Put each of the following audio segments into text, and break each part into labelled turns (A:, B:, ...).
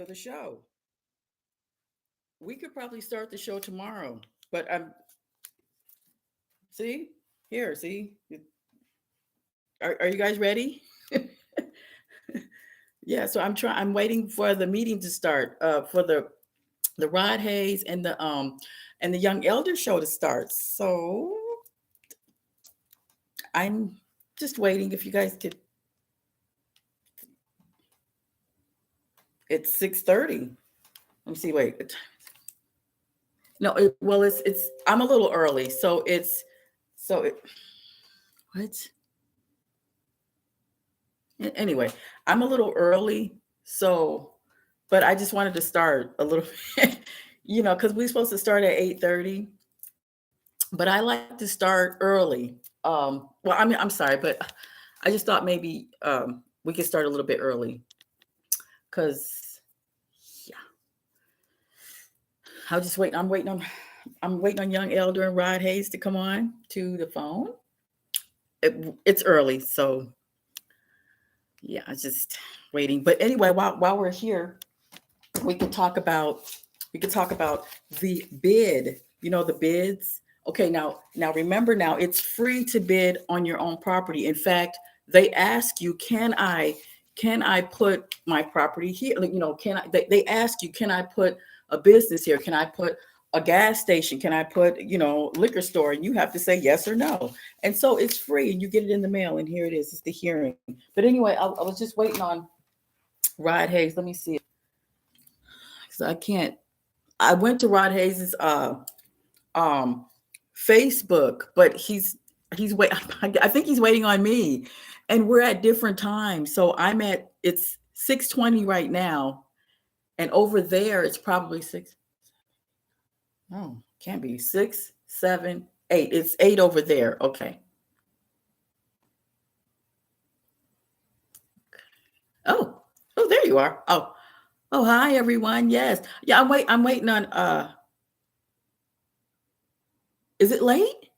A: for the show. We could probably start the show tomorrow, but see here. See, are you guys ready? Yeah. So I'm trying. I'm waiting for the meeting to start. For the Rod Hayes and the Young Elder show to start. So I'm just waiting. If you guys could, it's 6:30. Let me see. Wait. No. Well, it's. I'm a little early, so it's. So it. What? Anyway, I'm a little early, so but I just wanted to start a little bit, because we're supposed to start at 8:30, but I like to start early. Well, I mean, I'm sorry, but I just thought maybe we could start a little bit early because yeah, I'll just wait. I'm waiting on Young Elder and Rod Hayes to come on to the phone. It's early, so yeah, I just waiting. But anyway, while we're here, we could talk about we could talk about the bid. The bids. Okay, now remember, now it's free to bid on your own property. In fact, they ask you, can I put my property here? Can I? They ask you, can I put a business here? Can I put a gas station? Can I put liquor store? And you have to say yes or no. And so it's free, and you get it in the mail. And here it is. It's the hearing. But anyway, I was just waiting on Rod Hayes. Let me see, because I can't. I went to Rod Hayes's um Facebook, but he's wait. I think he's waiting on me, and we're at different times. So it's 6:20 right now, and over there it's probably six. No, can't be 6, 7, 8. It's 8 over there. Okay. Oh, oh, there you are. Oh, hi everyone. Yes, yeah. I'm waiting on. Is it late?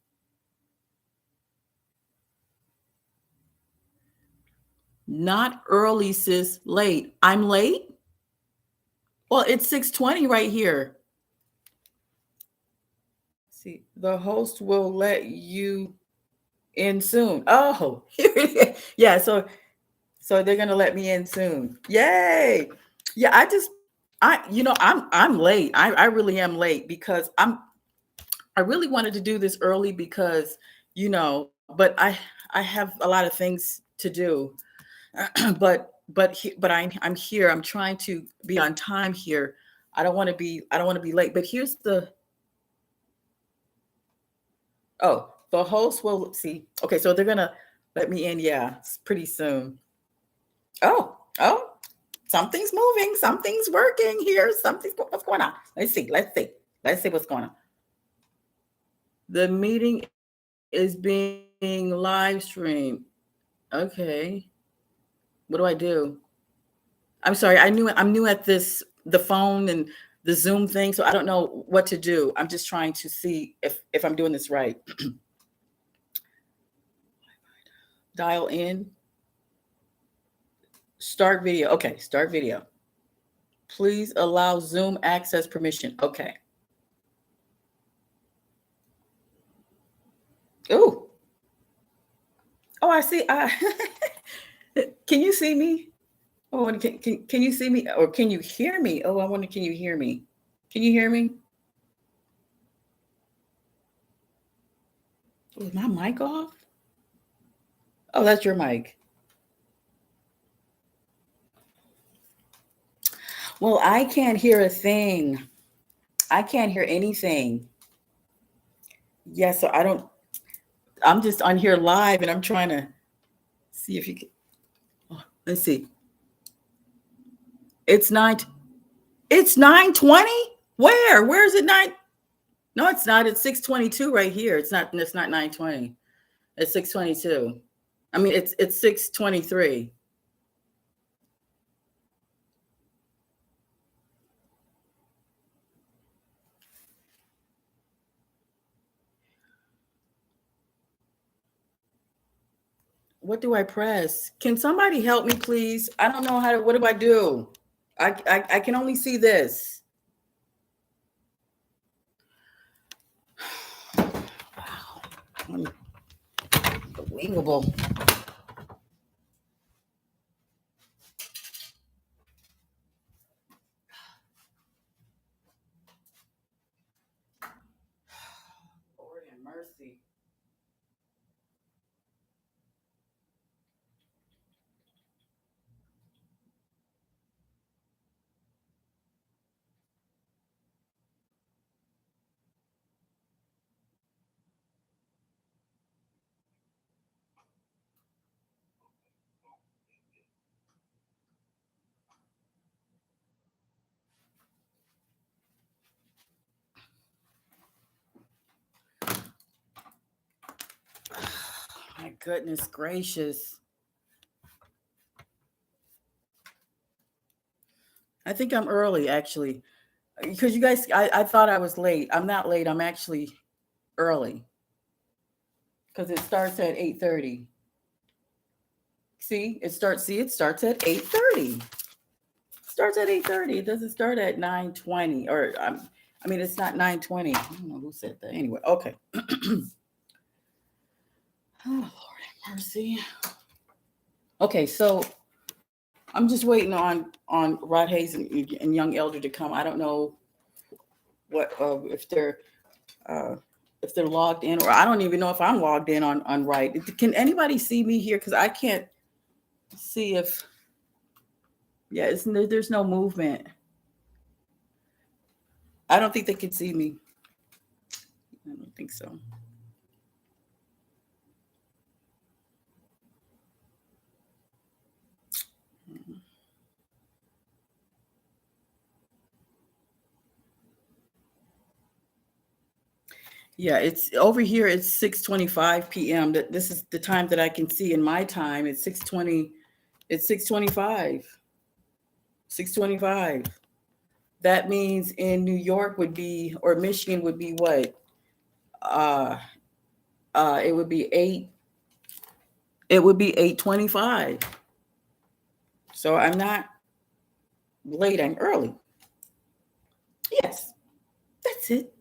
A: Not early, sis. Late. I'm late. Well, it's 6:20 right here. See, the host will let you in soon. Oh, yeah. So they're gonna let me in soon. Yay! Yeah, I'm late. I really am late because I really wanted to do this early because but I have a lot of things to do. But I'm here. I'm trying to be on time here. I don't want to be late. But here's the oh the host will see. Okay, so they're gonna let me in. Yeah, it's pretty soon. Oh, something's moving. Something's working here. What's going on? Let's see what's going on. The meeting is being live streamed. Okay. What do I do? I'm sorry. I'm new at the phone and the Zoom thing, so I don't know what to do. I'm just trying to see if I'm doing this right. Dial in. Start video. Okay, start video. Please allow Zoom access permission. Okay. Ooh. Oh, I see. Can you see me? Oh, can you see me or can you hear me? Oh, I wonder, can you hear me? Can you hear me? Oh, is my mic off? Oh, that's your mic. Well, I can't hear a thing. I can't hear anything. Yeah, so I'm just on here live and I'm trying to see if you can. Oh, let's see. It's 9. It's 9:20? Where? Where is it 9? No, it's not. It's 6:22 right here. It's not 9:20. It's 6:22. I mean, it's 6:23. What do I press? Can somebody help me, please? I don't know what do I do? I can only see this. Wow. Unbelievable. Lord have mercy. My goodness gracious. I think I'm early actually. Because you guys, I thought I was late. I'm not late. I'm actually early. Because it starts at 8:30. See, it starts at 8:30. Starts at 8:30. It doesn't start at 9:20. Or I mean, it's not 9:20. I don't know who said that. Anyway, okay. Oh, Lord have mercy. Okay, so I'm just waiting on Rod Hayes and Young Elder to come. I don't know what if they're logged in, or I don't even know if I'm logged in on right. Can anybody see me here? Because I can't see if there's no movement. I don't think they can see me. I don't think so. Yeah, it's over here. It's 6:25 p.m. This is the time that I can see in my time. It's 6:20. It's 6:25. 6:25. That means in New York would be, or Michigan would be what? Uh, it would be 8. It would be 8:25. So I'm not late. I'm early. Yes, that's it.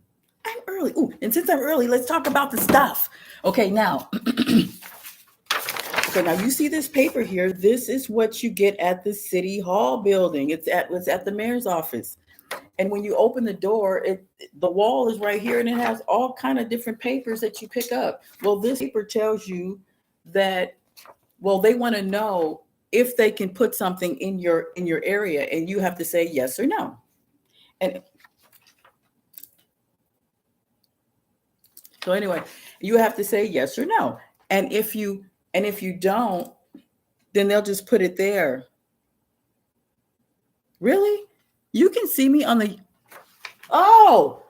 A: I'm early. Ooh, and since I'm early, let's talk about the stuff. Okay, now. So now you see this paper here. This is what you get at the City Hall building. It's at the mayor's office. And when you open the door, the wall is right here, and it has all kind of different papers that you pick up. Well, this paper tells you that, well, they want to know if they can put something in your area, and you have to say yes or no. And so anyway, you have to say yes or no. And if you don't, then they'll just put it there. Really? You can see me on the Oh.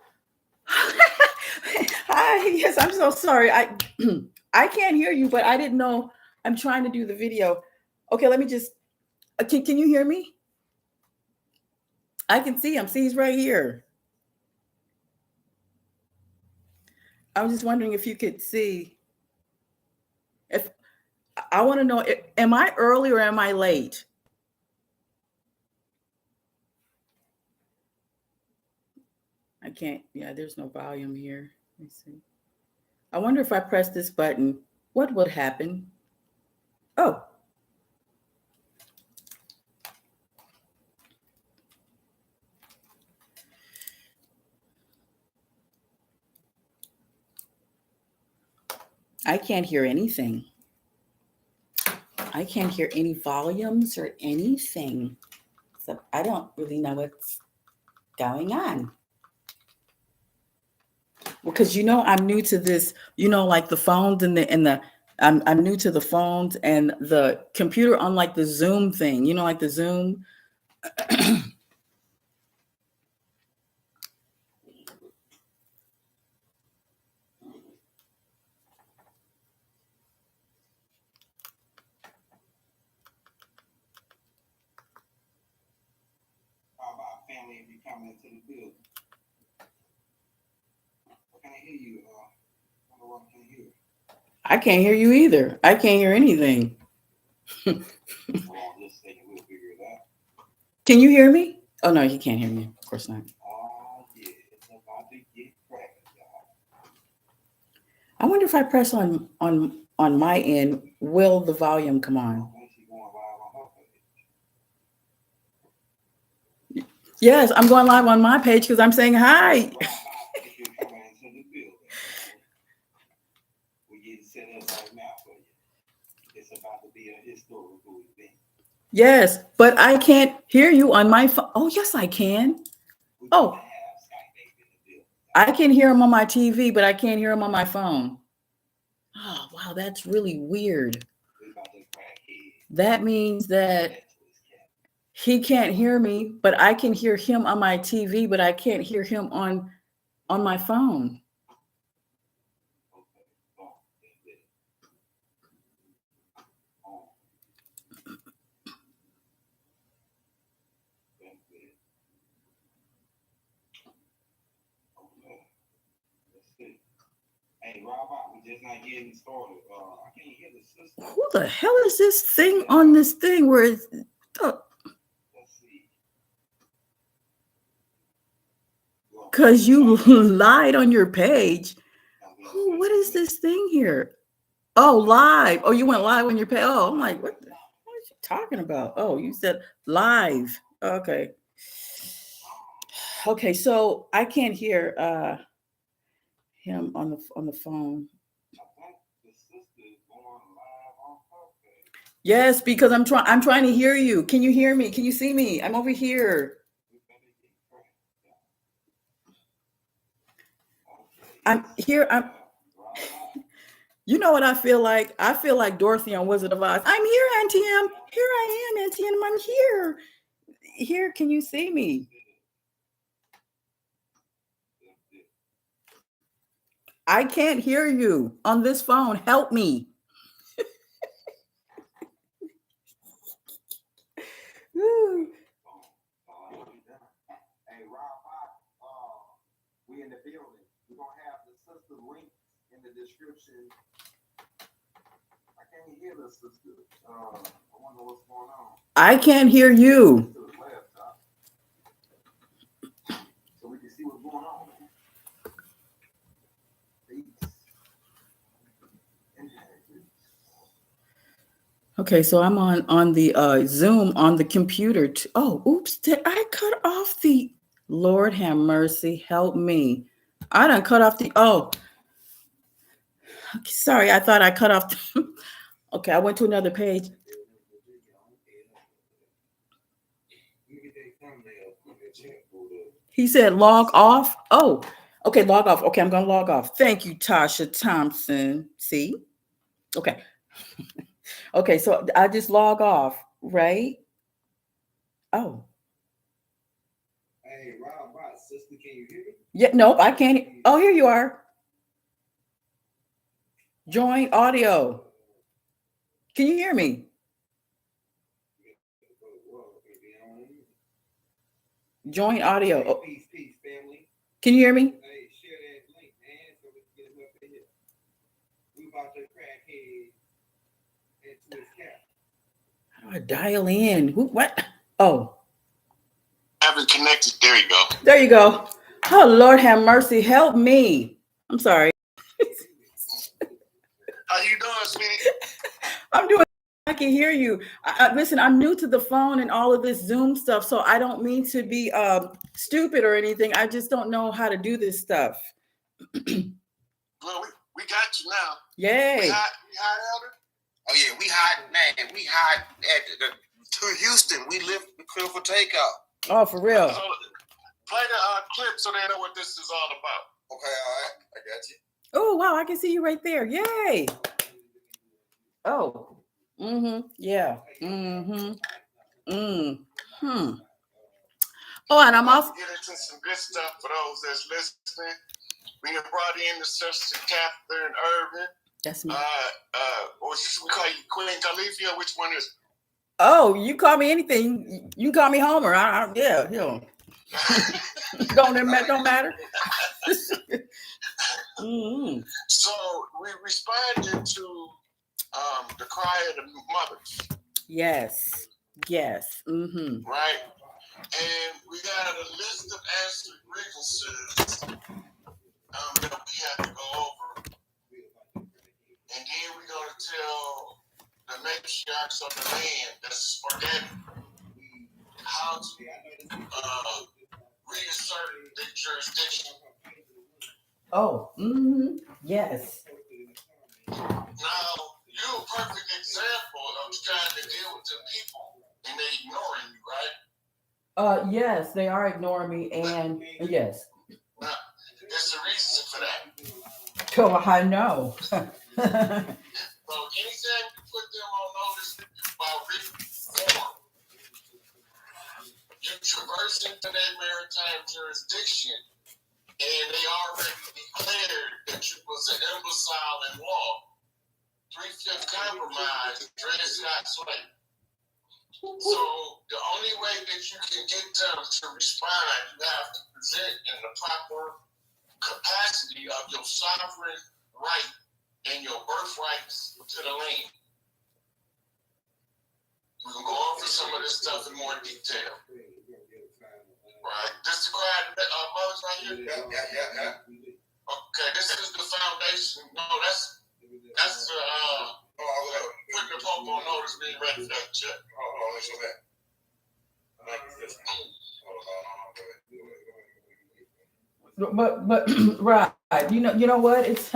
A: Hi. Yes, I'm so sorry. I can't hear you, but I didn't know. I'm trying to do the video. Okay, let me just can you hear me? I can see him. See, he's right here. I was just wondering if you could see. If I want to know, am I early or am I late? I can't. Yeah, there's no volume here. Let me see. I wonder if I press this button, what would happen? Oh, I can't hear anything. I can't hear any volumes or anything. So I don't really know what's going on. Well, because I'm new to this, like the phones and the I'm new to the phones and the computer, unlike the Zoom thing, like the Zoom. Family if you come into the building. I can't hear you. I don't know what I can't hear. I can't hear you either. I can't hear anything. Hold on just a second, we'll figure it out. Can you hear me? Oh no, you can't hear me. Of course not. I wonder if I press on my end, will the volume come on? Yes, I'm going live on my page because I'm saying hi. Yes, but I can't hear you on my phone. Oh, yes, I can. Oh, I can hear him on my TV, but I can't hear him on my phone. Oh, wow, that's really weird. That means that he can't hear me, but I can hear him on my TV, but I can't hear him on my phone. Who the hell is this thing on this thing where it's because you lied on your page. Oh, what is this thing here? Oh, live. Oh, you went live on your page. Oh, I'm like, what are you talking about? Oh, you said live. Okay. Okay, so I can't hear him on the phone. Yes, because I'm trying to hear you. Can you hear me? Can you see me? I'm over here. I'm here. You know what I feel like? I feel like Dorothy on Wizard of Oz. I'm here, Auntie M. Here I am, Auntie M. I'm here. Here, can you see me? I can't hear you on this phone. Help me. We in the building. We're gonna have the sister link in the description. I can't hear the sister. I wonder what's going on. I can't hear you. So we can see what's going on. Okay, so I'm on the Zoom on the computer. Oh, oops! Did I cut off the? Lord have mercy, help me! I done cut off the. Oh, sorry. I thought I cut off. Okay, I went to another page. He said log off. Oh, okay, log off. Okay, I'm gonna log off. Thank you, Tasha Thompson. See? Okay. Okay, so I just log off, right? Oh. Hey, Rob, sister, can you hear me? Yeah, nope, I can't. Oh, here you are. Join audio. Can you hear me? Join audio. Oh. Peace, family. Can you hear me? Hey, share that link, man, so we can get him up in here. We about to crack his into his cap. How do I dial in? What? Oh. Haven't connected. There you go. There you go. Oh, Lord have mercy. Help me. I'm sorry. How you doing, sweetie? I'm doing. I can hear you. Listen, I'm new to the phone and all of this Zoom stuff, so I don't mean to be stupid or anything. I just don't know how to do this stuff. Well, we got you now. Yay. We hot, Elder? Oh, yeah, we hot, man. We hot to Houston. We live for takeout. Oh, for real? So, play the clip so they know what this is all about. Okay, all right. I got you. Oh, wow, I can see you right there. Yay. Oh. Mm-hmm. Yeah. Mm-hmm. Mm-hmm. Oh, and I'm also get into some good stuff for those that's listening. We have brought in the Sister Catherine Irvin. That's me. Or should we call you Queen Califia? Which one is it? Oh, you call me anything. You can call me Homer. Yeah. Don't matter. Mm-hmm. So we responded to the cry of the mothers. Yes. Mm-hmm. Right.
B: And we got a list of answered grievances that we have to go over. And then we're going to tell the matriarchs of the land that's organic how to reassert their jurisdiction.
A: Oh, yes.
B: Now, you're a perfect example of trying to deal with the people and they ignoring you, right?
A: Yes, they are ignoring me, and yes.
B: Now, there's a reason for that.
A: Oh, I know.
B: So anytime you put them on notice about reform, you traverse into their maritime jurisdiction, and they already declared that you was an imbecile in law. 3/5 compromise, Dred Scott's way. So the only way that you can get them to respond, you have to present in the proper capacity of your sovereign right and your birthrights to the land. We can go over some of this stuff in more detail. Right. This is the crowd mothers right here? Yeah. Okay, this is the foundation. No, that's putting the Pope on notice, being ready for that check. Let's go
A: back. But right, you know what? It's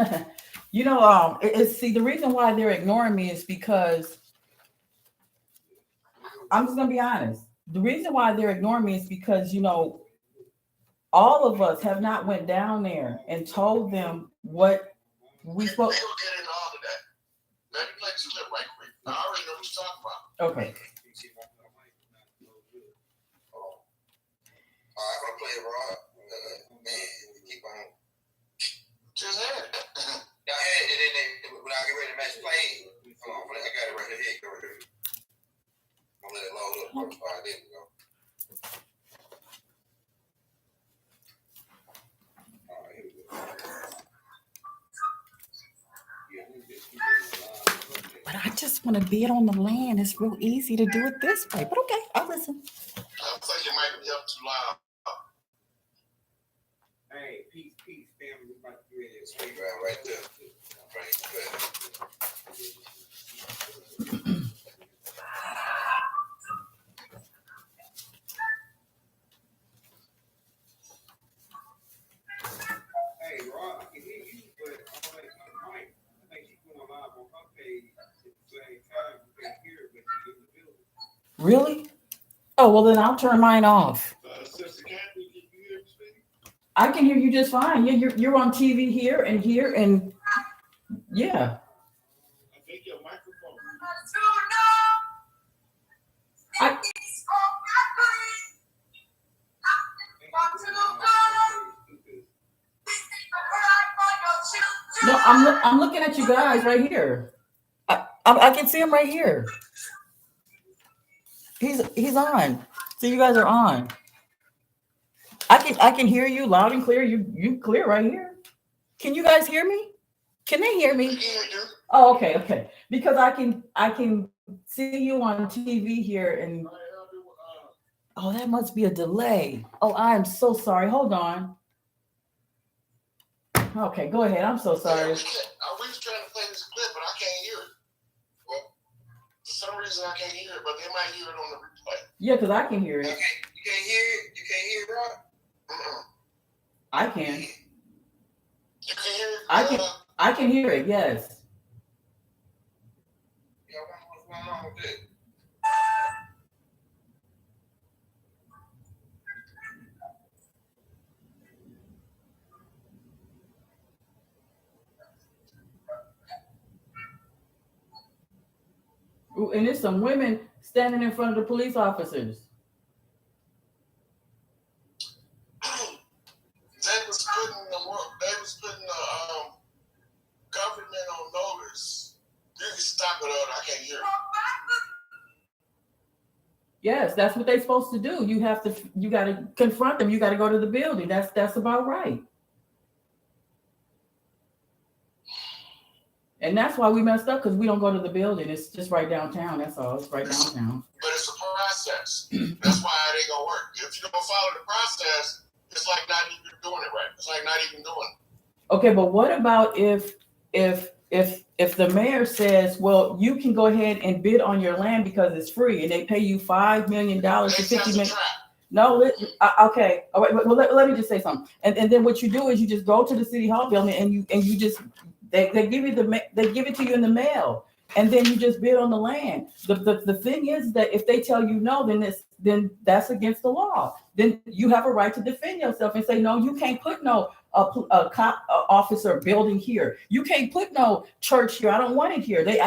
A: it's see, the reason why they're ignoring me is because I'm just gonna be honest. The reason why they're ignoring me is because all of us have not went down there and told them what we spoke.
B: We'll get into all of that. Let me play this clip right quick. I already know what you're talking about.
A: Okay.
B: I'm gonna play it raw. Man, keep on. Just had it. I had it, and then when I get ready to match play, hold on, I got it right here. Go right here. I'm gonna let it load up. All right, there we go. All right, here we go.
A: But I just want to be it on the land. It's real easy to do it this way. But okay, I'll listen.
B: I think it might be up too loud.
C: Hey, peace, family. We about to do it.
B: Speak right there. Right there.
C: Hey, Rob, I can hear you, but I think she's going live on her page at the same time. You can hear it, but she's in the building.
A: Really? Oh, well, then I'll turn mine off.
B: Sister Kathy, can you hear me speaking?
A: I can hear you just fine. Yeah, you're on TV here, and yeah.
B: I think your microphone.
A: No, I'm looking at you guys right here. I can see him right here. He's on. So you guys are on. I can hear you loud and clear. You clear right here. Can you guys hear me? Can they hear me? Oh, okay. Because I can see you on TV here, and oh, that must be a delay. Oh, I am so sorry. Hold on. Okay, go ahead. I'm so sorry.
B: I was trying to play this clip, but I can't hear it. Well, for some reason I can't hear it, but they might hear it on the replay.
A: Yeah, because I can hear it.
B: Okay. You can't hear it? You can't hear it, Rod?
A: I can.
B: You can hear it?
A: I can hear it, yes.
B: Yeah, what's going on with it?
A: Ooh, and there's some women standing in front of the police officers.
B: They was putting the government on notice. You can stop it out. I can't hear it.
A: Yes, that's what they're supposed to do. You got to confront them. You got to go to the building. That's about right. And that's why we messed up, because we don't go to the building. It's just right downtown. That's all. It's right downtown.
B: But it's a process. process. That's why it ain't gonna work. If you don't follow the process, it's like not even doing it right. It's like not even doing it.
A: Okay, but what about if the mayor says, well, you can go ahead and bid on your land because it's free, and they pay you $5 million to $50 million? No, okay. All right, well, let me just say something. And then what you do is you just go to the city hall building and you just they give you they give it to you in the mail, and then you just bid on the land. The thing is that if they tell you no, then that's against the law. Then you have a right to defend yourself and say, no, you can't put no a cop officer building here. You can't put no church here. I don't want it here. They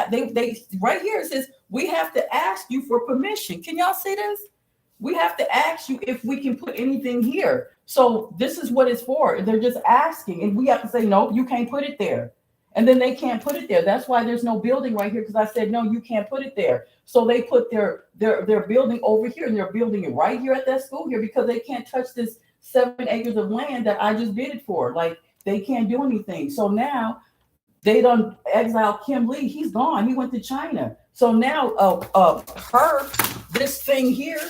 A: right here it says we have to ask you for permission. Can y'all see this? We have to ask you if we can put anything here. So this is what it's for. They're just asking, and we have to say, no, you can't put it there. And then they can't put it there. That's why there's no building right here, because I said, no, you can't put it there. So they put their building over here, and they're building it right here at that school here because they can't touch this 7 acres of land that I just bid it for. Like, they can't do anything. So now they done exile Kim Lee. He's gone. He went to China. So now this thing here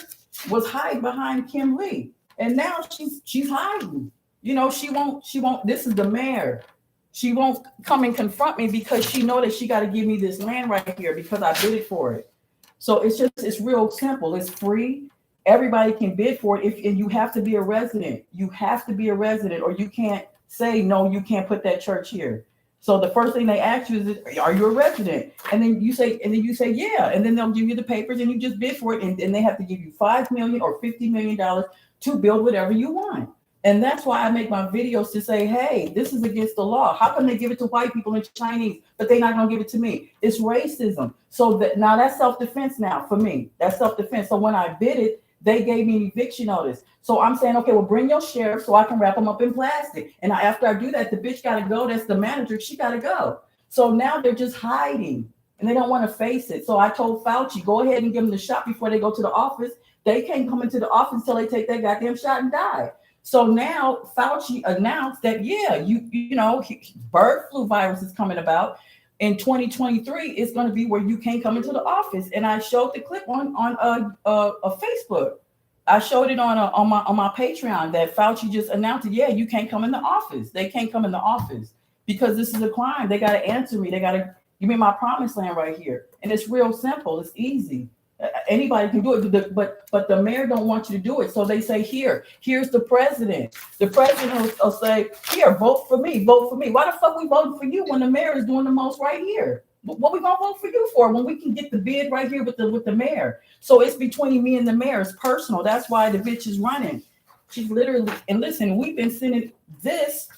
A: was hiding behind Kim Lee, and now she's hiding. You know, she won't. This is the mayor. She won't come and confront me because she know that she got to give me this land right here because I bid it for it. So it's real simple. It's free. Everybody can bid for it. And you have to be a resident. You have to be a resident, or you can't say no. You can't put that church here. So the first thing they ask you is, are you a resident? And then you say, yeah. And then they'll give you the papers and you just bid for it. And they have to give you $5 million or $50 million to build whatever you want. And that's why I make my videos to say, hey, this is against the law. How come they give it to white people and Chinese, but they're not going to give it to me? It's racism. So now that's self-defense now for me. That's self-defense. So when I bid it, they gave me an eviction notice. So I'm saying, okay, well, bring your sheriff so I can wrap them up in plastic. And after I do that, the bitch got to go. That's the manager. She got to go. So now they're just hiding and they don't want to face it. So I told Fauci, go ahead and give them the shot before they go to the office. They can't come into the office until they take that goddamn shot and die. So now Fauci announced that, yeah, you know, bird flu virus is coming about. In 2023, it's going to be where you can't come into the office. And I showed the clip on Facebook. I showed it on my Patreon that Fauci just announced it. Yeah, you can't come in the office. They can't come in the office because this is a crime. They got to answer me. They got to give me my promised land right here. And it's real simple. It's easy. Anybody can do it, but the mayor don't want you to do it. So they say, here's the president. The president will say, here, vote for me, vote for me. Why the fuck we voting for you when the mayor is doing the most right here? What we gonna vote for you for when we can get the bid right here with the mayor? So it's between me and the mayor. It's personal. That's why the bitch is running. She's literally, and listen, we've been sending this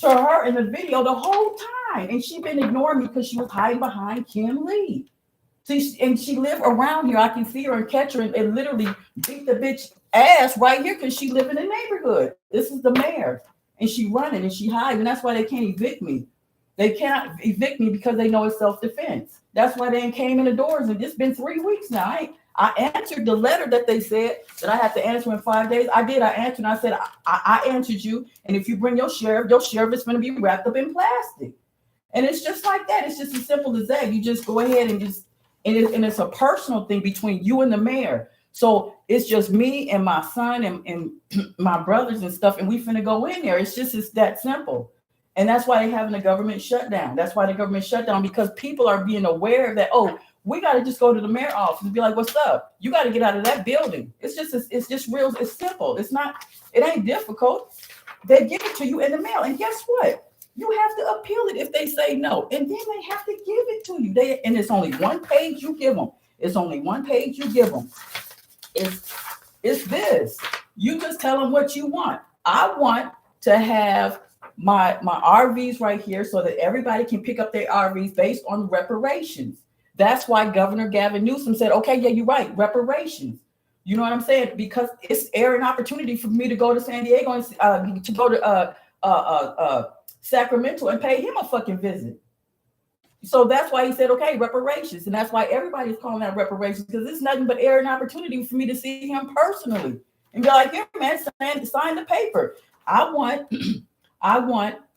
A: to her in the video the whole time, and she's been ignoring me because she was hiding behind Kim Lee. See, and she live around here. I can see her and catch her and literally beat the bitch ass right here because she live in the neighborhood. This is the mayor, and she running and she hiding. And that's why they can't evict me. They can't evict me because they know it's self-defense. That's why they ain't came in the doors. And it's been 3 weeks now. I answered the letter that they said that I had to answer in 5 days. I did. I answered. And I said, I answered you. And if you bring your sheriff is going to be wrapped up in plastic. And it's just like that. It's just as simple as that. You just go ahead and just. And it's a personal thing between you and the mayor. So it's just me and my son and my brothers and stuff. And we finna go in there. It's that simple. And that's why they're having a government shutdown. That's why the government shut down, because people are being aware that, oh, we got to just go to the mayor's office and be like, what's up? You got to get out of that building. It's just real. It's simple. It ain't difficult. They give it to you in the mail. And guess what? You have to appeal it if they say no, and then they have to give it to you. And it's only one page you give them. It's only one page you give them. It's this. You just tell them what you want. I want to have my RVs right here so that everybody can pick up their RVs based on reparations. That's why Governor Gavin Newsom said, okay, yeah, you're right, reparations. You know what I'm saying? Because it's an opportunity for me to go to San Diego and to go to Sacramento and pay him a fucking visit. So that's why he said, okay, reparations. And that's why everybody's calling that reparations, because it's nothing but an opportunity for me to see him personally and be like, here, man, sign the paper. I want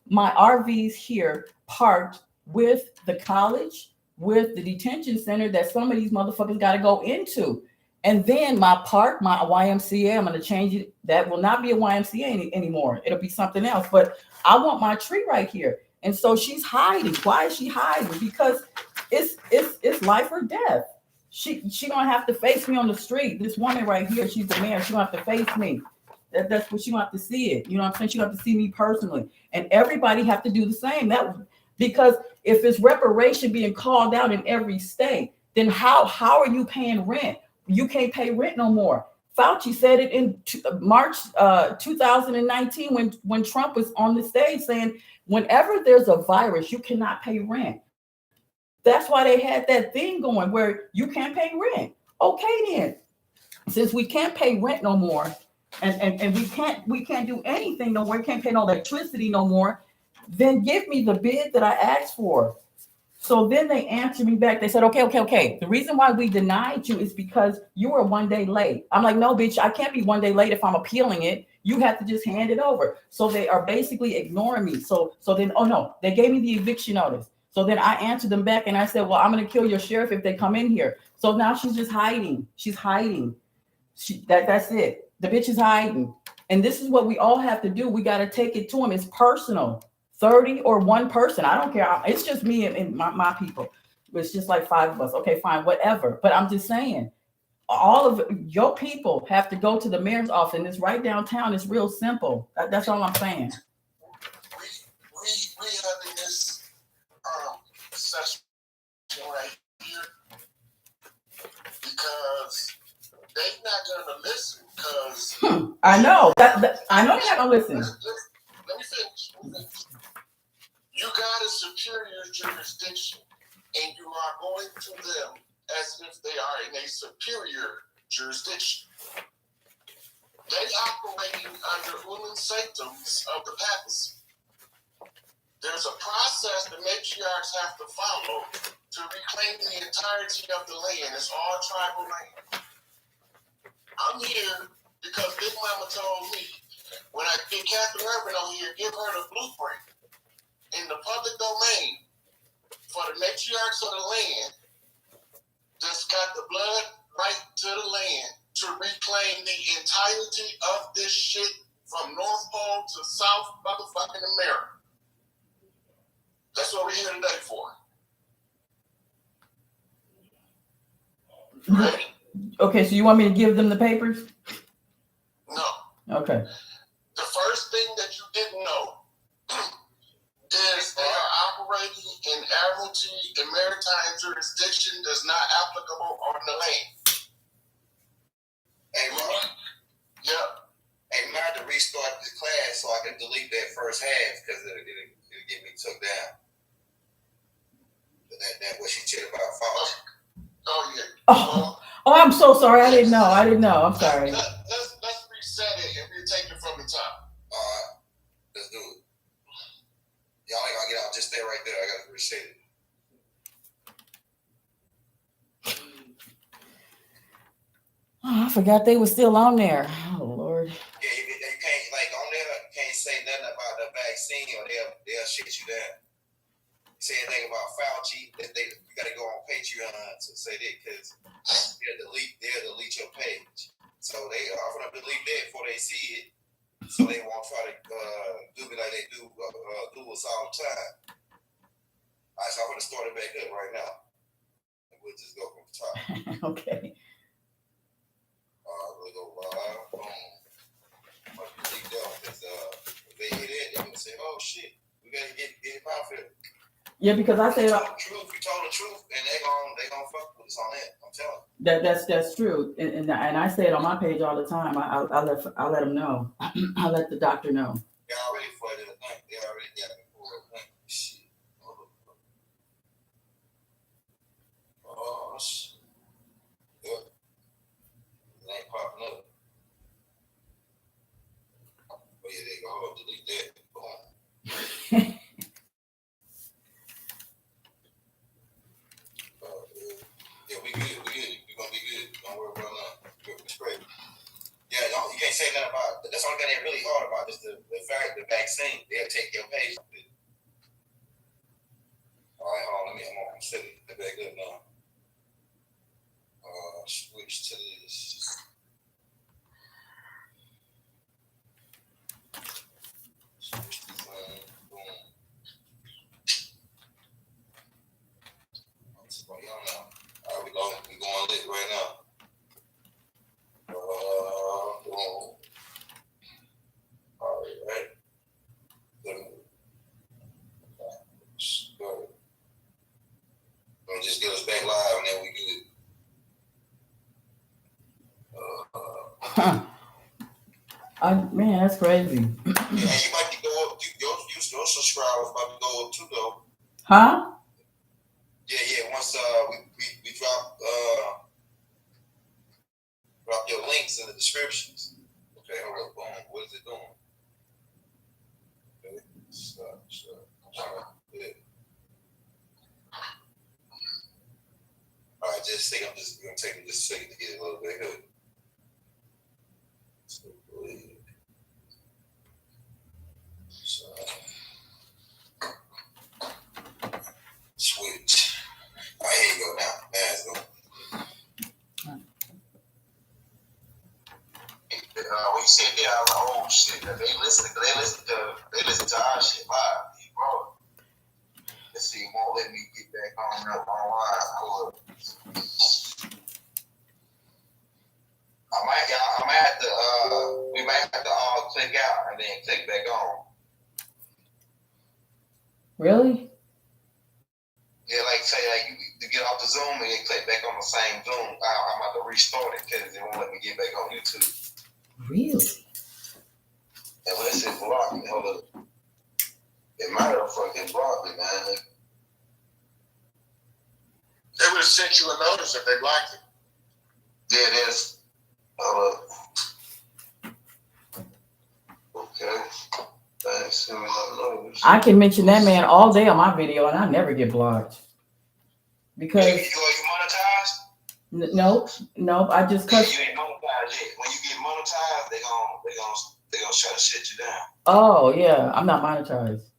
A: my RVs here parked with the college, with the detention center that some of these motherfuckers got to go into. And then my park, my YMCA, I'm going to change it. That will not be a YMCA anymore. It'll be something else. But I want my tree right here. And so she's hiding. Why is she hiding? Because it's life or death. She don't have to face me on the street. This woman right here, she's the mayor. She don't have to face me. That's what she don't have to see it. You know what I'm saying? She don't have to see me personally. And everybody have to do the same. Because if it's reparation being called out in every state, then how are you paying rent? You can't pay rent no more. Fauci said it in March 2019 when Trump was on the stage saying, whenever there's a virus, you cannot pay rent. That's why they had that thing going where you can't pay rent. Okay, then, since we can't pay rent no more, and we can't do anything no more, we can't pay no electricity no more, then give me the bid that I asked for. So then they answered me back. They said, okay. The reason why we denied you is because you were 1 day late. I'm like, no, bitch, I can't be 1 day late if I'm appealing it. You have to just hand it over. So they are basically ignoring me. So then, oh no, they gave me the eviction notice. So then I answered them back and I said, well, I'm going to kill your sheriff if they come in here. So now she's just hiding. She's hiding. That's it. The bitch is hiding. And this is what we all have to do. We got to take it to them. It's personal. 30 or one person. I don't care. It's just me and my people. It's just like 5 of us. Okay, fine, whatever. But I'm just saying, all of your people have to go to the mayor's office. And it's right downtown. It's real simple. That's all I'm saying.
B: We having this session right here because they're not going to listen. Because
A: I know I know they're not gonna listen.
B: Let me finish. You got a superior jurisdiction, and you are going to them as if they are in a superior jurisdiction. They operating under unum sanctums of the papacy. There's a process the matriarchs have to follow to reclaim the entirety of the land. It's all tribal land. I'm here because Big Mama told me when I get Catherine Urban on here, give her the blueprint in the public domain for the matriarchs of the land that's got the blood right to the land to reclaim the entirety of this shit from North Pole to South motherfucking America. That's what we're here today for. Ready?
A: Okay, so you want me to give them the papers?
B: No.
A: Okay.
B: The first thing that you didn't know is they are operating in admiralty and maritime jurisdiction that's not applicable on the land.
D: Hey, Ron.
B: Yep.
D: Hey, we might have to restart the class so I can delete that first half because it'll get me took down. That what she said about Fauci.
B: Oh, yeah.
A: Oh, I'm so sorry. I didn't know. I'm sorry.
B: Let's reset it and we'll take it from the top.
D: All right. Let's do it. Y'all ain't gonna get out. Just stay right there. I gotta reset it.
A: Oh, I forgot they were still on there. Oh, Lord.
D: Yeah, you can't, like, on there, you can't say nothing about the vaccine or they'll shit you down. Say anything about Fauci, you gotta go on Patreon to say that because they'll delete your page. So they are gonna delete that before they see it. So they won't try to do me like they do us all the time. All right, so I'm gonna start it back up right now. And we'll just go from the top.
A: Okay.
D: We'll go live. Boom. I'm gonna delete that because if they hear that, they're gonna say, "Oh shit, we gotta get him out here."
A: Yeah, because I said
D: you told the truth, and they gonna fuck with us on that. I'm telling you.
A: That's true, and I say it on my page all the time. I let them know. I let the doctor know.
D: They already flooded the thing. They already got me for a thing. Shit. Oh shit. Yep. It ain't popping up. Oh yeah, they go delete that. Boom. Yeah, we good. We're gonna be good. Don't worry about that. We're straight. Yeah, you can't say nothing about it. That's the only thing they're really hard about is the fact the vaccine. They'll take your page. All right, hold on. I'm set it back up now. Switch to this.
A: Man, that's crazy.
D: And you might be go up. Your subscribers might be go up too, though.
A: Huh?
D: Yeah. Once we drop your links in the descriptions. Okay, hold up. Boom. What is it doing? Okay. Stop. Yeah. All right, just think I'm just gonna take just a second to get it a little bit good. So, switch. All right, here you go now. Let's go. When you said that, I was like, oh shit, they listen to our shit live, bro. Let's see, it won't let me get back online. Hold up. I might have to we might have to all click out and then click back on.
A: Really?
D: Yeah, like say you to get off the Zoom and then click back on the same Zoom. I'm about to restart it because it won't let me get back on YouTube.
A: Really?
D: Unless it blocked me. Hold up. It might have fucking blocked me, man.
B: They would have sent you a notice if they blocked it.
D: Yeah, it is. Hold up. Okay. Thanks.
A: I can mention that man all day on my video, and I never get blocked because
D: you monetized?
A: Nope. I just
D: Yeah, you ain't monetized yet. When you get monetized, they gonna try to shut you down.
A: Oh yeah, I'm not monetized.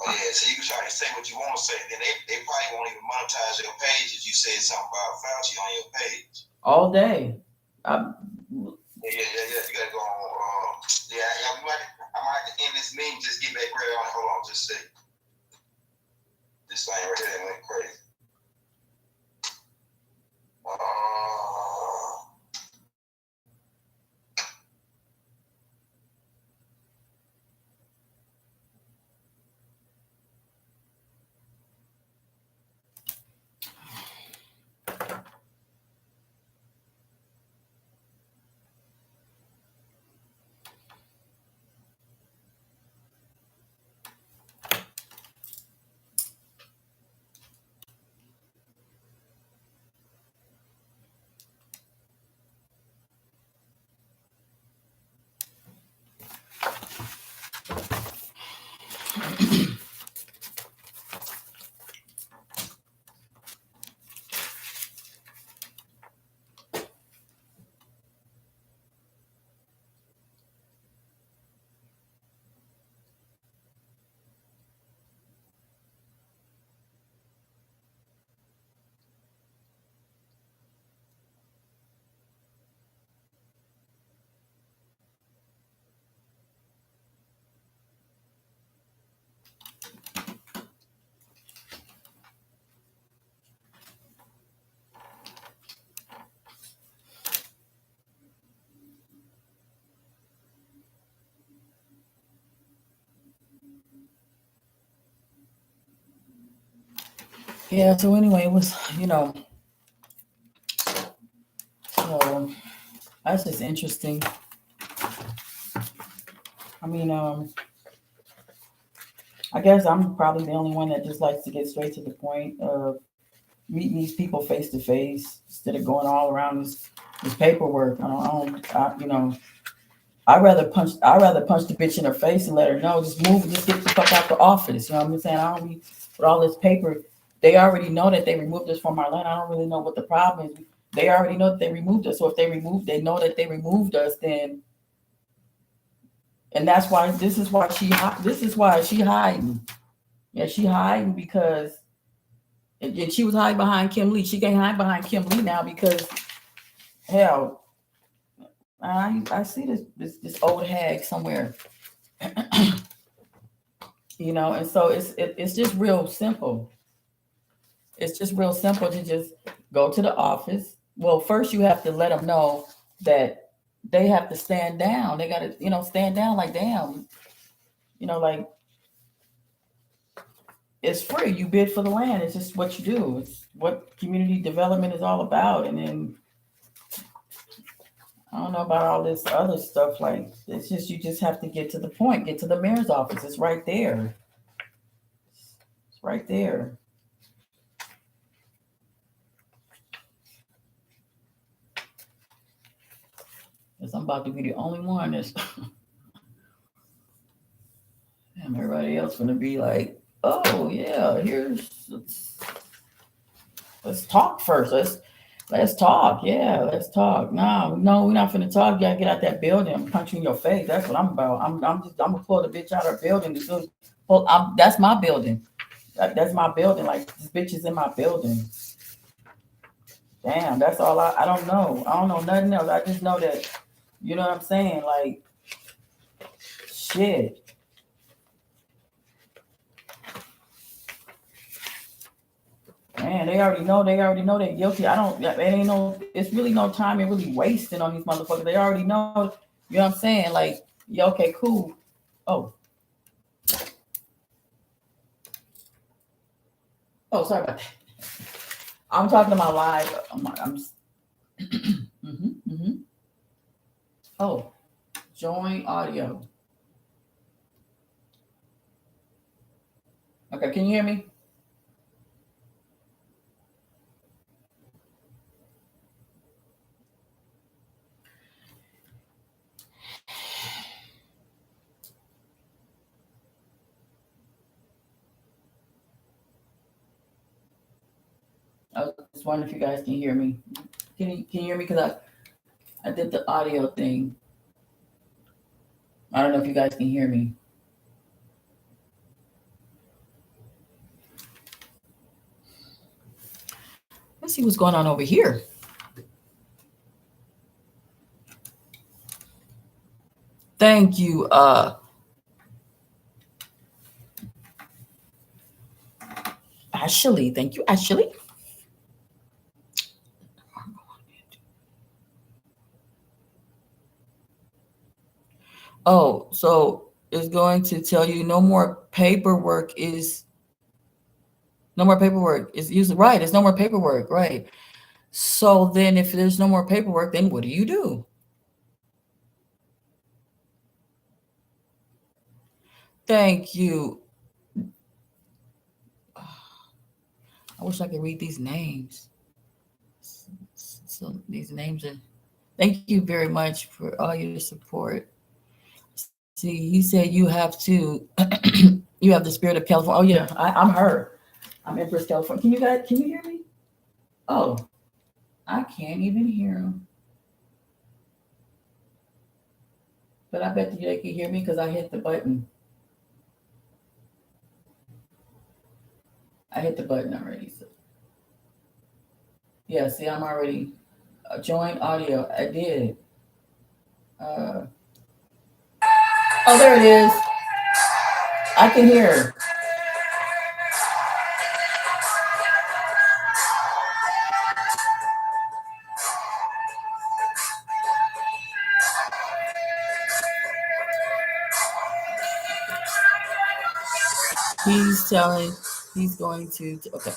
D: Oh yeah, so you can try to say what you want to say. Then they probably won't even monetize your page if you said something about Fauci on your page.
A: All day.
D: Yeah. You gotta go on. I might have to end this meeting. Just get back right on. Hold on, just a second. This thing right here went crazy.
A: Yeah. So anyway, it was so that's just interesting. I mean, I guess I'm probably the only one that just likes to get straight to the point of meeting these people face to face instead of going all around this paperwork. I'd rather punch the bitch in her face and let her know, just move, just get the fuck out the office. You know what I'm saying? I don't need with all this paper. They already know that they removed us from our land. I don't really know what the problem is. They already know that they removed us. So if they know that they removed us, then, and that's why this is why she hiding. Yeah, she hiding because, and she was hiding behind Kim Lee. She can't hide behind Kim Lee now because, hell, I see this old hag somewhere. And so it's just real simple. It's just real simple to just go to the office. Well, first you have to let them know that they have to stand down. They got to, stand down like, damn, like it's free. You bid for the land. It's just what you do. It's what community development is all about. And then, I don't know about all this other stuff. Like, it's just, you just have to get to the point, get to the mayor's office. It's right there. It's right there. Because I'm about to be the only one that's, and everybody else going to be like, oh, yeah, let's talk first. Let's talk. Yeah, let's talk. No, we're not finna talk. You gotta get out that building. I'm punching your face. That's what I'm about. I'm gonna pull the bitch out of the building. That's my building. That's my building. Like, this bitch is in my building. Damn, that's all I don't know. I don't know nothing else. I just know that, you know what I'm saying? Like, shit. Man, they already know they're guilty. It's really no time and really wasting on these motherfuckers. They already know, you know what I'm saying? Like, yeah, okay, cool. Oh, sorry about that. I'm talking to my live. Oh, join audio. Okay, can you hear me? I was just wondering if you guys can hear me. Can you hear me? Because I did the audio thing. I don't know if you guys can hear me. Let's see what's going on over here. Thank you, Ashley. Thank you, Ashley. Oh, so it's going to tell you no more paperwork is usually right. It's no more paperwork, right? So then if there's no more paperwork, then what do? Thank you. I wish I could read these names. So these names are, thank you very much for all your support. See, he said you have to, you have the spirit of California. Oh yeah, I'm her. I'm Empress California. Can you hear me? Oh, I can't even hear him. But I bet you they can hear me because I hit the button. I hit the button already. So. Yeah, see, I'm already join audio. I did. Oh, there it is. I can hear. He's going to, okay.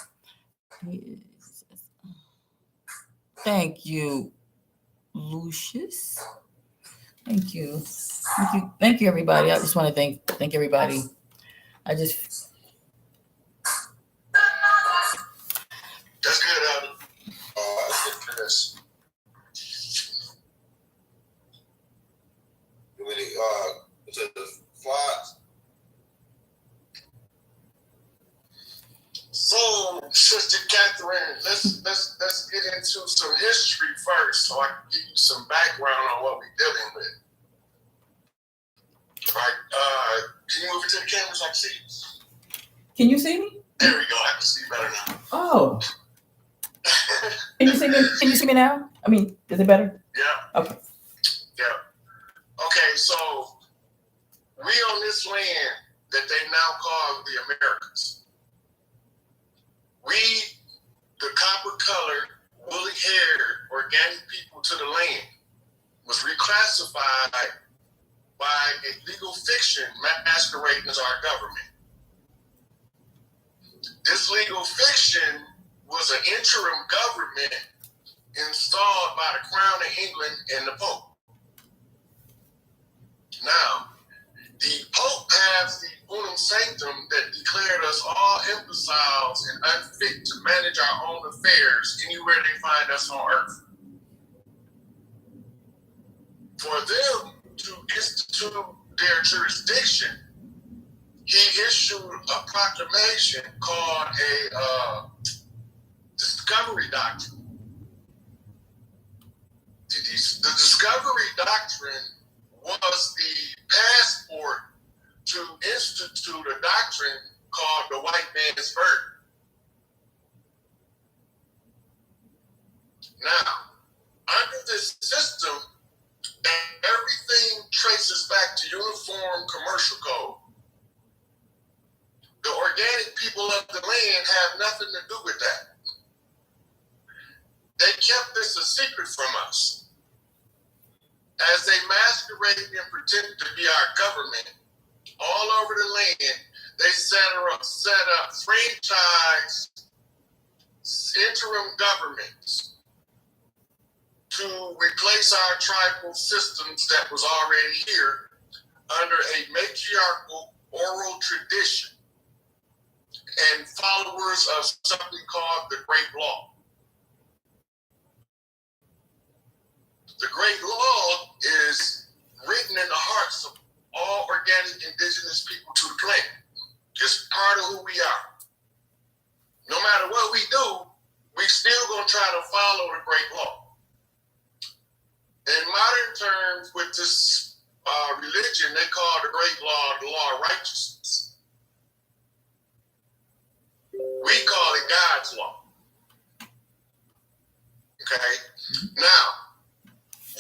A: Thank you, Lucius. Thank you, everybody. I just want to thank everybody.
B: That's good, Adam. That's good, Chris.
D: To the flies.
B: So, Sister Catherine, let's get into some history first, so I can give you some background on what we're dealing with. All right, can you move it to the camera so I can see you?
A: Can you see me?
B: There we go. I can see better now.
A: Oh. Can you see me? Can you see me now? I mean, is it better?
B: Yeah.
A: Okay.
B: Yeah. Okay, so we on this land that they now call the Americas. We, the copper-colored, woolly-haired, organic people to the land, was reclassified by a legal fiction masquerading as our government. This legal fiction was an interim government installed by the Crown of England and the Pope. Now, the Pope has the unum sanctum that declared us all imbeciles and unfit to manage our own affairs anywhere they find us on earth. For them to institute their jurisdiction, he issued a proclamation called a discovery doctrine. The discovery doctrine was the passport to institute a doctrine called the white man's burden. Now, under this system, everything traces back to Uniform Commercial Code. The organic people of the land have nothing to do with that. They kept this a secret from us. As they masqueraded and pretended to be our government, all over the land, they set up franchise interim governments to replace our tribal systems that was already here under a matriarchal oral tradition and followers of something called the Great Law. The Great Law is written in the hearts of all organic indigenous people to the planet. It's part of who we are. No matter what we do, we still gonna try to follow the Great Law. In modern terms, with this religion, they call the Great Law the Law of Righteousness. We call it God's law. Okay? Now,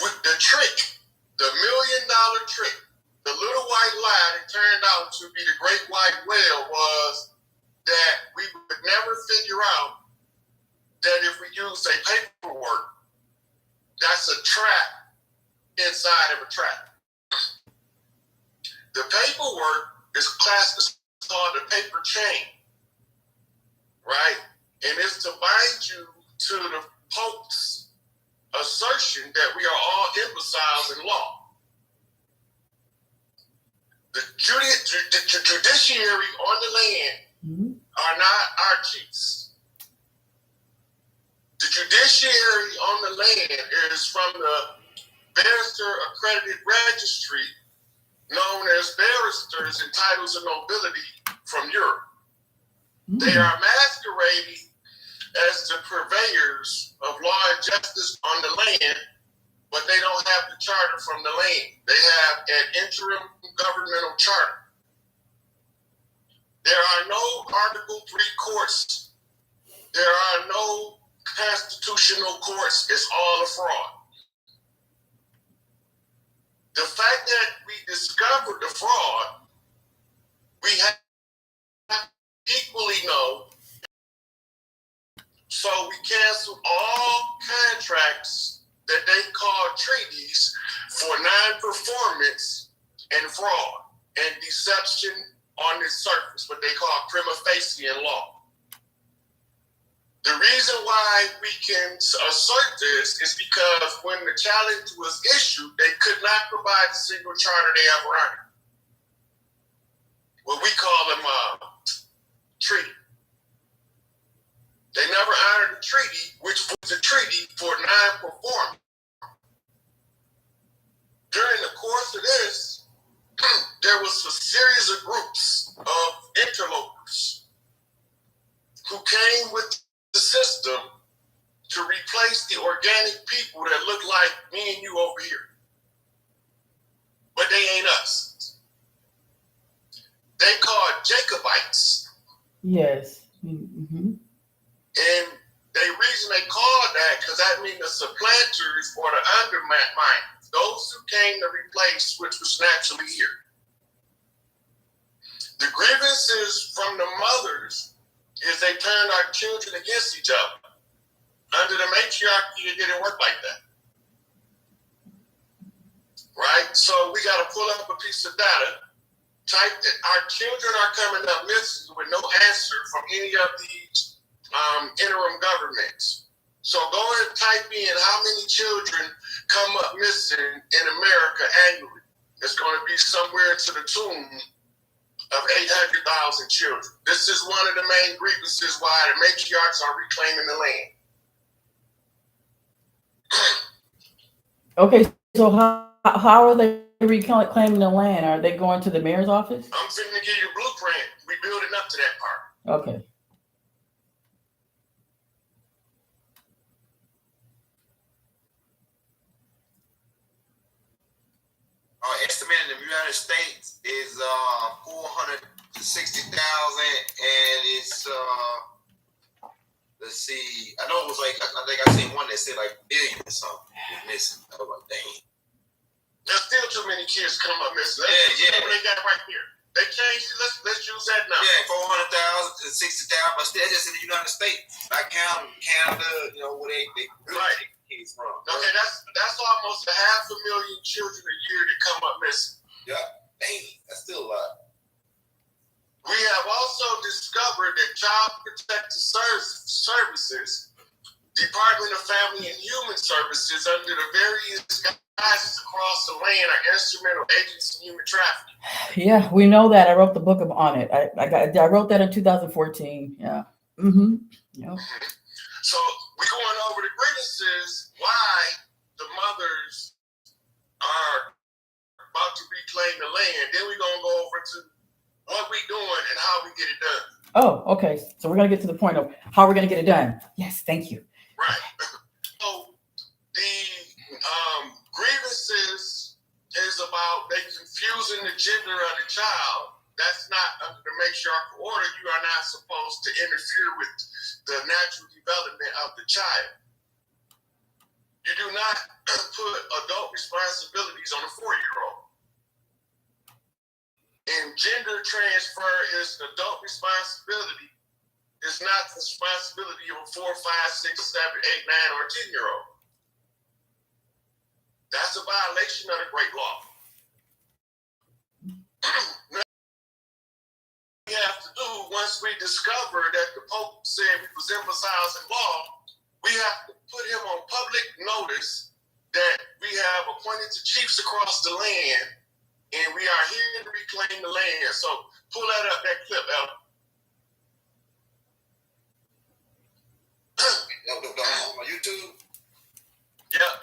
B: with the trick, the $1 million trick, the little white lie that turned out to be the great white whale was that we would never figure out that if we use a paperwork, that's a trap inside of a trap. The paperwork is called the paper chain, right? And it's to bind you to the Pope's assertion that we are all imbeciles in law. The judiciary on the land are not our chiefs. The judiciary on the land is from the barrister accredited registry known as barristers and titles of nobility from Europe. They are masquerading as the purveyors of law and justice on the land, but they don't have the charter from the land. They have an interim governmental charter. There are no Article 3 courts. There are no constitutional courts. It's all a fraud. The fact that we discovered the fraud, we have to equally know. So we canceled all contracts that they call treaties for non-performance and fraud and deception on the surface, what they call prima facie in law. The reason why we can assert this is because when the challenge was issued, they could not provide a single charter they ever honored. What we call them treaty. They never honored the treaty, which was a treaty for non-performance. During the course of this, there was a series of groups of interlopers who came with the system to replace the organic people that look like me and you over here. But they ain't us. They called Jacobites.
A: Yes. Mm-hmm.
B: And the reason they called that, because that means the supplanters or the underminers, those who came to replace which was naturally here. The grievances from the mothers is they turned our children against each other. Under the matriarchy, it didn't work like that. Right? So we got to pull up a piece of data, type that our children are coming up missing with no answer from any of these interim governments. So go ahead and type in how many children come up missing in America annually. is going to be somewhere to the tune of 800,000 children. This is one of the main grievances why the matriarchs are reclaiming the land.
A: Okay, so how are they reclaiming the land? Are they going to the mayor's office?
B: I'm finna give you a blueprint. We building up to that part.
A: Okay.
D: Estimate in the United States is 460,000, and it's let's see. I know it was like I think I seen one that said like billion or something missing. I was like, dang.
B: There's still too many kids come up missing.
D: Yeah.
B: They got right here. They changed it. Let's use that now.
D: Yeah, 400,000 to 60,000, but still just in the United States. Not counting Canada, you know, where they
B: Right.
D: kids from.
B: Okay, that's almost 500,000 children a year that come up missing.
D: Yeah, dang, that's still a lot.
B: We have also discovered that Child Protective Services, Department of Family and Human Services, under the various guises across the land, are instrumental agents in human trafficking.
A: Yeah, we know that. I wrote the book on it. I wrote that in 2014. Yeah. Yep.
B: So we're going over the grievances why the mothers are about to reclaim the land. Then we're gonna go over to what we doing and how we get it done.
A: Oh, okay. So we're gonna get to the point of how we're gonna get it done. Yes, thank you.
B: Right. So the grievances is about they confusing the gender of the child. That's not under the matriarchal order. You are not supposed to interfere with the natural development of the child. You do not put adult responsibilities on a 4-year-old. And gender transfer is an adult responsibility. It's not the responsibility of a 4, 5, 6, 7, 8, 9, or 10-year-old. That's a violation of the great law. We have to do, once we discover that the Pope said we was emphasizing law, we have to put him on public notice that we have appointed the chiefs across the land, and we are here to reclaim the land. So pull that up, that clip, Al.
D: On YouTube?
B: Yep.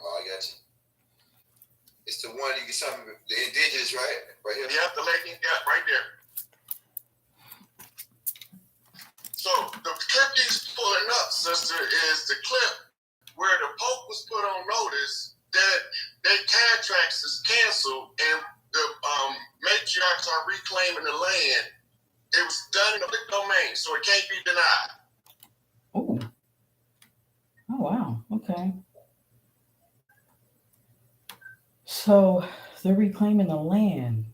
D: Oh, I got you. It's the one you get something, the indigenous, right? Right here.
B: Yep, the lady, yeah, right there. So the clip he's pulling up, sister, is the clip where the Pope was put on notice that their contracts is canceled and the matriarchs are reclaiming the land. It was done in the public domain, so it can't be denied.
A: Oh. Oh wow. Okay. So they're reclaiming the land.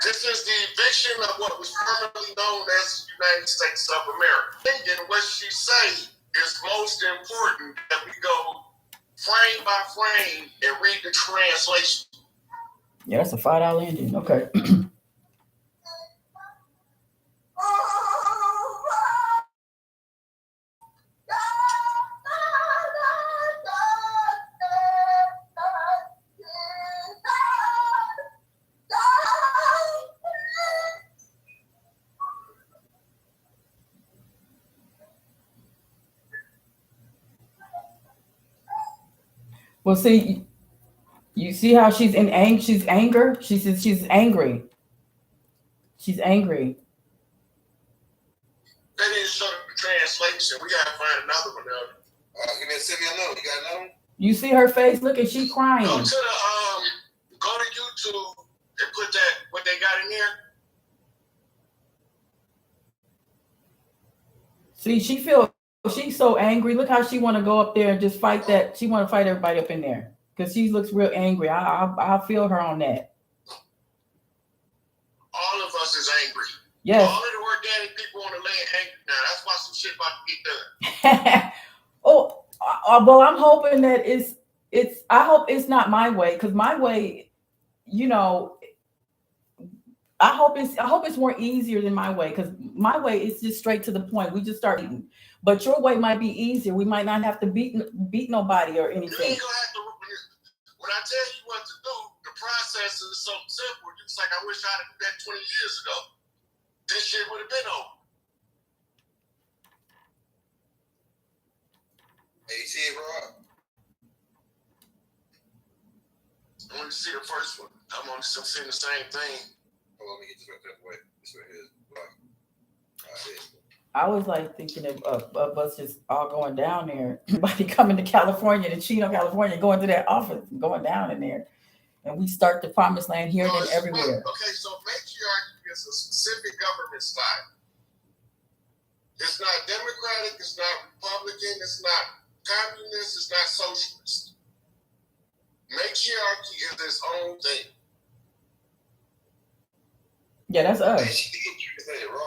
B: This is the eviction of what was formerly known as the United States of America. And what she say is most important that we go frame by frame and read the translation.
A: Yeah, that's a $5 engine. Okay. Well, see, you see how she's in anger. She's anger. She says she's angry. She's angry.
B: They didn't show the translation. We gotta find another one now.
D: Give me a send me another. You got another one?
A: You see her face. Look, and she crying.
B: Go to the go to YouTube and put that what they got in there.
A: See, she's so angry. Look how she want to go up there and just fight that. She want to fight everybody up in there because she looks real angry. I feel her on that.
B: All of us is angry.
A: Yes.
B: All of the organic people on the land angry now. That's why some shit about to get done.
A: Oh, well, I'm hoping that it's. I hope it's not my way because my way, you know. I hope it's more easier than my way because my way is just straight to the point. We just start eating. But your way might be easier. We might not have to beat nobody or anything.
B: You ain't gonna have to. When I tell you what to do, the process is so simple. It's like, I wish I'd have done that 20 years ago. This shit would have been over.
D: Hey, you see it, Rob?
B: I want to see the first one. I'm on seeing the same thing.
D: Hold on, let me get this right way. This right here is Rob.
A: I was like thinking of us just all going down there. Everybody coming to California, to Chino, California, going to that office, going down in there. And we start the promised land here and everywhere.
B: Okay, so matriarchy is a specific government style. It's not Democratic, it's not Republican, it's not communist, it's not socialist. Matriarchy is its own thing.
A: Yeah, that's us.
D: She did translate it, Raw.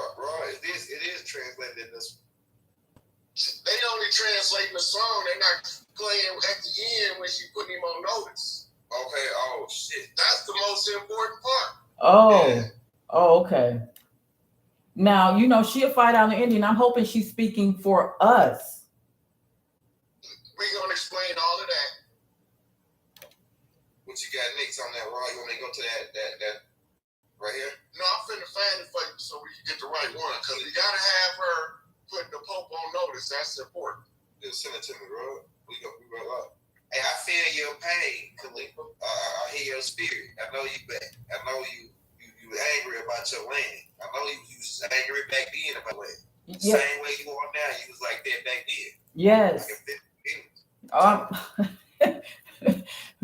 D: It is translated in this.
B: They only translating the song. They're not playing at the end when she put him on notice.
D: Okay. Oh shit.
B: That's the most important part.
A: Oh,
D: Yeah.
A: oh, okay. Now, you know, she'll fight out in Indian. I'm hoping she's speaking for us.
B: We're going to explain all of that.
D: What you got next on that, Raw? You want me to go to that right here?
B: No, I'm finna find it for you so we can get the right one. Because we got to have her putting the Pope on notice. That's important.
D: Just send it to me, bro. We go up. Hey, I feel your pain, Khalifa. I hear your spirit. I know you back. I know you angry about your land. I know you was angry back then about land.
A: Yeah.
D: Same way you are now, you was like that back then.
A: Yes.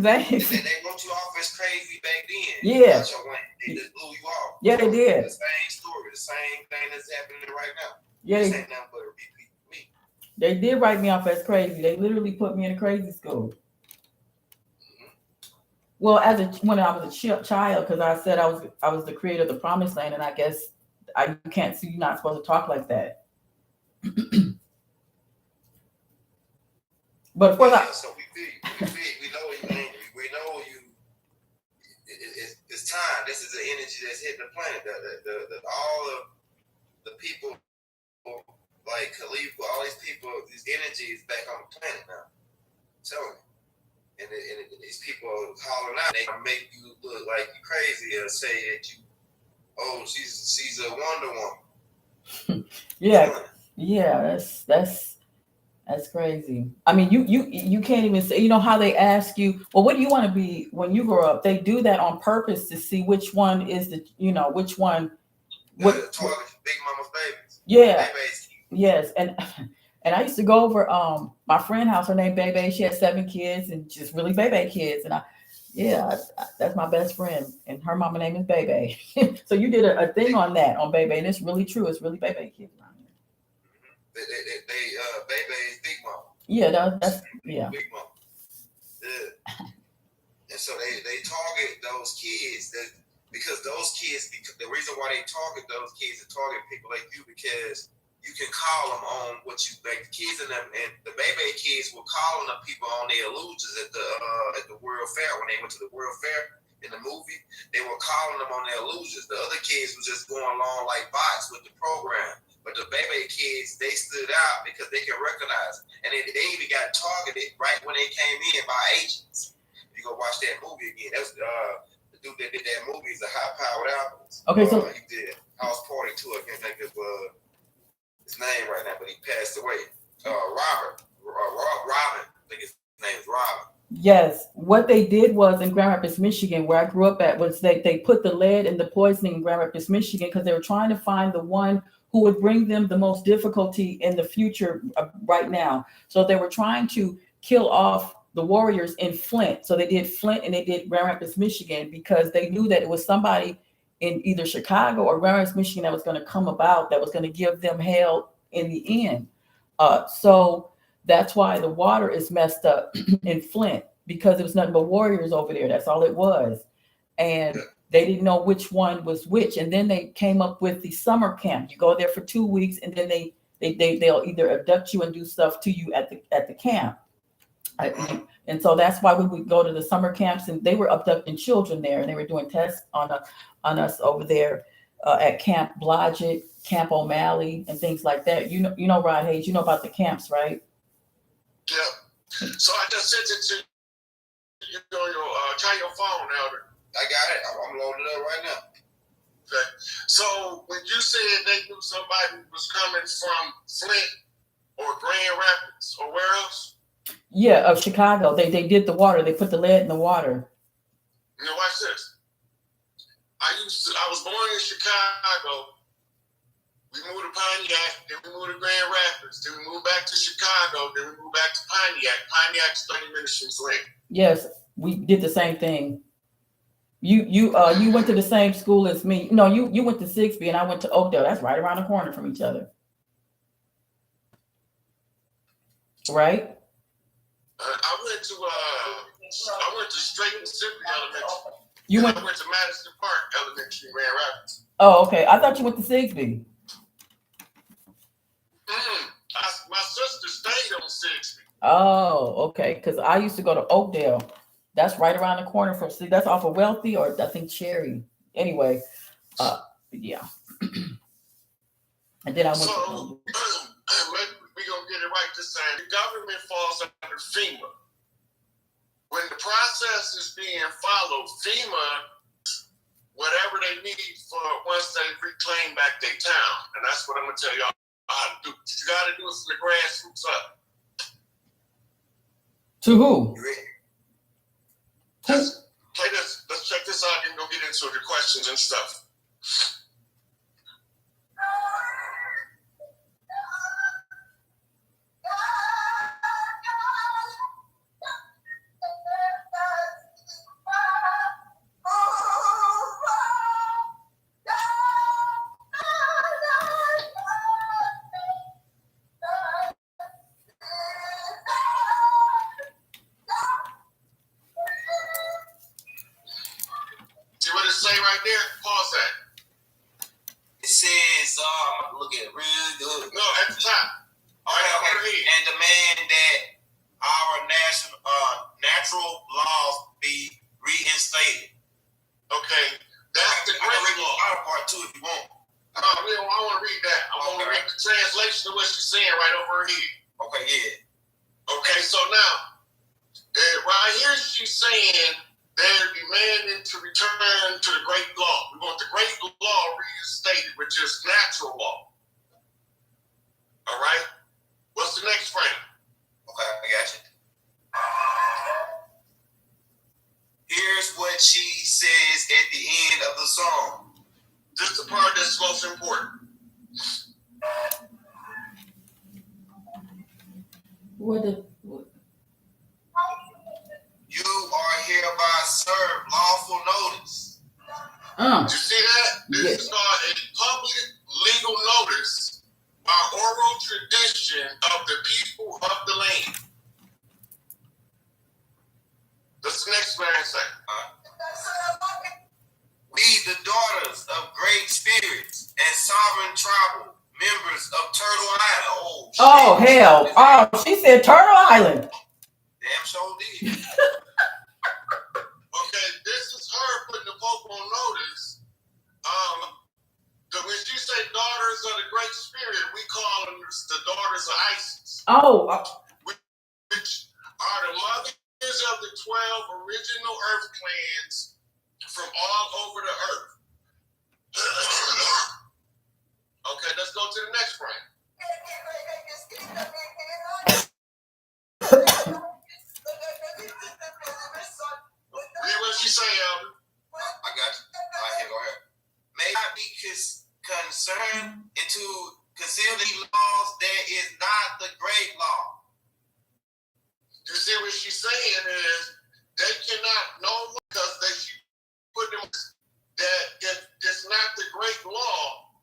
A: Thanks.
D: They wrote you off as crazy back then.
A: Yeah.
D: About your land. They just blew you off.
A: Yeah, they did.
D: The same story, the same thing that's happening right now.
A: Yeah,
D: This ain't nothing but a repeat for me.
A: they did write me off as crazy. They literally put me in a crazy school. Well, when I was a child, because I said I was the creator of the promised land, and I guess you can't see, you're not supposed to talk like that. But of course,
D: So we know you angry. We know you. It's time. This is the energy that's hitting the planet. All of the people like Khalifa, all these people, this energy is back on the planet now. I'm telling you. And these people are hollering out. They make you look like you crazy or say that she's a Wonder Woman.
A: yeah, that's crazy. I mean, you can't even say, you know how they ask you, well, what do you want to be when you grow up? They do that on purpose to see which one is which one.
D: Big Mama's babies.
A: Yeah.
D: Babies.
A: Yes, and I used to go over my friend house. Her name Bebe. She had 7 kids and just really Bebe kids. And that's my best friend. And her mama name is Bebe. So you did a thing on that on Bebe, and it's really true. It's really Bebe kids around here.
D: Bebe is Big Mama.
A: Yeah, that's yeah.
D: Big Mama. Yeah. And so they target those kids because those kids. The reason why they target those kids and target people like you because you can call them on what you like. The kids and the baby kids were calling the people on their illusions at the World Fair when they went to the World Fair in the movie. They were calling them on their illusions. The other kids were just going along like bots with the program. But the baby kids, they stood out because they can recognize. And they even got targeted right when they came in by agents. You go watch that movie again. That's the dude that did that movie is a high-powered alchemist.
A: Okay, so
B: He did House Party 2. I can't think of his name right now, but he passed away. Robin. I think his name is Robin.
A: yes, what they did was in Grand Rapids, Michigan, where I grew up at, was they put the lead and the poisoning in Grand Rapids, Michigan, because they were trying to find the one who would bring them the most difficulty in the future right now. So they were trying to kill off the warriors in Flint. So they did Flint and they did Grand Rapids, Michigan, because they knew that it was somebody in either Chicago or Grand Rapids, Michigan that was going to come about, that was going to give them hell in the end. So that's why the water is messed up in Flint, because it was nothing but warriors over there. That's all it was. And they didn't know which one was which. And then they came up with the summer camp. You go there for 2 weeks, and then they'll either abduct you and do stuff to you at the camp. And so that's why we would go to the summer camps, and they were abducting children there, and they were doing tests on us over there at Camp Blodgett, Camp O'Malley, and things like that. You know, Rod Hayes, you know about the camps, right?
B: Yeah. So I just sent it to try your phone, Elder.
D: I got it. I'm loading it up right now.
B: Okay. So when you said they knew somebody was coming from Flint or Grand Rapids or where else?
A: Yeah, of Chicago. They did the water. They put the lead in the water.
B: Now watch this. I was born in Chicago. We moved to Pontiac, then we moved to Grand Rapids, then we moved back to Chicago, then we moved back to Pontiac. Pontiac's 30 minutes from Flint.
A: Yes, we did the same thing. You went to the same school as me. No, you went to Sixby and I went to Oakdale. That's right around the corner from each other. Right?
B: I went to straight Mississippi Elementary.
A: I went
B: to Madison Park Elementary in Grand Rapids.
A: Oh, okay. I thought you went to Sixby.
B: My sister stayed on 60.
A: Oh, okay. Because I used to go to Oakdale. That's right around the corner from. See, that's off of Wealthy or I think Cherry. Anyway, yeah. And then I went.
B: So we're gonna get it right this time. The government falls under FEMA. When the process is being followed, FEMA, whatever they need for once they reclaim back their town, and that's what I'm gonna tell y'all how to do. You gotta do it from the grassroots up.
A: To who?
B: Just play this. Let's check this out and go get into the questions and stuff. Right there, pause that.
D: It says, look at it real good.
B: No, at the top. All right,
D: okay. And demand that our natural laws be reinstated.
B: Okay, that's the great law.
D: Part two, if you want.
B: I want to read that. I want to read the translation of what she's saying right over here. Okay, yeah. Okay, so now, right here she's saying they're demanding to return to the great law. We want the great law reinstated, which is natural law. All right? What's the next frame?
D: Okay, I got you. Here's what she says at the end of the song.
B: This is the part that's most important.
A: What?
B: You are hereby served lawful notice. You see that? This is called a public legal notice by oral tradition of the people of the land. What's the next man say? We, the daughters of great spirits and sovereign tribal members of Turtle Island.
A: Oh hell! Oh, she said Turtle Island.
B: Damn sure did. Okay, this is her putting the Pope on notice. When she say daughters of the Great Spirit, we call them the daughters of Isis. Which are the mothers of the 12 original earth clans from all over the earth. Okay, let's go to the next frame. Read what she say, Albert. I got you. All right, here, go ahead. May not be concerned into conceal these laws. There is not the great law. You see what she's saying is they cannot no more because they should put them that if it's not the great law,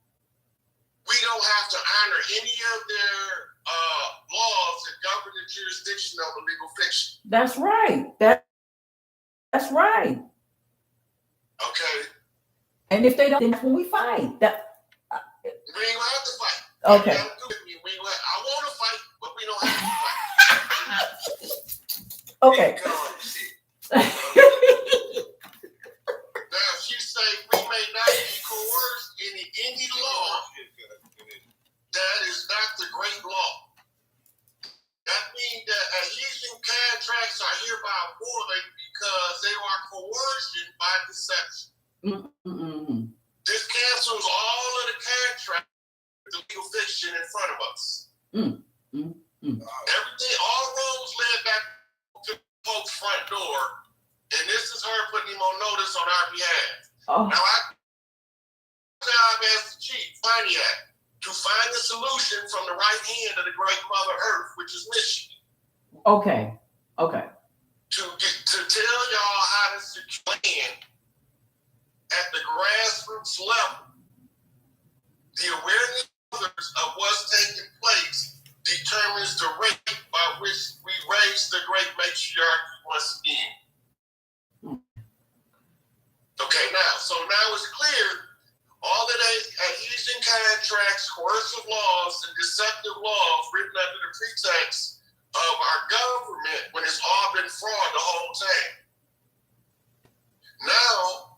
B: we don't have to honor any of their laws that govern the jurisdiction of a legal fiction. That's right. That's right. Okay. And if they don't, then that's when we fight. We ain't gonna have to fight. Okay. I want to fight, but we don't have to fight. Okay. Now she say we may not be coerced in any law that is not the great law. That means that adhesion contracts are hereby void because the legal fiction in front of us.
D: Everything,
B: all roads led back to the Pope's front door, and this is her putting him on notice on our behalf. Now, I job as the chief, Pontiac, to find a solution from the right hand of the great Mother Earth, which is Michigan.
A: Okay.
B: To tell y'all how to secure land at the grassroots level. The awareness of what's taking place determines the rate by which we raise the great matriarchy once again. Okay, now it's clear all of the adhesion contracts, coercive laws, and deceptive laws written under the pretext of our government when it's all been fraud the whole time. Now,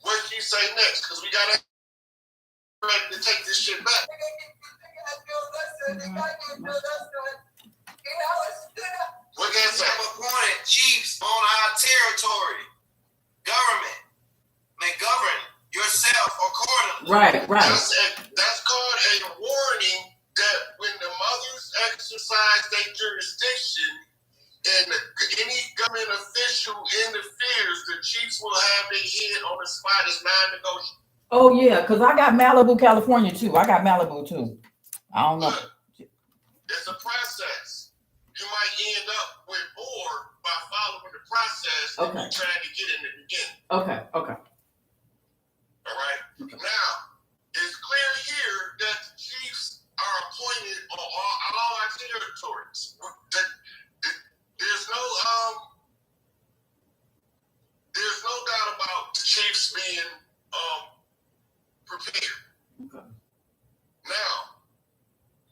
B: what can you say next? Because we got to ready to take this shit back. What can I say?
D: I'm appointed chiefs on our territory. Government may govern yourself accordingly.
A: Right.
B: That's called a warning that when the mothers exercise their jurisdiction and any government official interferes, the chiefs will have their head on the spot as non-negotiable.
A: Oh yeah, because I got Malibu, California too. I don't know.
B: Look, it's a process. You might end up with more by following the process that you're trying to get in the beginning.
A: Okay.
B: All right. Now, it's clear here that the chiefs are appointed on all our territories. There's no doubt about the chiefs being prepared.
A: Okay.
B: Now,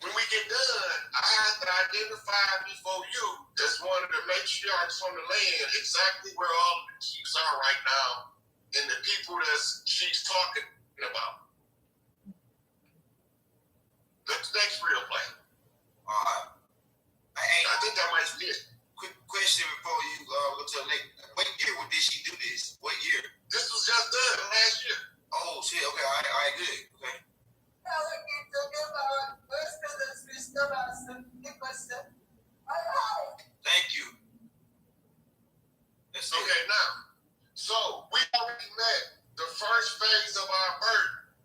B: when we get done, I have to identify before you as one of the matriarchs on the land exactly where all of the chiefs are right now and the people that she's talking about. That's the next real play. I think that might be it.
D: Quick question before you go to the next. What year did she do this? What year?
B: This was just done last year.
D: Oh shit. Okay. All right. Good. Okay. Thank you. That's it.
B: Okay, now, so we already met the first phase of our burden,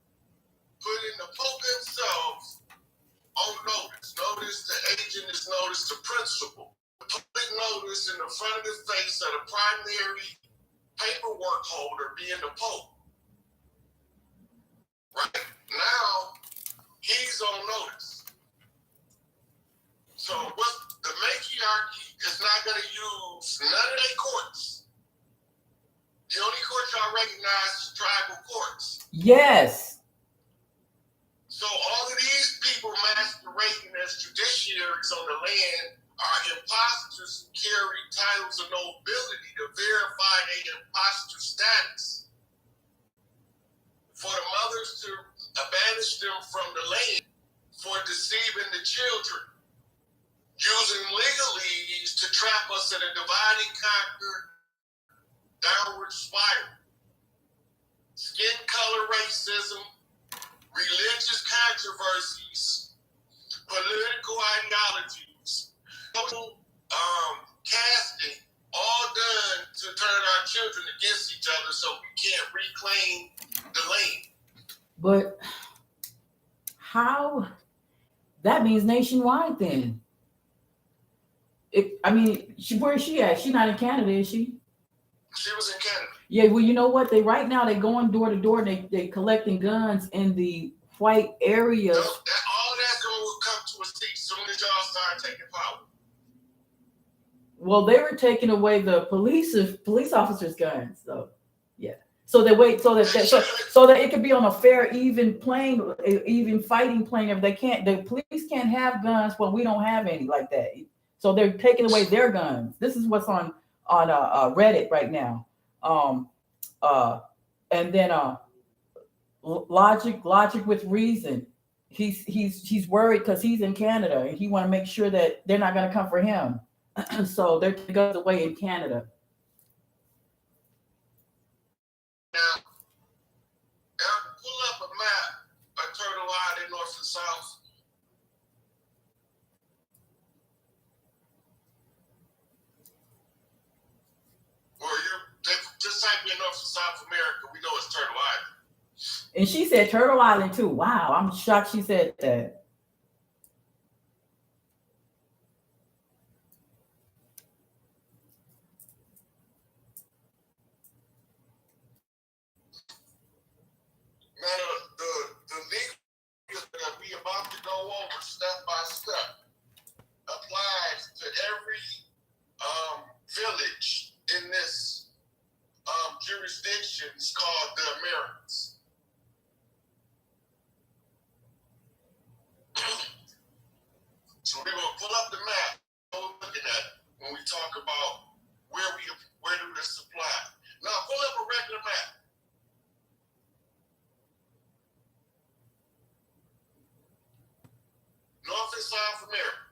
B: putting the Pope themselves on notice. Notice the agent is notice the principal. The public notice in the front of the face of the primary paperwork holder being the Pope. Right now, he's on notice. So what the matriarchy is not going to use none of their courts. The only courts y'all recognize is tribal courts.
A: Yes.
B: So all of these people masquerading as judiciaries on the land are imposters who carry titles of nobility to verify their imposter status. For the mothers to banish them from the land for deceiving the children, using legalese to trap us in a divide and conquer downward spiral. Skin color racism, religious controversies, political ideologies, casting, all done to turn our children against each other so we can't reclaim the land.
A: But how? That means nationwide then. Where is she at? She's not in Canada, is she?
B: She was in Canada.
A: Yeah, well, you know what? Right now they going door to door and they collecting guns in the white areas.
B: All that's going to come to a cease as soon as y'all start taking power.
A: Well, they were taking away the police officers' guns, so yeah. So they wait so that it could be on a fair, even fighting plane. If the police can't have guns, well, we don't have any like that. So they're taking away their guns. This is what's on Reddit right now. And then logic with reason. He's worried because he's in Canada and he want to make sure that they're not going to come for him. So they're goes away in Canada.
B: Now, pull up a map of Turtle divided north and south? Or just type in North and South America, we know it's Turtle Island.
A: And she said Turtle Island too. Wow, I'm shocked she said that.
B: Now, the legal that we about to go over step by step applies to every village in this jurisdiction. It's called the Americas. So we're gonna pull up the map. What we're looking at when we talk about where do this apply. Now pull up a regular map. North and South America.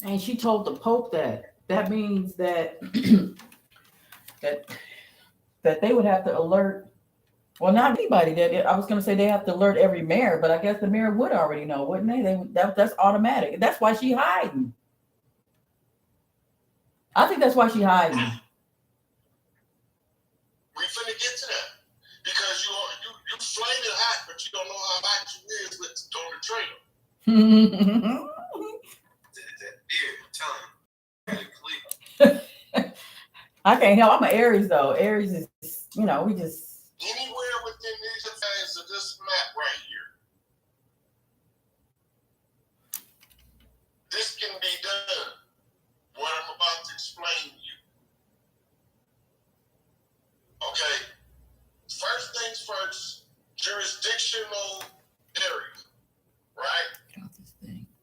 A: And she told the Pope that means that that they would have to alert. Well, not anybody. That I was going to say they have to alert every mayor, but I guess the mayor would already know, wouldn't they? That's automatic. That's why she hiding. I think that's why she hiding.
B: We finna get to that because you flaming hot, but you don't know how hot you is with on the trailer.
D: That beard, tongue.
A: I can't help. I'm an Aries though. Aries is, we just.
B: Anywhere within these phase of this map right here, this can be done. What I'm about to explain to you. Okay. First things first, jurisdictional area, right?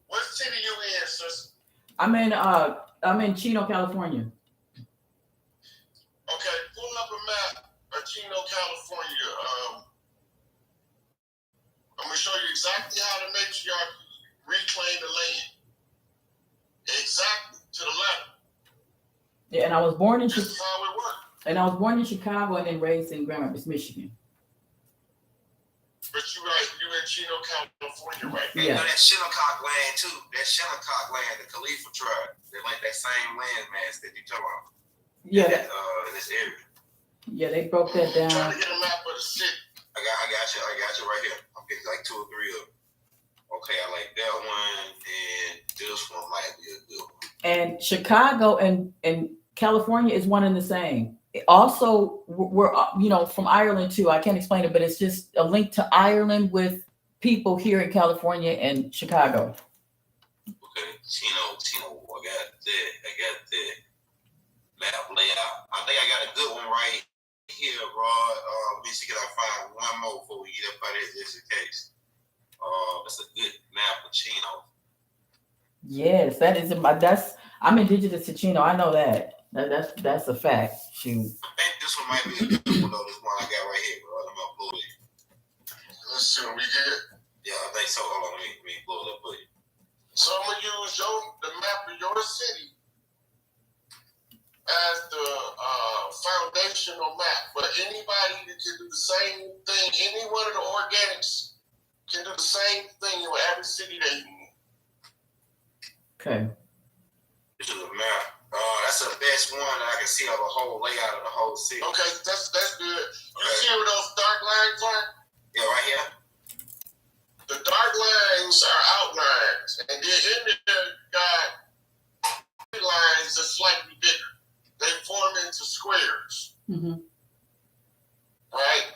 B: What city you in, sis?
A: I'm in Chino, California.
B: Okay, pull up a map of Chino, California. I'm gonna show you exactly how the matriarch reclaim the land. Exactly to the letter.
A: Yeah, and I was born in
B: This is how it works.
A: And I was born in Chicago and then raised in Grand Rapids, Michigan.
B: But you in Chino, California, right?
D: And you know that Shinnecock land too. That Shinnecock land, the Khalifa tribe. They're like that same land mass that you talk about.
A: Yeah.
D: In this area.
A: Yeah, they broke that down.
B: I'm trying to get a map of the city.
D: I got you right here. I'm getting like 2 or 3 of them. Okay, I like that one, and this one might be a good one.
A: And Chicago and California is one and the same. Also, we're from Ireland too. I can't explain it, but it's just a link to Ireland with people here in California and Chicago.
D: Okay, Chino, I got that map layout. I think I got a good one right here, Rod. Let me see if I find one more before we get up out of here, just in case. That's a good map of Chino.
A: Yes, I'm indigenous to Chino. I know that. That's a fact. Shoot.
D: I think this one might be a good one though. This one I got right here, bro. Let me upload it.
B: Let's see what we get.
D: Yeah, I think so. Hold on, let me blow it up for you.
B: So I'm gonna use the map of your city as the foundational map. But anybody can do the same thing. Any one of the organics can do the same thing in every city they move.
A: Okay.
D: This is a map. That's the best one that I can see of the whole layout of the whole city.
B: Okay, that's good. You see where those dark lines are?
D: Yeah, right here.
B: The dark lines are outlines, and then in there you got lines that's slightly bigger. They form into squares.
A: Mm-hmm.
B: Right?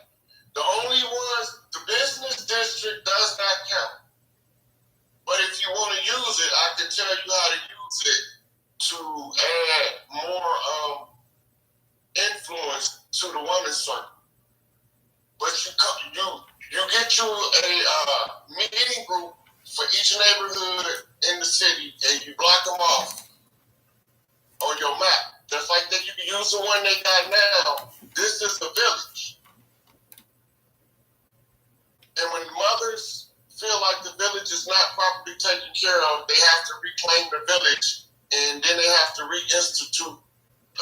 B: The only ones, the business district does not count. But if you want to use it, I can tell you how to use it to add more influence to the women's circle. But you get you a meeting group for each neighborhood in the city, and you block them off on your map. Just like that, you can use the one they got now. This is the village. And when mothers feel like the village is not properly taken care of, they have to reclaim the village, and then they have to reinstitute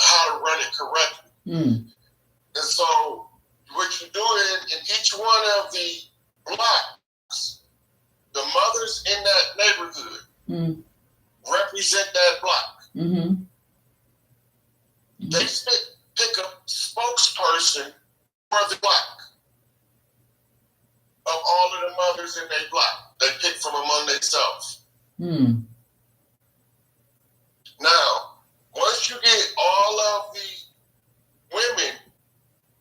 B: how to run it correctly.
A: Mm.
B: And so what you do in each one of the blocks, the mothers in that neighborhood represent that block.
A: Mm-hmm.
B: They pick a spokesperson for the block of all of the mothers in their block. They pick from among themselves.
A: Mm.
B: Now, once you get all of the women,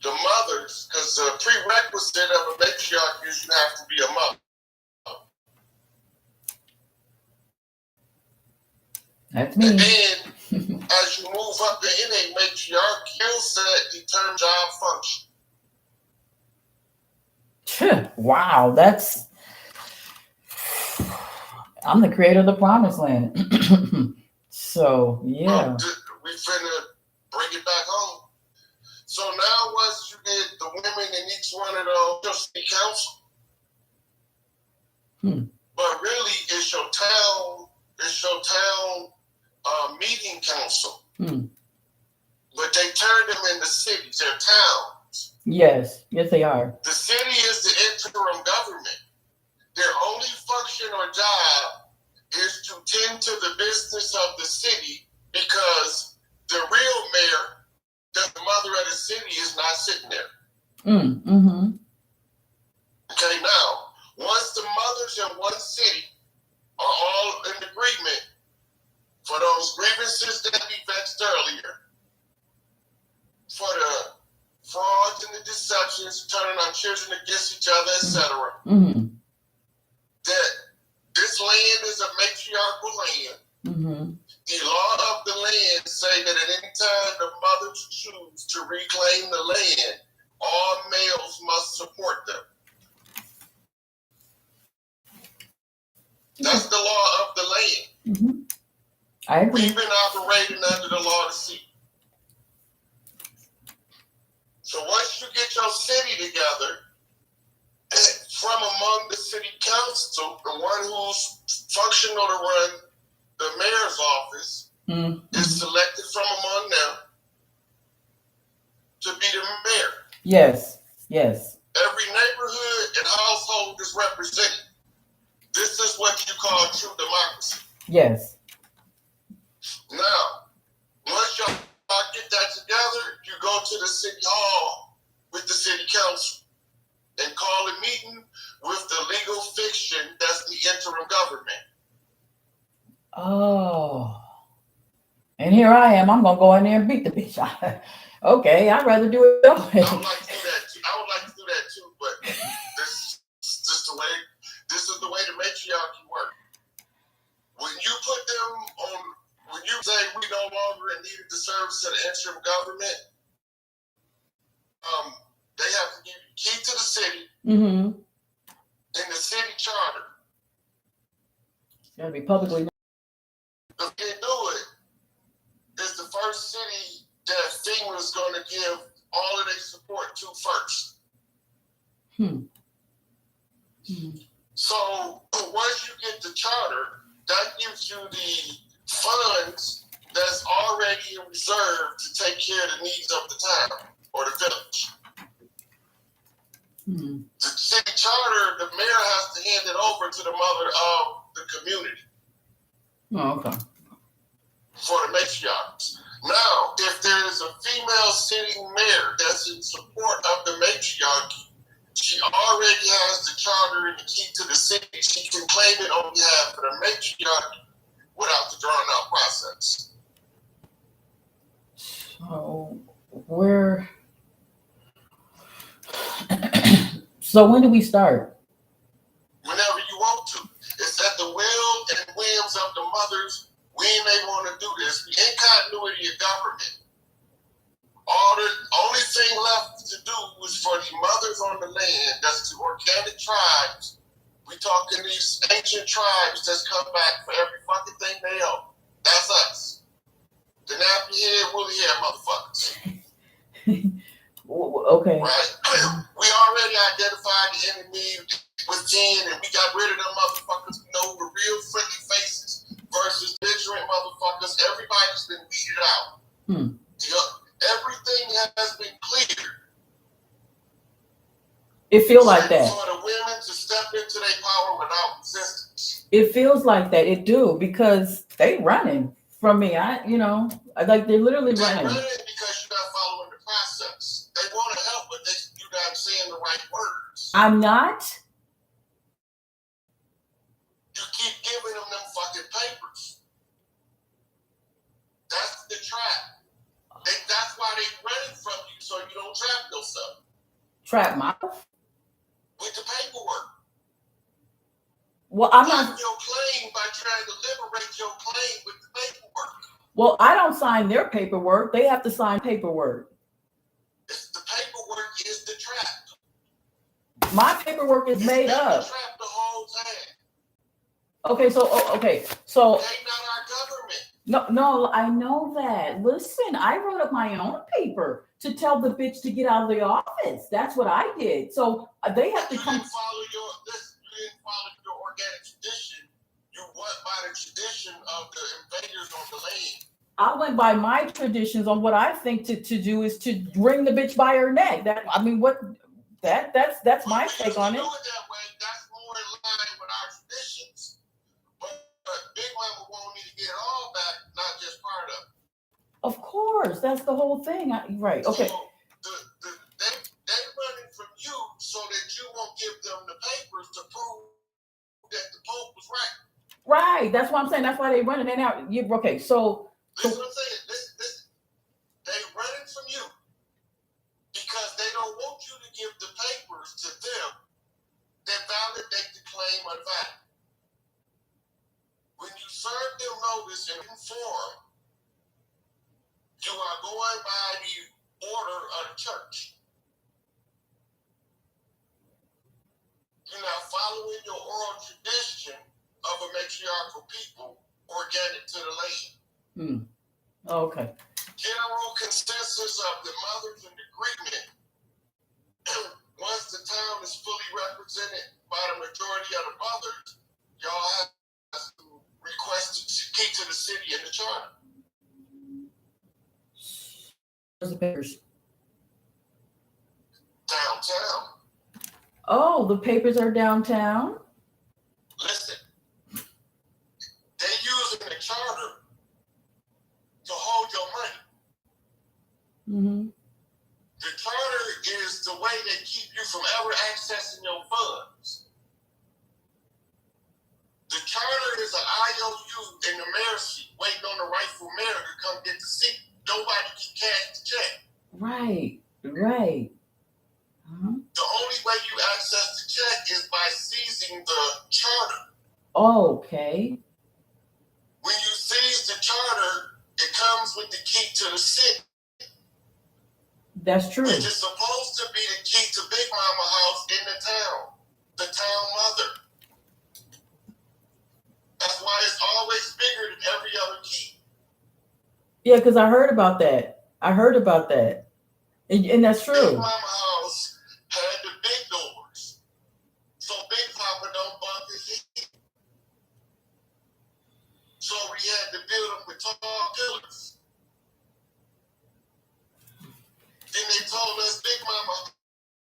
B: the mothers, because the prerequisite of a matriarch is you have to be a mother.
A: That's
B: And
A: me.
B: then, as you move up in a matriarch, skill set determines job function.
A: Wow, that's. I'm the creator of the promised land. So, yeah.
B: We finna bring it back home. So now, once you get the women in each one of those, your city council. But really, it's your town meeting council. But they turn them into cities, they're towns.
A: Yes, they are.
B: The city is the interim government. Their only function or job is to tend to the business of the city because the real mayor, the mother of the city, is not sitting there.
A: Mm-hmm.
B: Okay, now, once the mothers in one city are all in agreement for those grievances that we vexed earlier, for the frauds and the deceptions, turning our children against each other, etc., that this land is a matriarchal land. The law of the land say that at any time the mothers choose to reclaim the land, all males must support them. That's the law of the land.
A: I agree.
B: We've been operating under the law of the sea. So once you get your city together, from among the city council, the one who's functional to run the mayor's office is selected from among them to be the mayor.
A: Yes.
B: Every neighborhood and household is represented. This is what you call true democracy.
A: Yes.
B: Now, once y'all get that together, you go to the city hall with the city council and call a meeting with the legal fiction that's the interim government.
A: Oh. And here I am. I'm going to go in there and beat the bitch. Okay, I'd rather do it that way.
B: I would like to do that too, but this is the way the matriarchy works. When you put them on, when you say we no longer needed the service of the interim government, they have to give you key to the city in the city charter.
A: It's got to be publicly.
B: If they do it, it's the first city that FEMA is going to give all of their support to first. So once you get the charter, that gives you the funds that's already in reserve to take care of the needs of the town or the village. The city charter, the mayor has to hand it over to the mother of the community.
A: Oh, okay.
B: For the matriarchs. Now, if there is a female sitting mayor that's in support of the matriarchy, she already has the charter and the key to the city. She can claim it on behalf of the matriarchy without the drawn-out process.
A: So when do we start?
B: Whenever you want to. It's at the will and whims of the mothers when they want to do this. We ain't continuity of government. The only thing left to do is for the mothers on the land, that's the organic tribes. We talking these ancient tribes that's come back for every fucking thing they own. That's us. The nappy head, woolly hair motherfuckers.
A: Okay.
B: Right? We already identified the enemy within, and we got rid of them motherfuckers. We know the real friendly faces versus belligerent motherfuckers. Everybody's been weeded out. The has been cleared.
A: It feels like that.
B: For the women to step into their power without resistance.
A: It feels like that. It do, because they running from me. Like they're literally running.
B: They're running because you're not following the process. They want to help, but you're not saying the right words.
A: I'm not.
B: You keep giving them fucking papers. That's the trap. That's why they running from you, so you don't trap yourself.
A: Trap myself?
B: With the paperwork.
A: Well, I'm
B: Block
A: not.
B: your claim by trying to liberate your claim with the paperwork.
A: Well, I don't sign their paperwork. They have to sign paperwork.
B: The paperwork is the trap.
A: My paperwork is made up.
B: The trap the whole time.
A: Okay, so
B: They not our government.
A: No, I know that. Listen, I wrote up my own paper to tell the bitch to get out of the office. That's what I did. So they have to come.
B: You didn't follow your organic tradition. You went by the tradition of the invaders on the land.
A: I went by my traditions on what I think to do is to bring the bitch by her neck. That's my take on it.
B: Do it that way. That's more in line with our traditions. But Big Mama won't need to get it all back, not just part of it.
A: Of course, that's the whole thing. Right? Okay.
B: So they running from you so that you won't give them the papers to prove that the Pope was right.
A: Right. That's what I'm saying. That's why they running in out. Okay. So.
B: Listen what I'm saying. Listen. They running from you because they don't want you to give the papers to them that validate the claim unvalid. When you serve them notice and inform, you are going by the order of the church. You're not following your oral tradition of a matriarchal people organic to the land.
A: Okay.
B: General consensus of the mothers and agreement. Once the town is fully represented by the majority of the mothers, y'all have to request the key to the city and the charter.
A: Where's the papers?
B: Downtown.
A: Oh, the papers are downtown?
B: Listen, they using the charter to hold your money.
A: Mm-hmm.
B: The charter is the way they keep you from ever accessing your funds. The charter is an IOU in the mayor's seat, waiting on the rightful mayor to come get the seat. Nobody can cash the check.
A: Right. Uh-huh.
B: The only way you access the check is by seizing the charter.
A: Okay.
B: When you seize the charter, it comes with the key to the city.
A: That's true.
B: Which is supposed to be the key to Big Mama house in the town. The town mother. That's why it's always bigger than every other key.
A: Yeah, because I heard about that. And that's true.
B: Big Mama house had the big doors. So Big Papa don't bump his head. So we had to build them with tall pillars. Then they told us Big Mama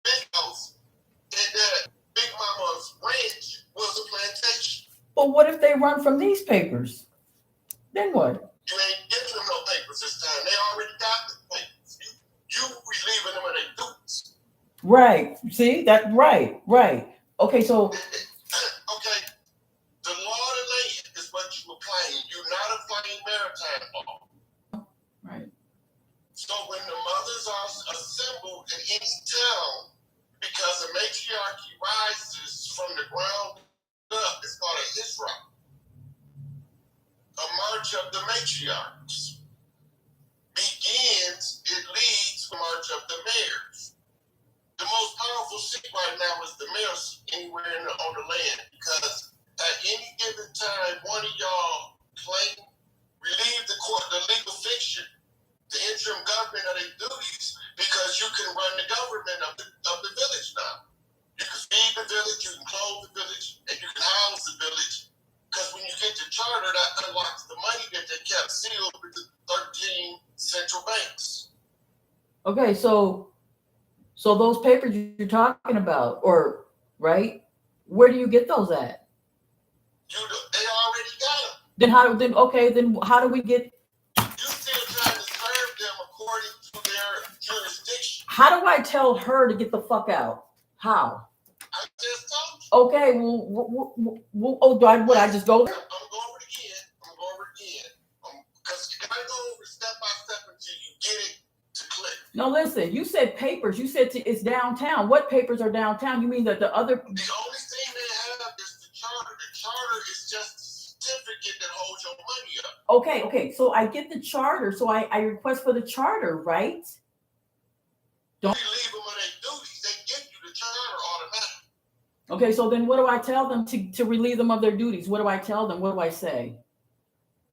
B: big house and that Big Mama's ranch was a plantation.
A: But what if they run from these papers? Then what?
B: You ain't giving them no papers this time. They already got the papers. You relieving them of their duties.
A: Right. See that? Right. Okay. So.
B: Okay. The law of the land is what you applying. You're not applying maritime law.
A: Right.
B: So when the mothers are assembled in any town, because the matriarchy rises from the ground up, it's called a Hisra. A march of the matriarchs begins, it leads the march of the mayors. The most powerful seat right now is the mayor's seat anywhere on the land, because at any given time, one of y'all relieve the legal fiction, the interim government of their duties, because you can run the government of the village now. You can feed the village, you can clothe the village, and you can house the village. Because when you get the charter, that unlocks the money that they kept sealed with the 13 central banks.
A: Okay, so those papers you're talking about, or right? Where do you get those at?
B: They already got them.
A: Then how do we get?
B: You still trying to serve them according to their jurisdiction.
A: How do I tell her to get the fuck out? How?
B: I just told you.
A: Okay, I just go there?
B: I'm going over it again. Because you gotta go over step by step until you get it to click.
A: No, listen. You said papers. You said it's downtown. What papers are downtown? You mean that the other?
B: The only thing they have is the charter. The charter is just a certificate that holds your money up.
A: Okay. So I get the charter. So I request for the charter, right?
B: Don't relieve them of their duties. They give you the charter automatically.
A: Okay, so then what do I tell them to relieve them of their duties? What do I tell them? What do I say?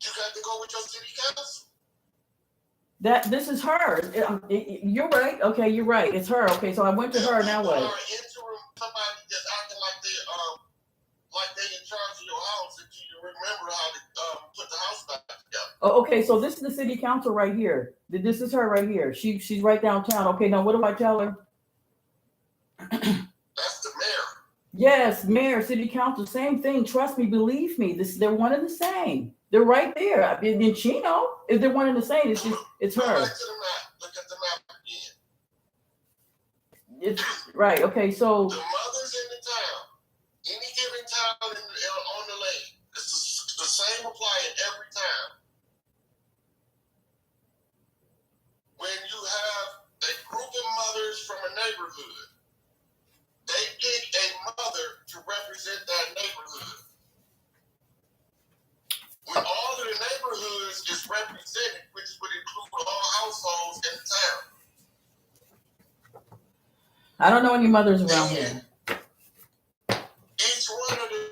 B: You got to go with your city council.
A: That this is her. You're right. Okay, you're right. It's her. Okay, so I went to her. Now what?
B: Interim, somebody just acting like they in charge of your house until you remember how to put the house back together.
A: Oh, okay, so this is the city council right here. This is her right here. She's right downtown. Okay, now what do I tell her?
B: That's the mayor.
A: Yes, mayor, city council, same thing. Trust me, believe me. They're one and the same. They're right there. In Chino, if they're one and the same, it's her.
B: Go back to the map. Look at the map again.
A: It's right. Okay, so
B: the mothers in the town, any given town on the lane, it's the same apply in every town. When you have a group of mothers from a neighborhood, they pick a mother to represent that neighborhood. When all of the neighborhoods is represented, which would include all households in the town.
A: I don't know any mothers around here.
B: Each one of the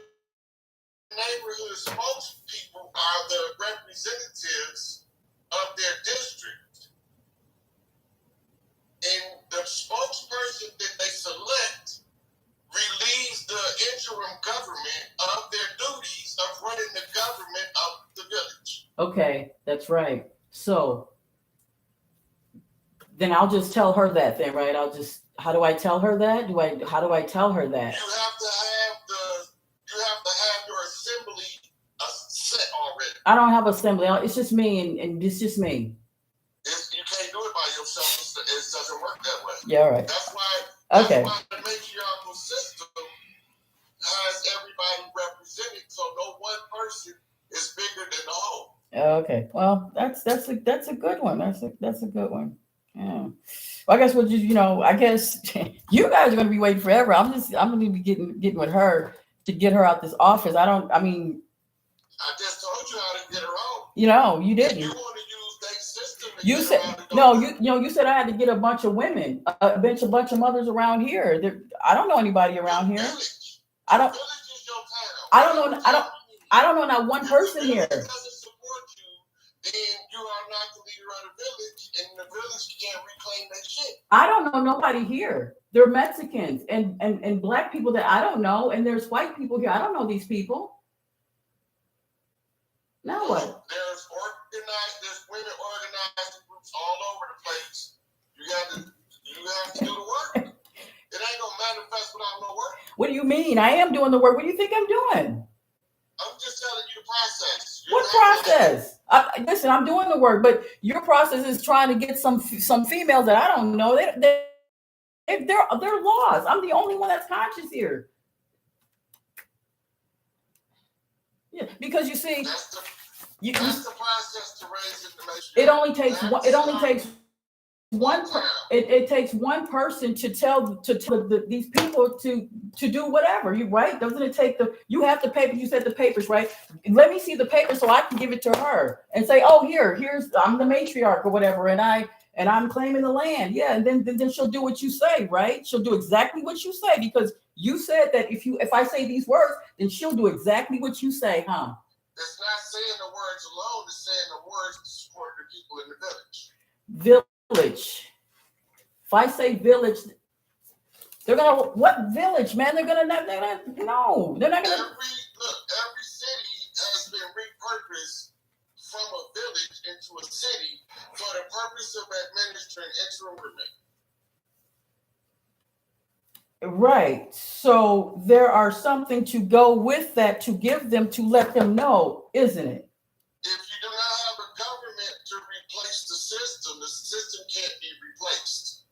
B: neighborhood spokespeople are the representatives of their district. And the spokesperson that they select relieves the interim government of their duties of running the government of the village.
A: Okay, that's right. So then I'll just tell her that then, right? How do I tell her that? How do I tell her that?
B: You have to have your assembly set already.
A: I don't have assembly. It's just me and it's just me.
B: You can't do it by yourself. It doesn't work that way.
A: Yeah, all right.
B: That's why
A: Okay.
B: The matriarchal system has everybody represented, so no one person is bigger than the whole.
A: Okay. Well, that's a good one. That's a good one. Yeah. Well, I guess I guess you guys are gonna be waiting forever. I'm gonna be getting with her to get her out this office. I
B: just told you how to get her out.
A: You didn't.
B: You want to use that system.
A: You said no. You said I had to get a bunch of women, a bunch of mothers around here. I don't know anybody around here. I don't.
B: Village is your town.
A: I don't know not one person here.
B: If the village doesn't support you, then you are not the leader of the village, and the village can't reclaim that shit.
A: I don't know nobody here. There are Mexicans and black people that I don't know, and there's white people here. I don't know these people. Now what?
B: There's women organized in groups all over the place. You have to do the work. It ain't gonna manifest without no work.
A: What do you mean? I am doing the work. What do you think I'm doing?
B: I'm just telling you the process.
A: What process? Listen, I'm doing the work, but your process is trying to get some females that I don't know. They're lost. I'm the only one that's conscious here. Yeah, because you see,
B: that's the process to raise information.
A: It only takes one person to tell these people to do whatever. You right? Doesn't it take you have the paper? You said the papers, right? Let me see the paper so I can give it to her and say, oh, here's I'm the matriarch or whatever, and I'm claiming the land. Yeah, and then she'll do what you say, right? She'll do exactly what you say because you said that if I say these words, then she'll do exactly what you say, huh?
B: It's not saying the words alone, it's saying the words to support the people in the village.
A: Village. If I say village, they're gonna what village, man? They're not gonna.
B: Every city has been repurposed from a village into a city for the purpose of administering interim government.
A: Right. So there are something to go with that to give them, to let them know, isn't it?
B: If you do not have a government to replace the system can't be replaced.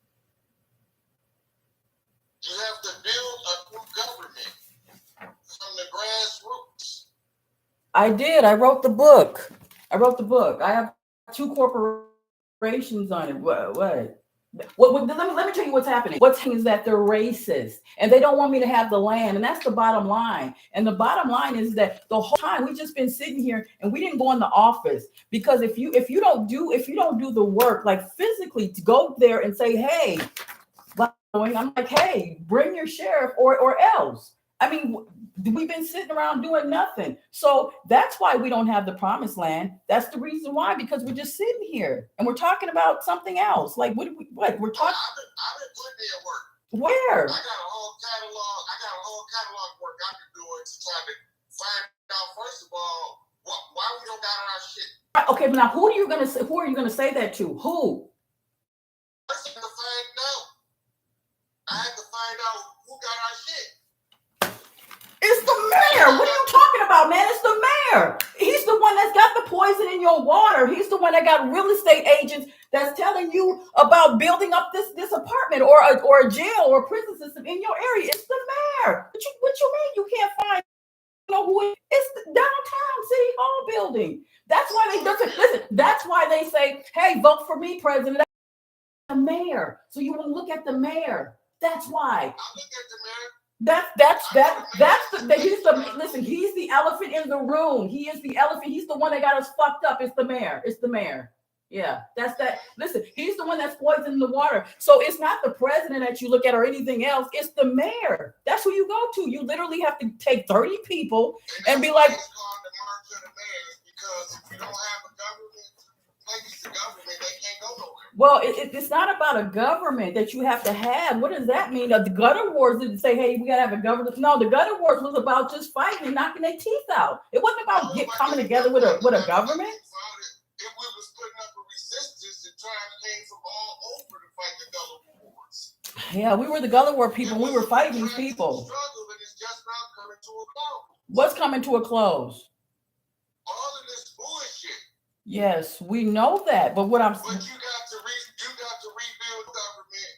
B: You have to build a new government from the grassroots.
A: I did. I wrote the book. I have 2 corporations on it. What? Let me tell you what's happening. What's happening is that they're racist and they don't want me to have the land. And that's the bottom line. And the bottom line is that the whole time we've just been sitting here and we didn't go in the office, because if you don't do the work, like physically to go there and say, hey, I'm like, hey, bring your sheriff or else. I mean, we've been sitting around doing nothing. So that's why we don't have the promised land. That's the reason why, because we're just sitting here and we're talking about something else. Like, what we're talking.
B: I've been putting in work.
A: Where?
B: I got a whole catalog work I've been doing to try to find out, first of all, why we don't got our shit.
A: Okay, but now who are you gonna say that to? Who?
B: First, I had to find out who got our shit.
A: It's the mayor. What are you talking about, man? It's the mayor. He's the one that's got the poison in your water. He's the one that got real estate agents that's telling you about building up this apartment or a jail or a prison system in your area. It's the mayor. What you mean you can't find who it is? It's the downtown City Hall building. That's why they listen. That's why they say, "Hey, vote for me, President." The mayor. So you want to look at the mayor. That's why.
B: I look at the mayor.
A: Listen, he's the elephant in the room. He is the elephant. He's the one that got us fucked up. It's the mayor. Yeah, that's that. Listen, he's the one that's poisoning the water. So it's not the president that you look at or anything else. It's the mayor. That's who you go to. You literally have to take 30 people and be like,
B: It's called the march of the mayors, because if you don't have a government to replace the government, they can't go nowhere.
A: well, it's not about a government that you have to have. What does that mean? The gutter wars didn't say, hey, we got to have a government. No, the gutter wars was about just fighting and knocking their teeth out. It wasn't about coming together with a government.
B: If we was putting up a resistance and trying to came from all over to fight the Gullah Wars.
A: Yeah, we were the Gullah War people. We were fighting these people.
B: Struggle, and it's just not coming to a close.
A: What's coming to a close?
B: All of this bullshit.
A: Yes, we know that. But what I'm
B: But you got to rebuild government.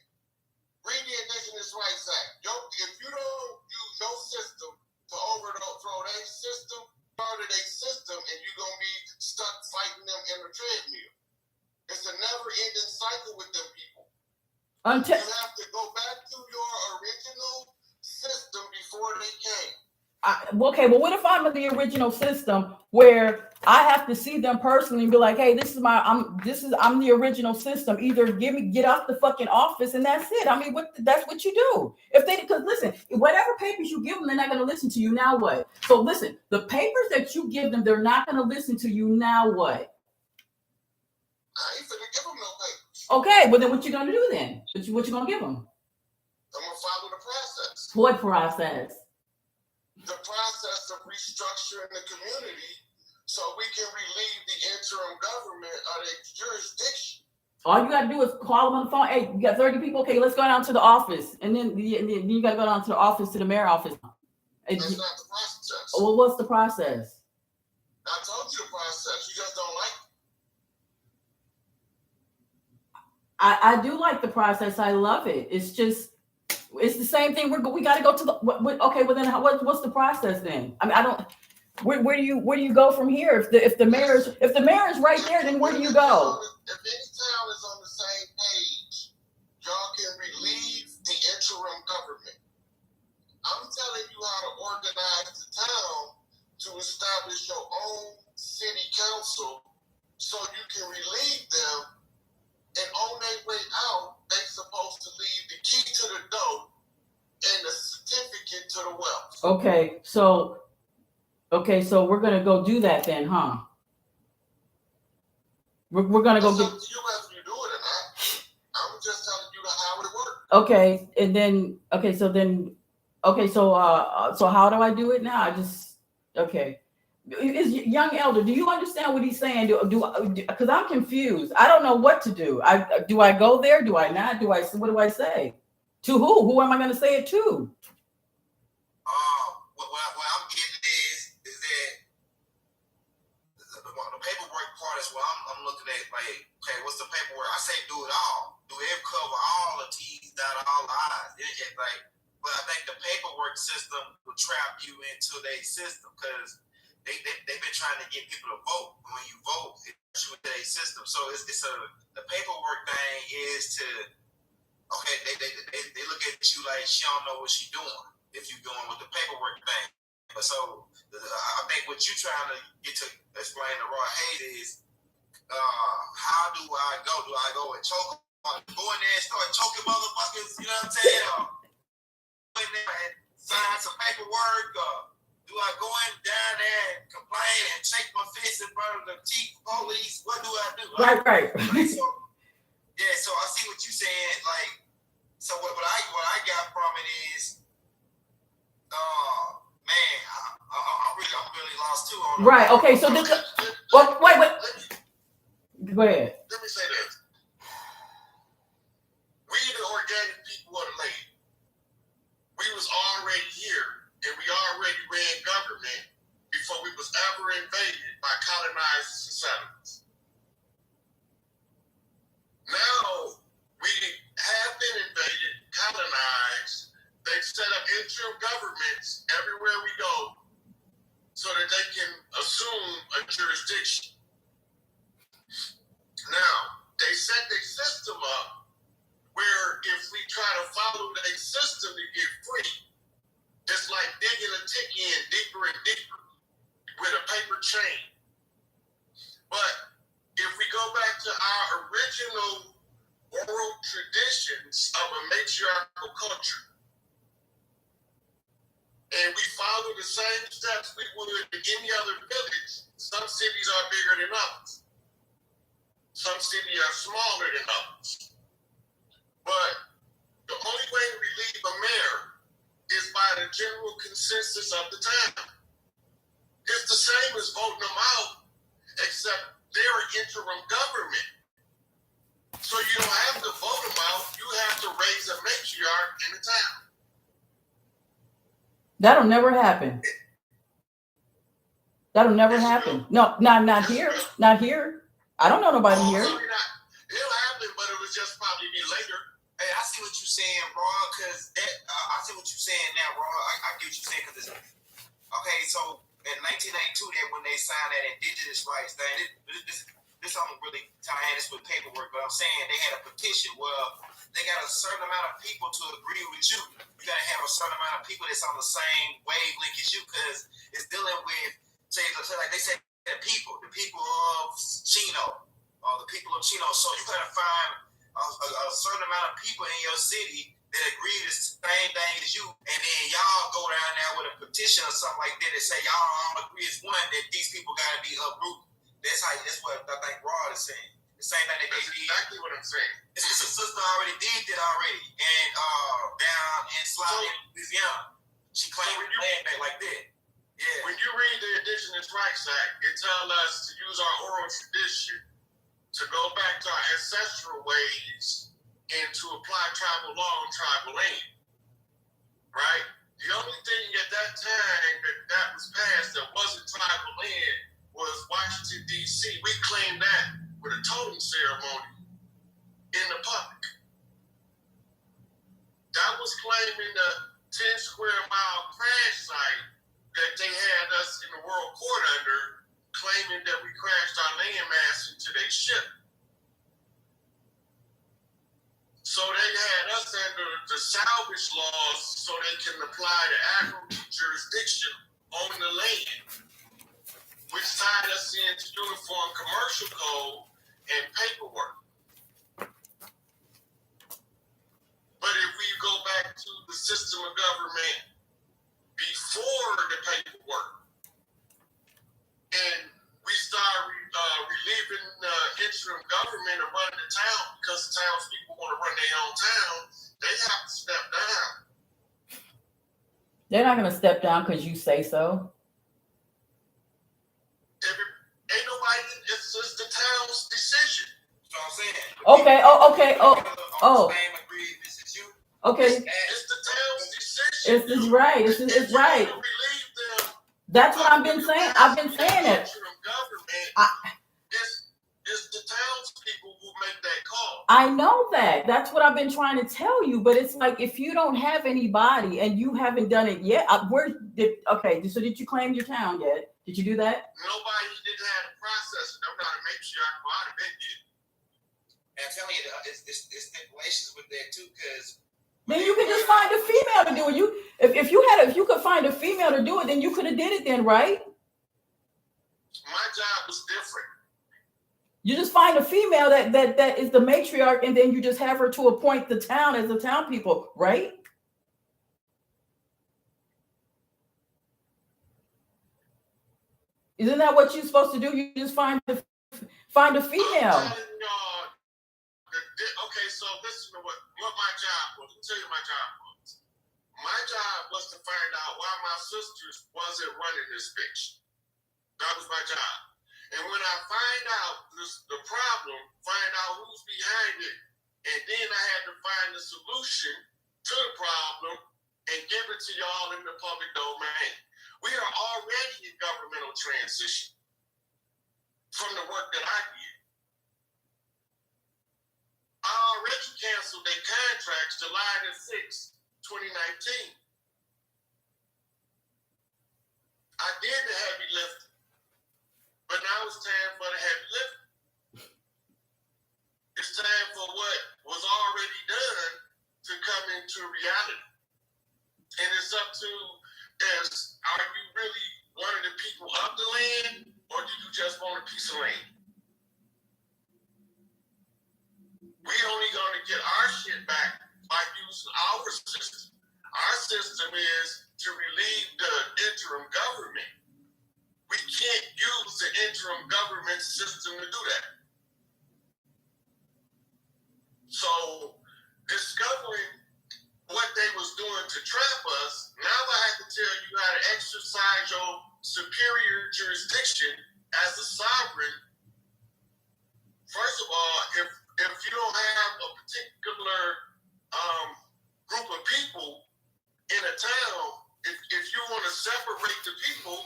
B: Bring the Indigenous Rights Act. If you don't use your system to overthrow their system, part of their system, and you're gonna be stuck fighting them in a treadmill. It's a never-ending cycle with them people.
A: until
B: You have to go back to your original system before they came.
A: okay, well, what if I'm in the original system where I have to see them personally and be like, hey, I'm the original system. Either get off the fucking office and that's it. I mean, that's what you do. Because listen, whatever papers you give them, they're not going to listen to you. Now what? So listen, the papers that you give them, they're not going to listen to you. Now what?
B: I ain't finna give them no papers.
A: Okay, well then what you going to do then? What you going to give them?
B: I'm gonna follow the process.
A: What process?
B: The process of restructuring the community so we can relieve the interim government of their jurisdiction.
A: All you got to do is call them on the phone. Hey, you got 30 people. Okay, let's go down to the office. And then you got to go down to the office, to the mayor office.
B: That's not the process.
A: Well, what's the process?
B: I told you the process. You just don't like it.
A: I do like the process. I love it. It's the same thing. We got to go to the. Okay, well then, what's the process then? I mean, I don't. Where do you go from here? If the mayor is right there, then where do you go?
B: If any town is on the same page, y'all can relieve the interim government. I'm telling you how to organize the town to establish your own city council so you can relieve them, and on their way out, they're supposed to leave the key to the door and the certificate to the wealth.
A: Okay, so we're gonna go do that then, huh? We're gonna go
B: It's
A: get.
B: up to you whether you do it or not. I'm just telling you how it works.
A: Okay, and then so how do I do it now? Okay, is young elder, do you understand what he's saying? Because I'm confused. I don't know what to do. Do I go there? Do I not? What do I say? To who? Who am I going to say it to?
D: What I'm getting is that the paperwork part is what I'm looking at. Like, okay, what's the paperwork? I say do it all. Do it, cover all the T's, dot all the I's. But I think the paperwork system will trap you into their system because they've been trying to get people to vote. When you vote, it puts you into their system. So the paperwork thing is to, okay, they look at you like she don't know what she's doing if you're going with the paperwork thing. But so I think what you're trying to get to explain to Roy Hayes is how do I go? Do I go and choke? Go in there and start choking motherfuckers, you know what I'm saying? In there and sign some paperwork, do I go in down there and complain and shake my fist in front of the chief police? What do I do?
A: Right.
D: So I see what you're saying. Like, so what I got from it is, man, I'm really lost too.
A: Right. Okay. So this. Well, wait. Go ahead.
B: Let me say this. We the organic people of the land. We was already here, and we already ran government before we was ever invaded by colonized societies. Now, we have been invaded, colonized. They've set up interim governments everywhere we go so that they can assume a jurisdiction. Now, they set their system up where if we try to follow their system to get free, it's like digging a tick in deeper and deeper with a paper chain. But if we go back to our original oral traditions of a matriarchal culture, and we follow the same steps we would in any other village, some cities are bigger than others. Some cities are smaller than others. But the only way to relieve a mayor is by the general consensus of the town. It's the same as voting them out, except they're an interim government. So you don't have to vote them out, you have to raise a matriarch in the town.
A: That'll never happen. That'll never happen. No, not here. Not here. I don't know nobody here.
B: It'll happen, but it will just probably be later.
D: Hey, I see what you're saying, bro. Because I see what you're saying now, bro. I get what you're saying. Because okay, so in 1992, then when they signed that indigenous rights thing, this I'm really tying this with paperwork, but I'm saying they had a petition. Well, they got a certain amount of people to agree with you. You got to have a certain amount of people that's on the same wavelength as you, because it's dealing with, say, like they said, the people of Chino, the people of Chino. So you got to find a certain amount of people in your city that agree the same thing as you, and then y'all go down there with a petition or something like that and say y'all all agree as one that these people got to be uprooted. That's what I think Rod is saying. The same thing that they did.
B: Exactly what I'm saying.
D: It's a sister already did that already, and down in Slough, Louisiana, she claimed land back like that. Yeah.
B: When you read the Indigenous Rights Act, it tells us to use our oral tradition to go back to our ancestral ways and to apply tribal law on tribal land. Right? The only thing at that time that was passed that wasn't tribal land was Washington, D.C. We claimed that with a totem ceremony in the public. That was claiming the 10 square mile crash site that they had us in the world court under, claiming that we crashed our landmass into their ship. So they had us under the salvage laws so they can apply the agricultural jurisdiction on the land, which tied us into uniform commercial code and paperwork. But if we go back to the system of government before the paperwork, and we start relieving the interim government and running the town because the townspeople want to run their own town, they have to step down.
A: They're not going to step down because you say so.
B: town's decision.
D: That's what I'm saying.
A: Okay. Oh.
D: Same agreements as you.
A: Okay.
B: It's the town's decision.
A: It's right. It's right.
B: You relieve them.
A: That's what I've been saying. I've been saying it.
B: It's the townspeople who make that call.
A: I know that. That's what I've been trying to tell you. But it's like, if you don't have anybody and you haven't done it yet, so did you claim your town yet? Did you do that?
B: Nobody didn't have the process. I'm trying to make sure I go out of it yet.
D: And I'm telling you, it's stipulations with that too, because
A: Then you could just find a female to do it. If you could find a female to do it, then you could have did it then, right?
B: My job was different.
A: You just find a female that is the matriarch, and then you just have her to appoint the town as the town people, right? Isn't that what you're supposed to do? You just find a female.
B: Okay, so listen to what my job was. Let me tell you my job was. My job was to find out why my sisters wasn't running this bitch. That was my job. And when I find out the problem, find out who's behind it, and then I had to find the solution to the problem and give it to y'all in the public domain. We are already in governmental transition from the work that I did. I already canceled their contracts July the 6th, 2019. I did the heavy lifting, but now it's time for the heavy lifting. It's time for what was already done to come into reality. And it's up to us, are you really one of the people of the land, or do you just want a piece of land? We only going to get our shit back by using our system. Our system is to relieve the interim government. We can't use the interim government system to do that. So, discovering what they was doing to trap us, now I have to tell you how to exercise your superior jurisdiction as a sovereign. First of all, if you don't have a particular group of people in a town, if you want to separate the people,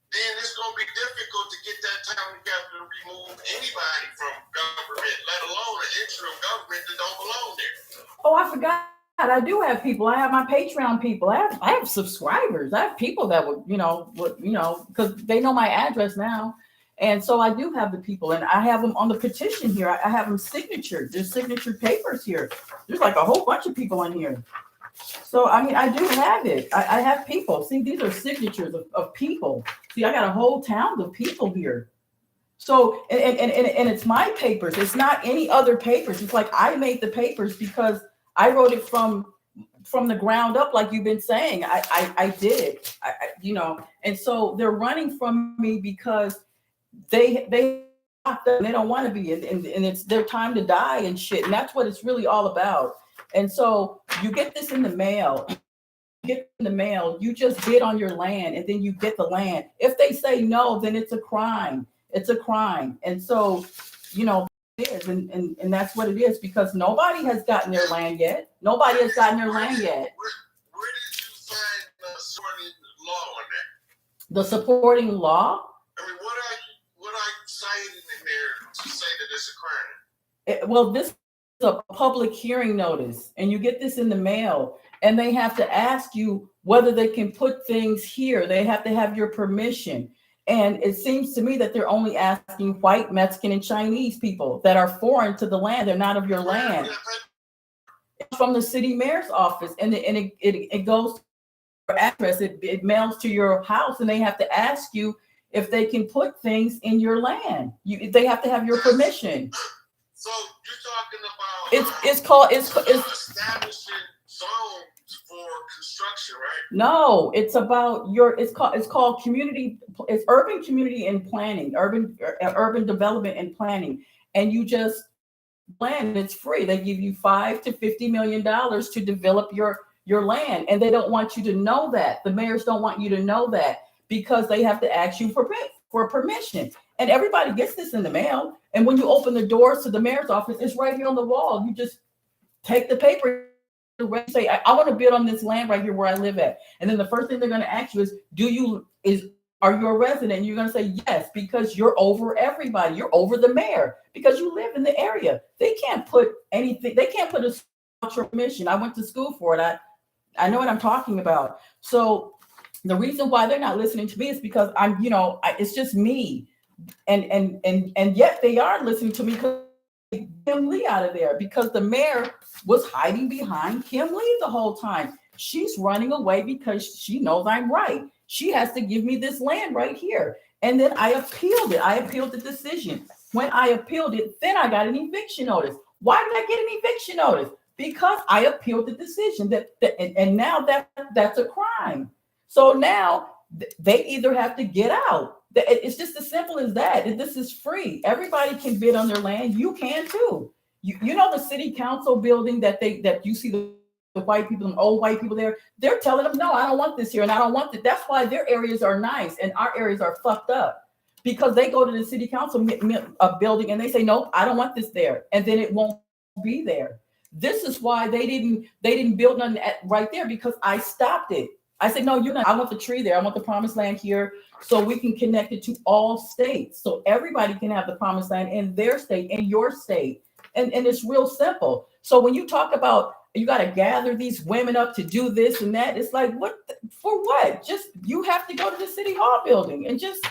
B: then it's going to be difficult to get that town together to remove anybody from government, let alone an interim government that don't belong there.
A: Oh, I forgot. I do have people. I have my Patreon people. I have subscribers. I have people that would, because they know my address now. And so I do have the people, and I have them on the petition here. I have them signatured. There's signature papers here. There's like a whole bunch of people in here. So, I mean, I do have it. I have people. See, these are signatures of people. See, I got a whole town of people here. So, and it's my papers. It's not any other papers. It's like I made the papers because I wrote it from the ground up, like you've been saying. I did it, and so they're running from me because they don't want to be, and it's their time to die and shit. And that's what it's really all about. And so you get this in the mail. You just bid on your land, and then you get the land. If they say no, then it's a crime. It's a crime. And so, it is, and that's what it is, because nobody has gotten their land yet. Nobody has gotten their land yet.
B: Where did you find the supporting law on that?
A: The supporting law?
B: I mean, what are you citing in there to say that it's a crime?
A: Well, this is a public hearing notice, and you get this in the mail, and they have to ask you whether they can put things here. They have to have your permission. And it seems to me that they're only asking white, Mexican, and Chinese people that are foreign to the land. They're not of your land. It's from the city mayor's office, and it goes to your address. It mails to your house, and they have to ask you if they can put things in your land. They have to have your permission.
B: So you're talking about
A: It's
B: establishing zones for construction, right?
A: No, it's about it's called urban community and planning, urban development and planning. And you just land, it's free. They give you $5 to $50 million to develop your land. And they don't want you to know that. The mayors don't want you to know that, because they have to ask you for for permission. And everybody gets this in the mail. And when you open the doors to the mayor's office, it's right here on the wall. You just take the paper, say, I want to bid on this land right here where I live at. And then the first thing they're going to ask you is, are you a resident? And you're going to say yes, because you're over everybody. You're over the mayor because you live in the area. They can't put anything. They can't put a permission. I went to school for it. I know what I'm talking about. So the reason why they're not listening to me is because it's just me. And yet they are listening to me because Kim Lee out of there, because the mayor was hiding behind Kim Lee the whole time. She's running away because she knows I'm right. She has to give me this land right here. And then I appealed it. I appealed the decision. When I appealed it, then I got an eviction notice. Why did I get an eviction notice? Because I appealed the decision and now that's a crime. So now they either have to get out. It's just as simple as that. This is free. Everybody can bid on their land. You can too. You know the city council building that you see the white people and old white people there. They're telling them, no, I don't want this here and I don't want it. That's why their areas are nice and our areas are fucked up, because they go to the city council building and they say, no, I don't want this there, and then it won't be there. This is why they didn't build nothing right there, because I stopped it. I said, no, you're not. I want the tree there. I want the promised land here, so we can connect it to all states, so everybody can have the promised land in their state, in your state. And it's real simple. So when you talk about you got to gather these women up to do this and that, it's like, for what? Just, you have to go to the city hall building and just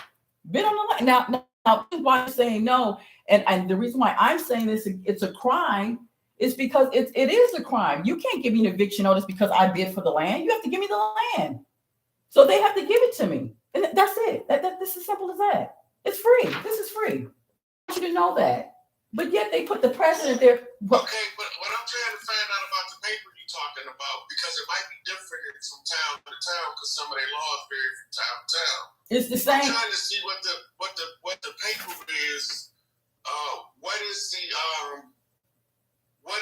A: bid on the land. Now, why I'm saying no, and the reason why I'm saying this, it's a crime, is because it is a crime. You can't give me an eviction notice because I bid for the land. You have to give me the land. So they have to give it to me. And that's it. This is as simple as that. It's free. This is free. I want you to know that. But yet they put the president there.
B: Okay, but what I'm trying to find out about the paper you're talking about, because it might be different from town to town, because some of their laws vary from town to town.
A: It's the same.
B: I'm trying to see what the paper is. What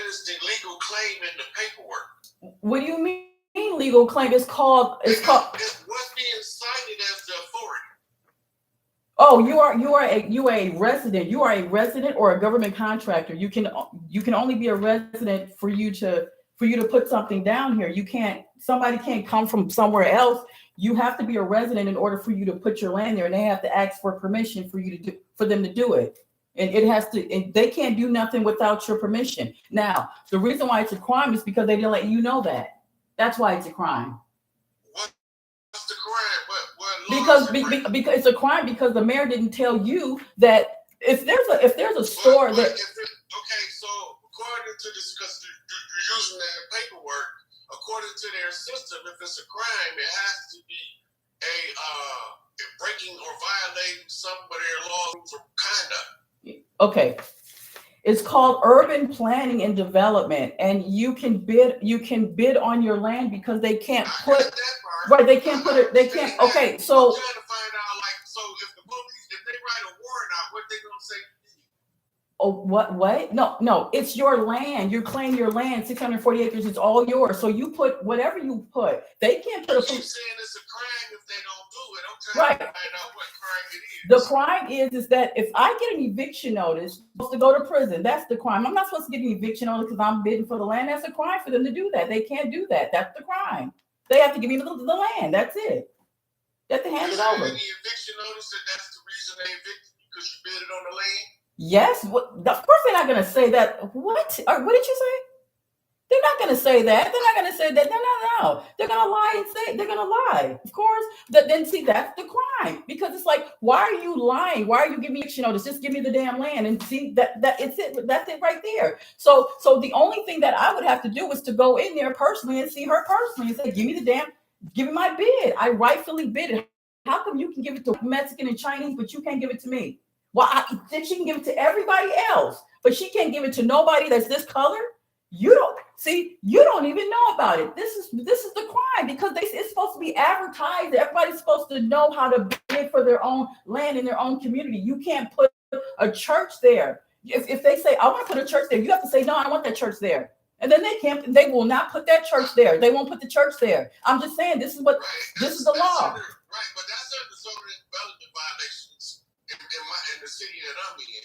B: is the legal claim in the paperwork?
A: What do you mean legal claim? It's called.
B: What's being cited as the authority?
A: Oh, you are a resident. You are a resident or a government contractor. You can only be a resident for you to put something down here. Somebody can't come from somewhere else. You have to be a resident in order for you to put your land there, and they have to ask for permission for them to do it. And they can't do nothing without your permission. Now, the reason why it's a crime is because they didn't let you know that. That's why it's a crime.
B: What's the crime?
A: Because it's a crime because the mayor didn't tell you that if there's a store that.
B: Okay, so according to this, because you're using that paperwork, according to their system, if it's a crime, it has to be a breaking or violating some of their laws of conduct.
A: Okay. It's called urban planning and development, and you can bid on your land because they can't put right. They can't put it. They can't. Okay, so.
B: I'm trying to find out, so if the police, if they write a warrant out, what they gonna say?
A: Oh, what? No. It's your land. You claim your land. 640 acres is all yours. So you put whatever you put. They can't put a.
B: You're saying it's a crime if they don't do it. I'm trying to find out what crime it is.
A: The crime is that if I get an eviction notice, I'm supposed to go to prison. That's the crime. I'm not supposed to get an eviction notice because I'm bidding for the land. That's a crime for them to do that. They can't do that. That's the crime. They have to give me the land. That's it. They have to hand it over.
B: The eviction notice, that's the reason they evicted you, because you bid it on the land?
A: Yes. Of course they're not going to say that. What did you say? They're not going to say that. They're not going to say that. No. They're going to lie and say they're going to lie. Of course. Then see, that's the crime, because it's like, why are you lying? Why are you giving me eviction notice? Just give me the damn land and see that it's it. That's it right there. So the only thing that I would have to do is to go in there personally and see her personally and say, give me my bid. I rightfully bid it. How come you can give it to Mexican and Chinese, but you can't give it to me? Well, then she can give it to everybody else, but she can't give it to nobody that's this color. You don't even know about it. This is the crime, because it's supposed to be advertised. Everybody's supposed to know how to bid for their own land in their own community. You can't put a church there. If they say, I want to put a church there, you have to say, no, I don't want that church there. And then they will not put that church there. They won't put the church there. I'm just saying, this is the law.
B: Right, but that's a zoning development violation. in the city that I'm in,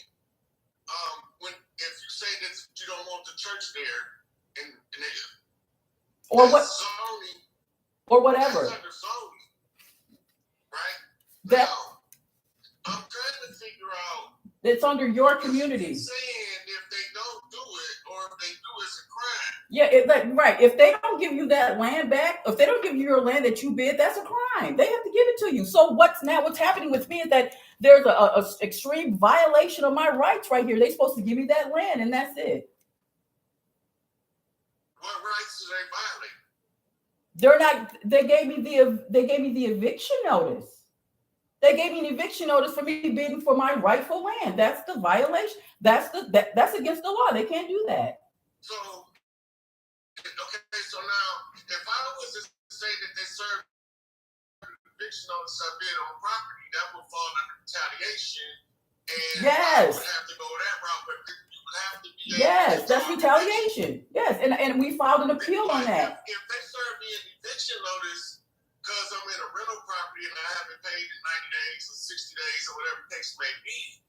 B: if you say that you don't want the church there, and they,
A: or what,
B: zoning,
A: or whatever.
B: that's under zoning, right?
A: That
B: now, I'm trying to figure out.
A: it's under your community.
B: Saying if they don't do it, or if they do, it's a crime.
A: Yeah, right. If they don't give you that land back, if they don't give you your land that you bid, that's a crime. They have to give it to you. So what's happening with me is that there's a extreme violation of my rights right here. They're supposed to give me that land, and that's it.
B: What rights do they violate?
A: They're not. They gave me the eviction notice. They gave me an eviction notice for me bidding for my rightful land. That's the violation. That's against the law. They can't do that.
B: So, okay. So now, if I was to say that they served eviction notice I bid on property, that would fall under retaliation, and
A: yes,
B: I would have to go that route. But you would have to be
A: that's retaliation. Yes, and we filed an appeal on that.
B: If they serve me an eviction notice because I'm in a rental property and I haven't paid in 90 days or 60 days or whatever the case may be,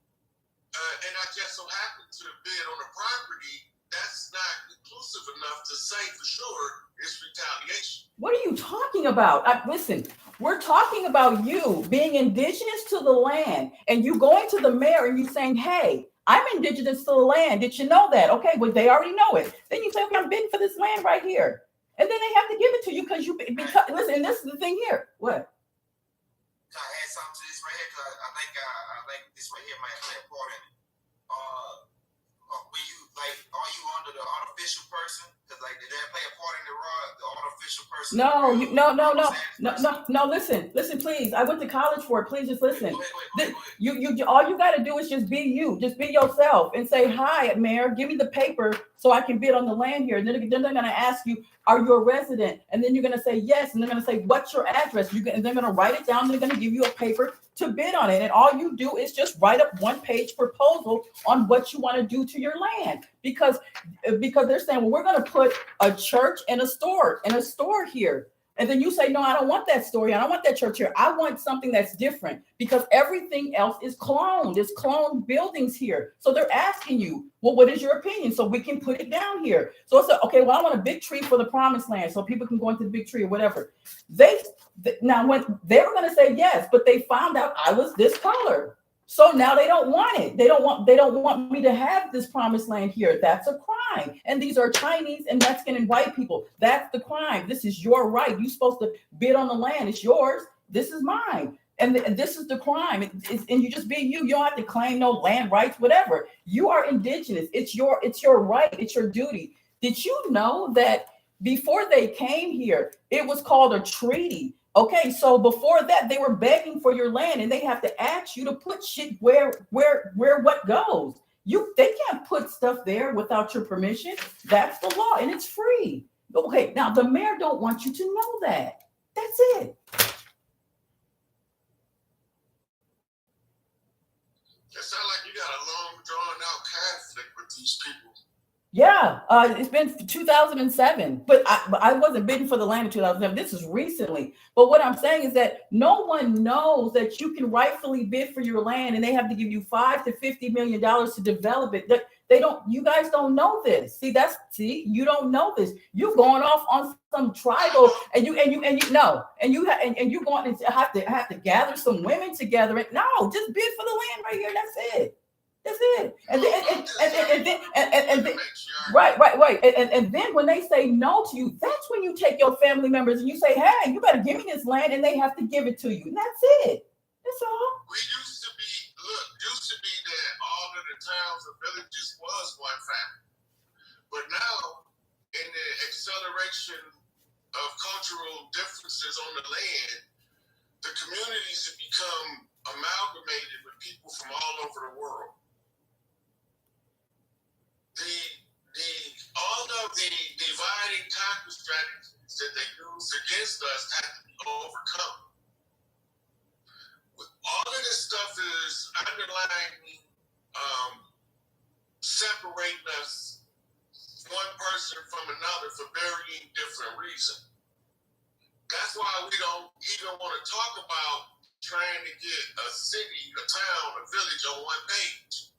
B: and I just so happen to bid on the property, that's not conclusive enough to say for sure it's retaliation. What
A: are you talking about? Listen, we're talking about you being indigenous to the land and you going to the mayor and you saying, hey, I'm indigenous to the land. Did you know that? Okay, well, they already know it. Then you say, okay, I'm bidding for this land right here. And then they have to give it to you because listen, and this is the thing here. What?
D: Can I add something to this right here? Because I think this right here might play a part in it. When you are you under the artificial person? Because did that play a part in the artificial person?
A: No. Listen, please. I went to college for it. Please just listen.
D: Wait.
A: You all you got to do is just be you. Just be yourself and say, hi, Mayor, give me the paper so I can bid on the land here. And then they're going to ask you, are you a resident? And then you're going to say yes. And they're going to say, what's your address? And they're going to write it down. They're going to give you a paper to bid on it. And all you do is just write up one-page proposal on what you want to do to your land. Because they're saying, well, we're going to put a church and a store here. And then you say, no, I don't want that story. I don't want that church here. I want something that's different because everything else is cloned. It's cloned buildings here. So they're asking you, well, what is your opinion? So we can put it down here. So it's okay, well, I want a big tree for the promised land so people can go into the big tree or whatever. Now, when they were going to say yes, but they found out I was this color. So now they don't want it. They don't want me to have this promised land here. That's a crime. And these are Chinese and Mexican and white people. That's the crime. This is your right. You're supposed to bid on the land. It's yours. This is mine. And this is the crime. And you just be you. You don't have to claim no land rights, whatever. You are indigenous. It's your right. It's your duty. Did you know that before they came here, it was called a treaty? Okay, so before that, they were begging for your land, and they have to ask you to put shit where what goes. They can't put stuff there without your permission. That's the law, and it's free. Okay, now the mayor don't want you to know that. That's it.
B: It sounds like you got a long, drawn-out conflict with these people.
A: Yeah, it's been 2007, but I wasn't bidding for the land in 2007. This is recently. But what I'm saying is that no one knows that you can rightfully bid for your land, and they have to give you $5 to $50 million to develop it. They don't. You guys don't know this. See, you don't know this. You're going off on some tribal, and you going and have to gather some women together. And no, just bid for the land right here. That's it. That's it. And then right. And then when they say no to you, that's when you take your family members and you say, hey, you better give me this land, and they have to give it to you. And that's it. That's all.
B: We used to be that all of the towns and villages was one family. But now, in the acceleration of cultural differences on the land, the communities have become amalgamated with people from all over the world. All of the divide and conquer strategies that they use against us have to be overcome. All of this stuff is underlying separating us one person from another for varying different reasons. That's why we don't even want to talk about trying to get a city, a town, a village on one page.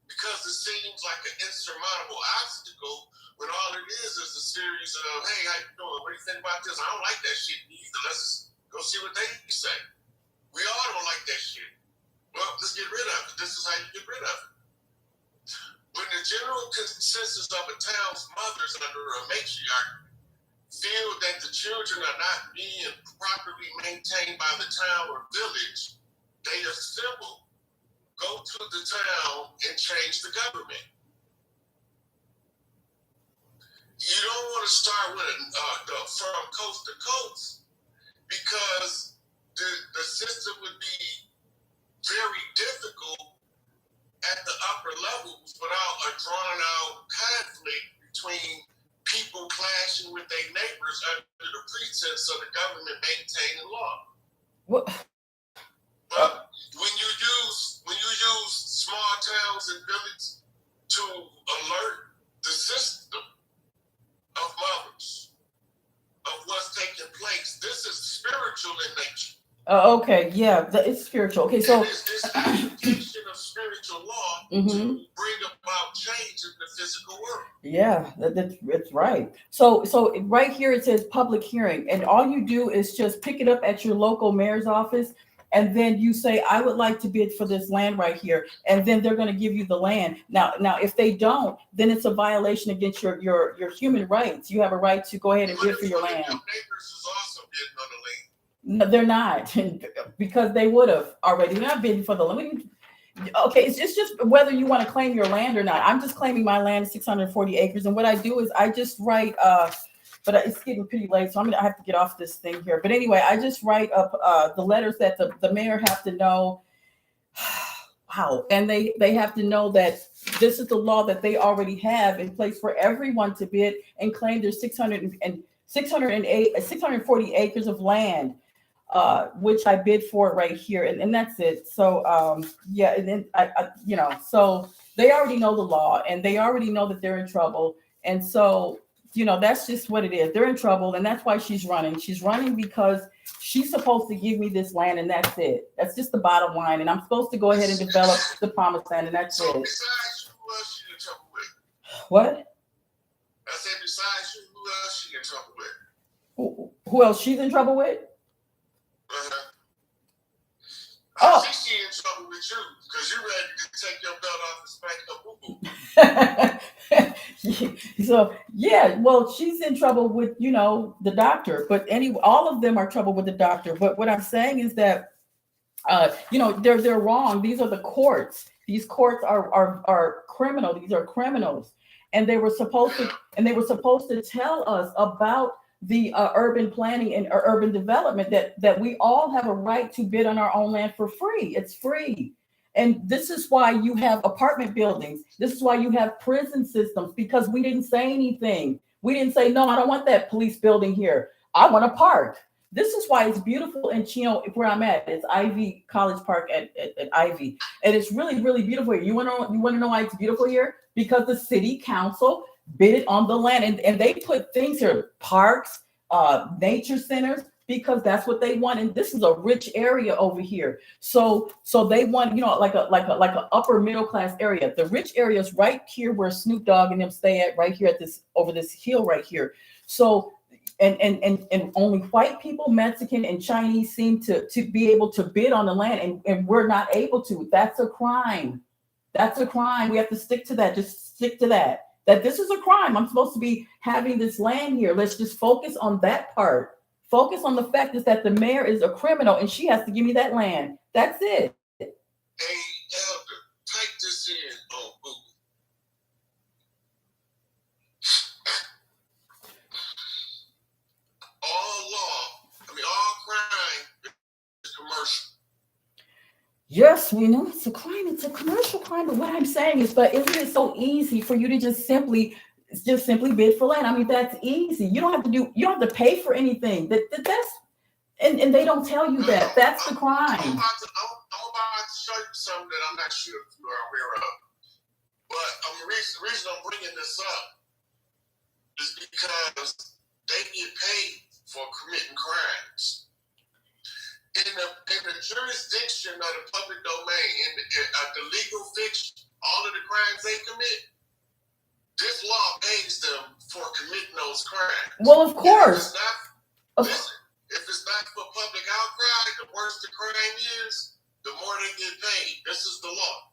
B: Because it seems like an insurmountable obstacle when all it is a series of, hey, how you doing? What do you think about this? I don't like that shit either. Let's go see what they say. We all don't like that shit. Well, let's get rid of it. This is how you get rid of it. When the general consensus of a town's mothers under a matriarch feel that the children are not being properly maintained by the town or village, they assemble, go to the town, and change the government. You don't want to start with from coast to coast because the system would be very difficult at the upper levels without a drawn-out conflict between people clashing with their neighbors under the pretense of the government maintaining law.
A: What?
B: But when you use small towns and villages to alert the system of mothers of what's taking place, this is spiritual in nature.
A: Okay, yeah, it's spiritual. Okay, so
B: it's this application of spiritual law to bring about change in the physical world.
A: Yeah, that's right. So right here it says public hearing, and all you do is just pick it up at your local mayor's office, and then you say, I would like to bid for this land right here, and then they're going to give you the land. Now, if they don't, then it's a violation against your human rights. You have a right to go ahead and bid for your land.
B: Your neighbors is also bidding on the land.
A: No, they're not, because they would have already. They're not bidding for the land. Okay, it's just whether you want to claim your land or not. I'm just claiming my land, 640 acres, and what I do is I just write. But it's getting pretty late, so I have to get off this thing here. But anyway, I just write up the letters that the mayor have to know. Wow, and they have to know that this is the law that they already have in place for everyone to bid and claim their 640 acres of land. Which I bid for right here, and that's it. So yeah, and then I so they already know the law, and they already know that they're in trouble, and so that's just what it is. They're in trouble, and that's why she's running. She's running because she's supposed to give me this land, and that's it. That's just the bottom line, and I'm supposed to go ahead and develop the promised land, and that's
B: So
A: it.
B: besides you, who else she in trouble with?
A: What?
B: I said besides you, who else she in trouble with?
A: Who else she's in trouble with?
B: I think she in trouble with you because you're ready to take your belt off and spank her boo-boo.
A: So yeah, well, she's in trouble with the doctor, but all of them are trouble with the doctor. But what I'm saying is that they're wrong. These are the courts. These courts are criminal. These are criminals, and they were supposed to tell us about the urban planning and urban development that we all have a right to bid on our own land for free. It's free. And this is why you have apartment buildings. This is why you have prison systems, because we didn't say anything. We didn't say, no, I don't want that police building here. I want a park. This is why it's beautiful in Chino, where I'm at. It's Ivy College Park at Ivy. And it's really, really beautiful here. You want to know why it's beautiful here? Because the city council bid on the land, and they put things here, parks, nature centers, because that's what they want. And this is a rich area over here. So they want, like a upper middle class area. The rich area is right here where Snoop Dogg and them stay at, right here at over this hill right here. So and only white people, Mexican and Chinese seem to be able to bid on the land, and we're not able to. That's a crime. That's a crime. We have to stick to that. Just stick to that. That this is a crime. I'm supposed to be having this land here. Let's just focus on that part. Focus on the fact is that the mayor is a criminal and she has to give me that land. That's it.
B: Hey, Elder, type this in on Google. All crime is commercial.
A: Yes, we know it's a crime. It's a commercial crime. But what I'm saying is, but isn't it so easy for you to just simply bid for land? I mean, that's easy. You don't have to pay for anything. That's and they don't tell you that. That's the crime.
B: I'm about to show you something that I'm not sure if you are aware of. But the reason I'm bringing this up is because they get paid for committing crimes. In the they commit, this law pays them for committing those crimes.
A: Well, of course.
B: If it's not for public outcry, the worse the crime is, the more they get paid. This is the law.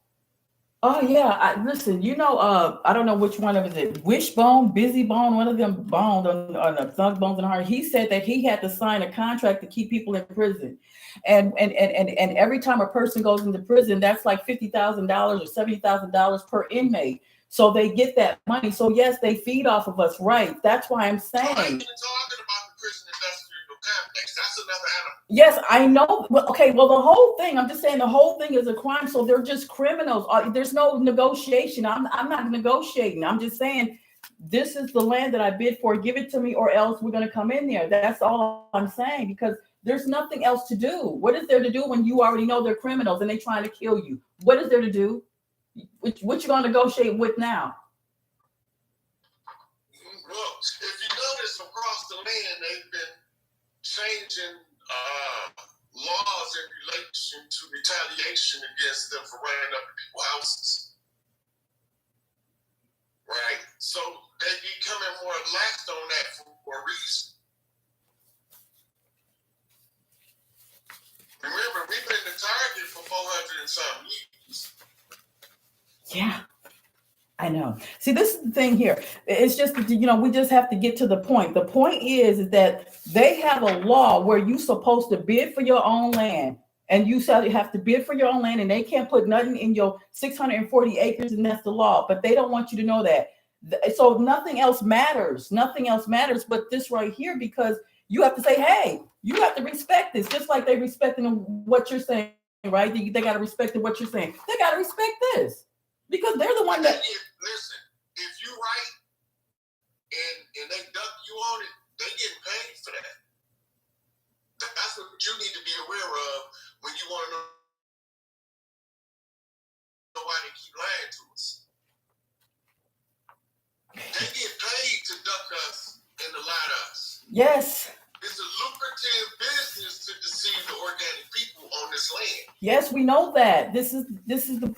A: Oh yeah, listen. I don't know which one of it. Wishbone, Busybone, one of them bones on the thug bones in the heart. He said that he had to sign a contract to keep people in prison, and every time a person goes into prison, that's like $50,000 or $70,000 per inmate. So they get that money. So yes, they feed off of us, right? That's why I'm saying.
B: So I ain't even talking about the prison industrial complex. That's another animal.
A: Yes, I know. Well, okay, well, the whole thing, I'm just saying the whole thing is a crime. So they're just criminals. There's no negotiation. I'm not negotiating. I'm just saying this is the land that I bid for. Give it to me or else we're going to come in there. That's all I'm saying, because there's nothing else to do. What is there to do when you already know they're criminals and they're trying to kill you? What is there to do? What you going to negotiate with now?
B: Look, if you notice across the land, they've been changing laws in relation to retaliation against them for running up people's houses. Right? So they're becoming more lax on that for a reason. Remember, we've been the target for 400 and some years.
A: Yeah, I know. See, this is the thing here. It's just, we just have to get to the point. The point is that they have a law where you're supposed to bid for your own land, and you have to bid for your own land, and they can't put nothing in your 640 acres, and that's the law. But they don't want you to know that. So nothing else matters. Nothing else matters but this right here, because you have to say, hey, you have to respect this, just like they respecting what you're saying, right? They got to respect what you're saying. They got to respect this. Because they're the one that.
B: Listen, if you right and they duck you on it, they getting paid for that. That's what you need to be aware of when you want to know why they keep lying to us. They get paid to duck us and to lie to us.
A: Yes.
B: It's a lucrative business to deceive the organic people on this land.
A: Yes, we know that.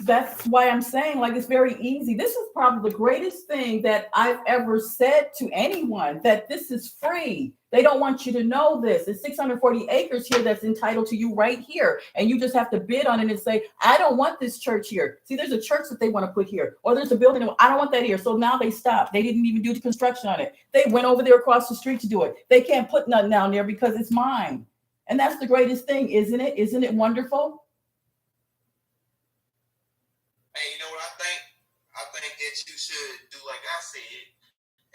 A: That's why I'm saying, like, it's very easy. This is probably the greatest thing that I've ever said to anyone, that this is free. They don't want you to know this. It's 640 acres here that's entitled to you right here. And you just have to bid on it and say, I don't want this church here. See, there's a church that they want to put here, or there's a building. I don't want that here. So now they stopped. They didn't even do the construction on it. They went over there across the street to do it. They can't put nothing down there because it's mine. And that's the greatest thing, isn't it? Isn't it wonderful?
D: Hey, you know what I think? I think that you should do like I said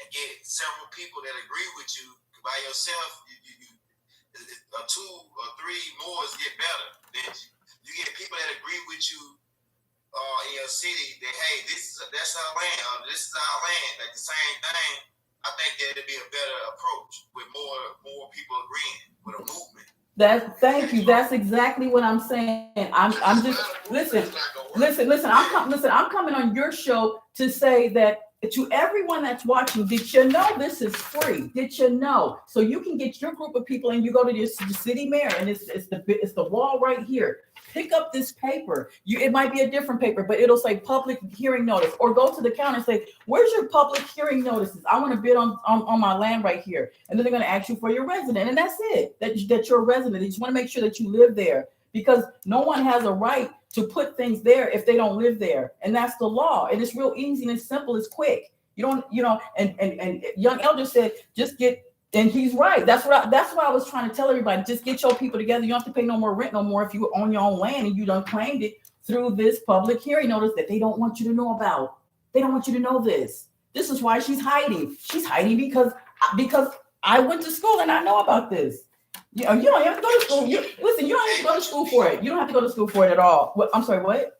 D: and get several people that agree with you. By yourself, you 2 or 3 more get better. Then you get people that agree with you in your city that, hey, that's our land, or this is our land, like the same thing. I think that'd be a better approach with more people agreeing with a movement.
A: Thank you. That's exactly what I'm saying. I'm just listen. I'm coming on your show to say that to everyone that's watching, did you know this is free? Did you know? So you can get your group of people and you go to the city mayor, and it's the wall right here. Pick up this paper. It might be a different paper, but it'll say public hearing notice. Or go to the counter and say, where's your public hearing notices? I want to bid on my land right here. And then they're going to ask you for your resident. And that's it, that you're a resident. They just want to make sure that you live there, because no one has a right to put things there if they don't live there. And that's the law. And it's real easy and it's simple, it's quick. You don't, and young elder said, just get, and he's right. That's what I was trying to tell everybody. Just get your people together. You don't have to pay no more rent no more if you own your own land and you done claimed it through this public hearing notice that they don't want you to know about. They don't want you to know this. This is why she's hiding. She's hiding because I went to school and I know about this. You don't have to go to school. You don't have to go to school for it. You don't have to go to school for it at all. I'm sorry, what?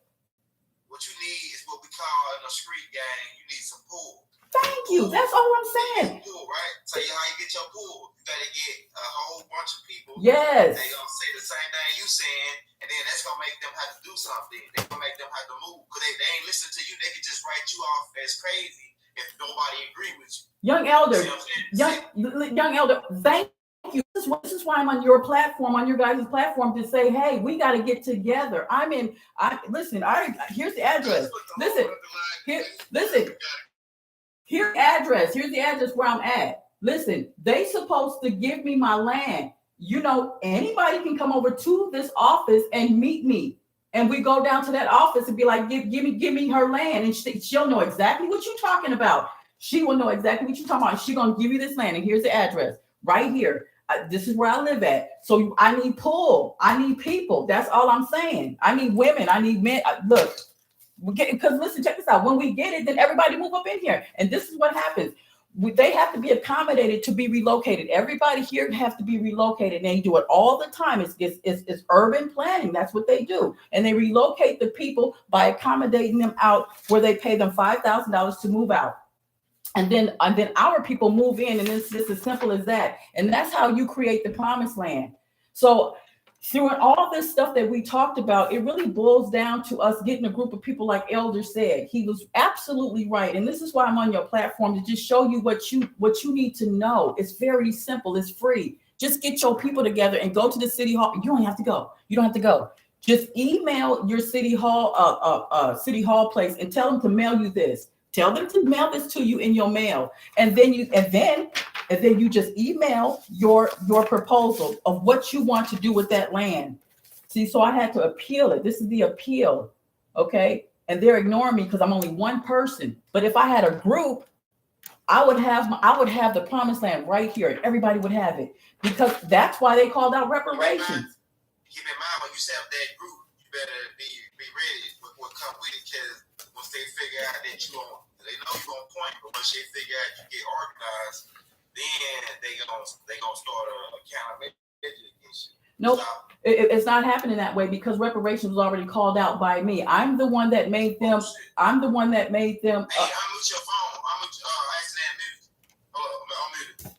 D: What you need is what we call in a street gang, you need some pull.
A: Thank you. That's all I'm saying.
D: Pull, right? Tell you how you get your pull. You gotta get a whole bunch of people.
A: Yes.
D: They gonna say the same thing you saying, and then that's gonna make them have to do something. They're gonna make them have to move. Because they ain't listen to you, they can just write you off as crazy if nobody agree with you.
A: Young elder, young elder, thank Thank you. This is why I'm on your platform, on your guys' platform, to say, hey, we got to get together. Here's the address. Here's the address. Here's the address where I'm at. Listen, they supposed to give me my land. You know, anybody can come over to this office and meet me. And we go down to that office and be like, give me her land. And she'll know exactly what you're talking about. She will know exactly what you're talking about. She's going to give you this land. And here's the address right here. This is where I live at. So I need pull. I need people. That's all I'm saying. I need women. I need men. Look, because listen, check this out. When we get it, then everybody move up in here. And this is what happens. They have to be accommodated to be relocated. Everybody here has to be relocated. And they do it all the time. It's urban planning. That's what they do. And they relocate the people by accommodating them out where they pay them $5,000 to move out. And then our people move in, and it's just as simple as that. And that's how you create the promised land. So through all this stuff that we talked about, it really boils down to us getting a group of people, like Elder said. He was absolutely right. And this is why I'm on your platform, to just show you what you need to know. It's very simple. It's free. Just get your people together and go to the city hall. You don't have to go. You don't have to go. Just email your city hall place and tell them to mail you this. Tell them to mail this to you in your mail. And then you just email your proposal of what you want to do with that land. See, so I had to appeal it. This is the appeal. Okay. And they're ignoring me because I'm only one person. But if I had a group, I would have the promised land right here, and everybody would have it, because that's why they called out reparations.
D: Keep in mind, when you set up that group, you better be ready with what comes with it, because once they figure out that they know you're on point, but once they figure out you get organized, then they gonna start a accountability against you.
A: Nope, it's not happening that way, because reparations was already called out by me. I'm the one that made them. I'm the one that made them.
D: Hey, I'm with your phone. I'm with accident music. I'm muted.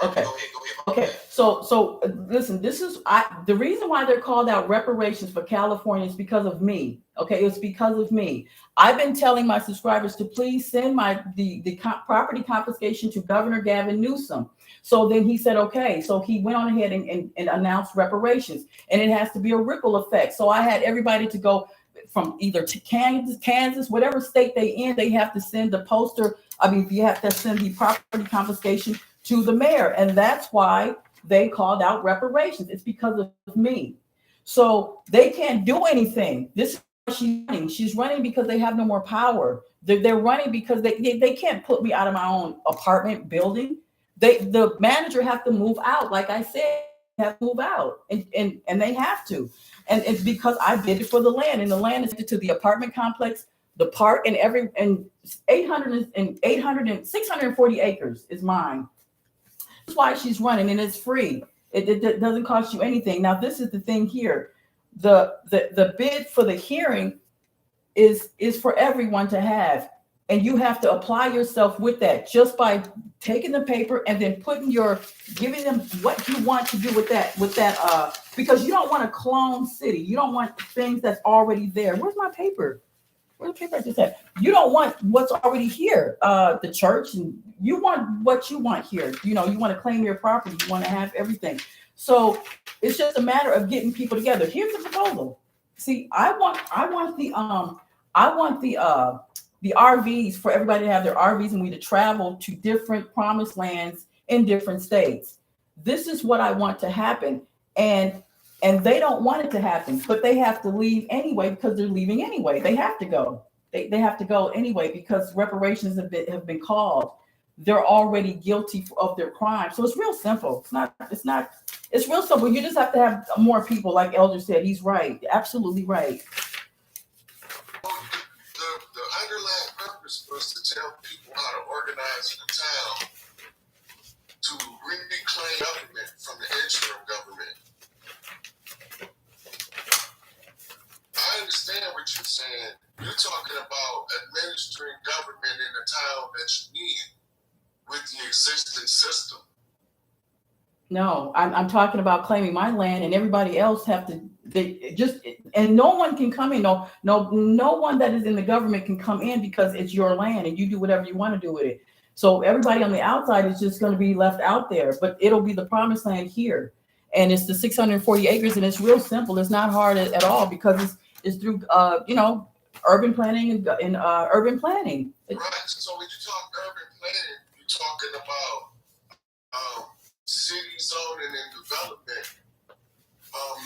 A: Okay.
D: Go ahead.
A: Okay. So listen, this is the reason why they're called out reparations for California is because of me. Okay, it's because of me. I've been telling my subscribers to please send the property confiscation to Governor Gavin Newsom. So then he said, okay. So he went on ahead and announced reparations, and it has to be a ripple effect. So I had everybody to go from either to Kansas, whatever state they in, they have to send the poster. You have to send the property confiscation to the mayor. And that's why they called out reparations. It's because of me. So they can't do anything. This is why she's running. She's running because they have no more power. They're running because they can't put me out of my own apartment building. The manager have to move out. Like I said, have to move out. And they have to. And it's because I did it for the land. And the land is to the apartment complex, the park, and 640 acres is mine. That's why she's running, and it's free. It doesn't cost you anything. Now, this is the thing here. The bid for the hearing is for everyone to have, and you have to apply yourself with that just by taking the paper and then giving them what you want to do with that because you don't want a clone city. You don't want things that's already there. Where's my paper? Where's the paper I just had? You don't want what's already here. The church, and you want what you want here. You want to claim your property. You want to have everything. So it's just a matter of getting people together. Here's the proposal. See, I want the RVs, for everybody to have their RVs, and we to travel to different promised lands in different states. This is what I want to happen. And they don't want it to happen, but they have to leave anyway, because they're leaving anyway. They have to go. They have to go anyway, because reparations have been called. They're already guilty of their crime. So it's real simple. It's real simple. You just have to have more people, like Elder said. He's right. Absolutely right.
B: The underlying purpose was to tell people how to organize in the town to reclaim government from the interim government. I understand what you're saying. You're talking about administering government in the town that you need with the existing system.
A: No, I'm talking about claiming my land, and everybody else have to And no one can come in. No one that is in the government can come in because it's your land and you do whatever you want to do with it. So everybody on the outside is just going to be left out there, but it'll be the promised land here. And it's the 640 acres, and it's real simple. It's not hard at all because it's through, urban planning and urban planning.
B: Right. So when you talk urban planning, you're talking about city zoning and development.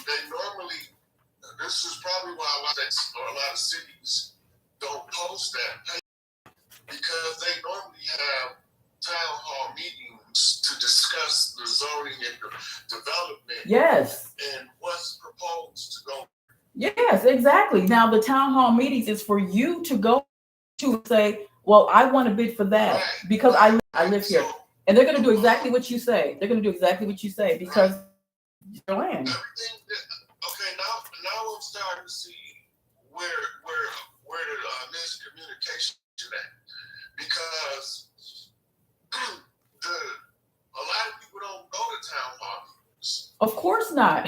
B: They normally, this is probably why a lot of cities don't post that paper, because they normally have town hall meetings to discuss the zoning and the development.
A: Yes.
B: And what's proposed to go.
A: Yes, exactly. Now the town hall meetings is for you to go to say, well, I want to bid for that
B: Right.
A: because I live here.
B: So,
A: and they're going to do exactly what you say. They're going to do exactly what you say because it's your land.
B: everything okay, now I'm starting to see where the miscommunication at, because a lot of people don't go to town hall meetings.
A: Of course not.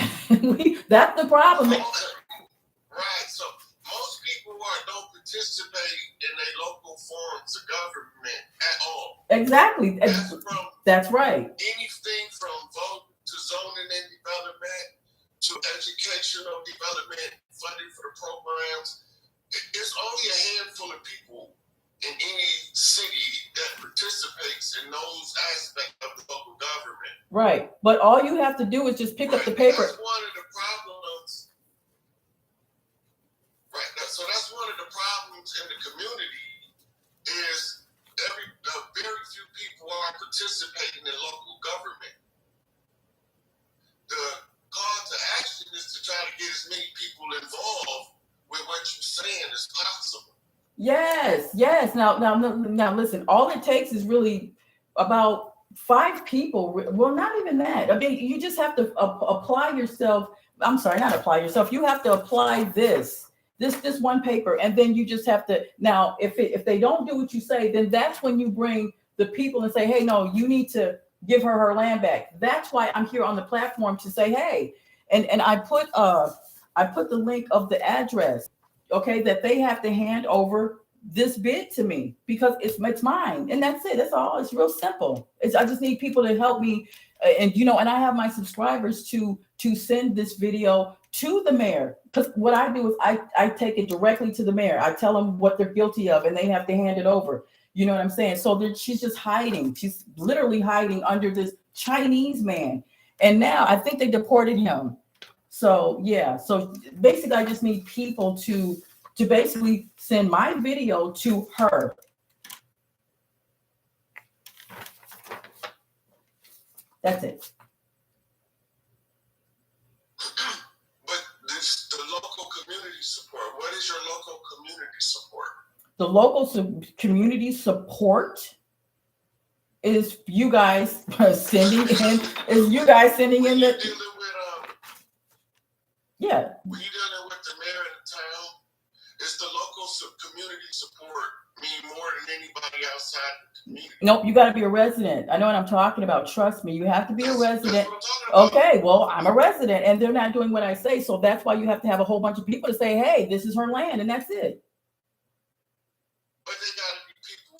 A: That's the problem.
B: Right. So most people don't participate in their local forms of government at all.
A: Exactly. That's right.
B: Anything from vote to zoning and development to educational development, funding for the programs. It's only a handful of people in any city that participates in those aspects of the local government.
A: Right. But all you have to do is just pick up the paper.
B: That's one of the problems. Right. So that's one of the problems in the community is very few people are participating in local government. The call to action is to try to get as many people involved with what you're saying as possible.
A: Yes. Now, listen. All it takes is really about 5 people. Well, not even that. I mean, you just have to apply yourself. I'm sorry, not apply yourself. You have to apply this one paper, and then you just have to. Now, if they don't do what you say, then that's when you bring the people and say, hey, no, you need to give her land back. That's why I'm here on the platform to say, hey, and I put the link of the address, okay, that they have to hand over this bid to me because it's mine, and that's it. That's all. It's real simple. I just need people to help me, and I have my subscribers to send this video to the mayor, because what I do is I take it directly to the mayor. I tell them what they're guilty of, and they have to hand it over. You know what I'm saying? So she's just hiding. She's literally hiding under this Chinese man. And now I think they deported him. So, yeah. So basically, I just need people to basically send my video to her. That's it.
B: But the local community support, what is your local community support?
A: The local community support is you guys sending in. Is you guys sending in the? Yeah.
B: When you're dealing with the mayor of the town, is the local community support mean more than anybody outside the community?
A: Nope, you got to be a resident. I know what I'm talking about. Trust me, you have to be a resident.
B: That's what I'm talking about.
A: Okay, well, I'm a resident, and they're not doing what I say, so that's why you have to have a whole bunch of people to say, hey, this is her land, and that's it.
B: But they got to be people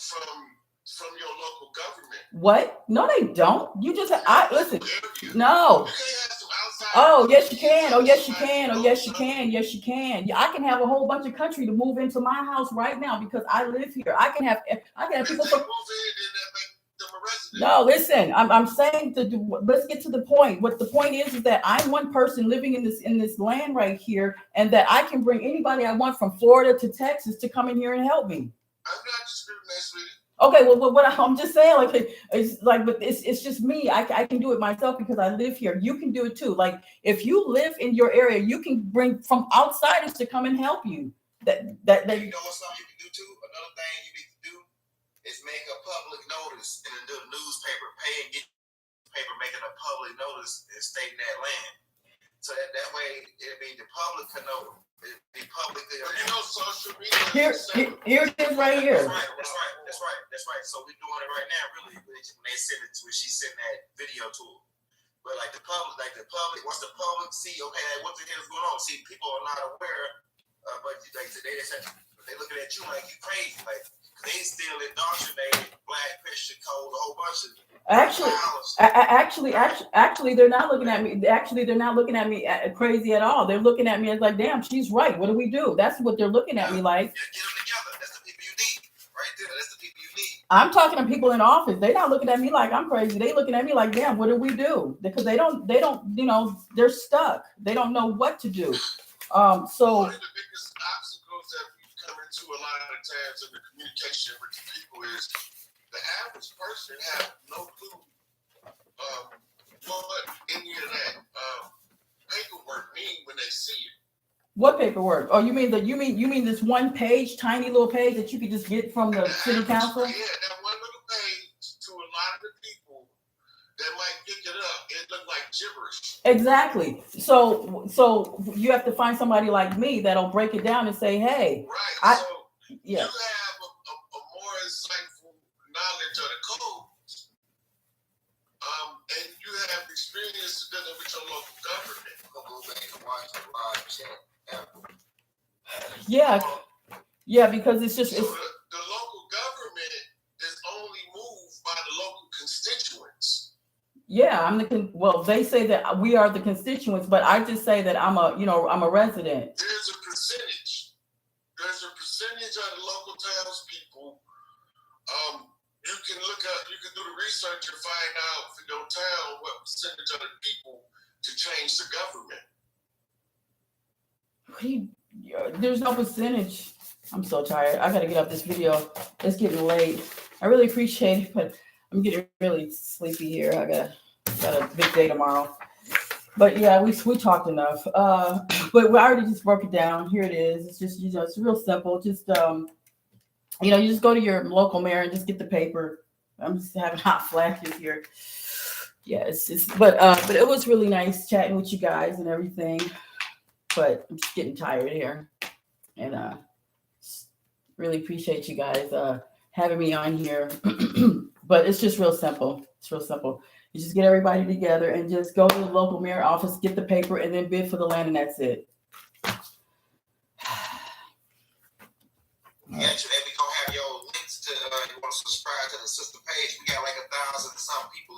B: from your local government.
A: What? No, they don't. You just listen.
B: You
A: No.
B: can't have some outside.
A: Oh, yes, you can. Oh, yes, you can. Oh, yes, you can. Yes, you can. Yeah, I can have a whole bunch of country to move into my house right now because I live here. I can have people from. No, listen. I'm saying let's get to the point. What the point is that I'm one person living in this land right here, and that I can bring anybody I want from Florida to Texas to come in here and help me.
B: I'm not disputing that, sweetie.
A: Okay, well, what I'm just saying, but it's just me. I can do it myself because I live here. You can do it too. Like if you live in your area, you can bring from outsiders to come and help you. That
D: You know what something you can do too? Another thing you need to do is make a public notice in the newspaper. Pay and get the paper making a public notice and stating that land. So that way it'll be the public can know. It'll be publicly.
B: Social media.
A: Here it is right here.
D: That's right. So we're doing it right now, really. When they send it to her, she sent that video to her. But like the public, once the public see, okay, like, what the hell is going on? See, people are not aware, but like they looking at you like you crazy, like they still indoctrinated black Christian code, a whole bunch of.
A: Actually, they're not looking at me. Actually, they're not looking at me crazy at all. They're looking at me as like, damn, she's right. What do we do? That's what they're looking at me like.
D: Yeah, get them together. That's the people you need, right there. That's the people you need.
A: I'm talking to people in office. They're not looking at me like I'm crazy. They looking at me like, damn, what do we do? Because they don't, you know, they're stuck. They don't know what to do. So
B: one of the biggest obstacles that we come into a lot of times in the communication with the people is the average person have no clue what any of that paperwork mean when they see it.
A: what paperwork? Oh, you mean this one page, tiny little page that you could just get from the city council?
B: Yeah, that one little page to a lot of the people that might pick it up, it look like gibberish.
A: Exactly. So you have to find somebody like me that'll break it down and say, hey,
B: Right.
A: yeah.
B: You have a more insightful knowledge of the codes, and you have experience dealing with your local government.
A: Yeah, because it's just
B: the local government is only moved by the local constituents.
A: yeah. Well, they say that we are the constituents, but I just say that I'm a resident.
B: There's a percentage of the local townspeople. You can do the research and find out for your town what percentage of the people to change the government.
A: There's no percentage. I'm so tired. I gotta get up this video. It's getting late. I really appreciate it, but I'm getting really sleepy here. I got a big day tomorrow. But yeah, we talked enough. But we already just broke it down. Here it is. It's just, it's real simple. Just you just go to your local mayor and just get the paper. I'm just having hot flashes here. Yeah, but it was really nice chatting with you guys and everything. But I'm just getting tired here. And really appreciate you guys having me on here. But it's just real simple. It's real simple. You just get everybody together and just go to the local mayor office, get the paper, and then bid for the land, and that's it.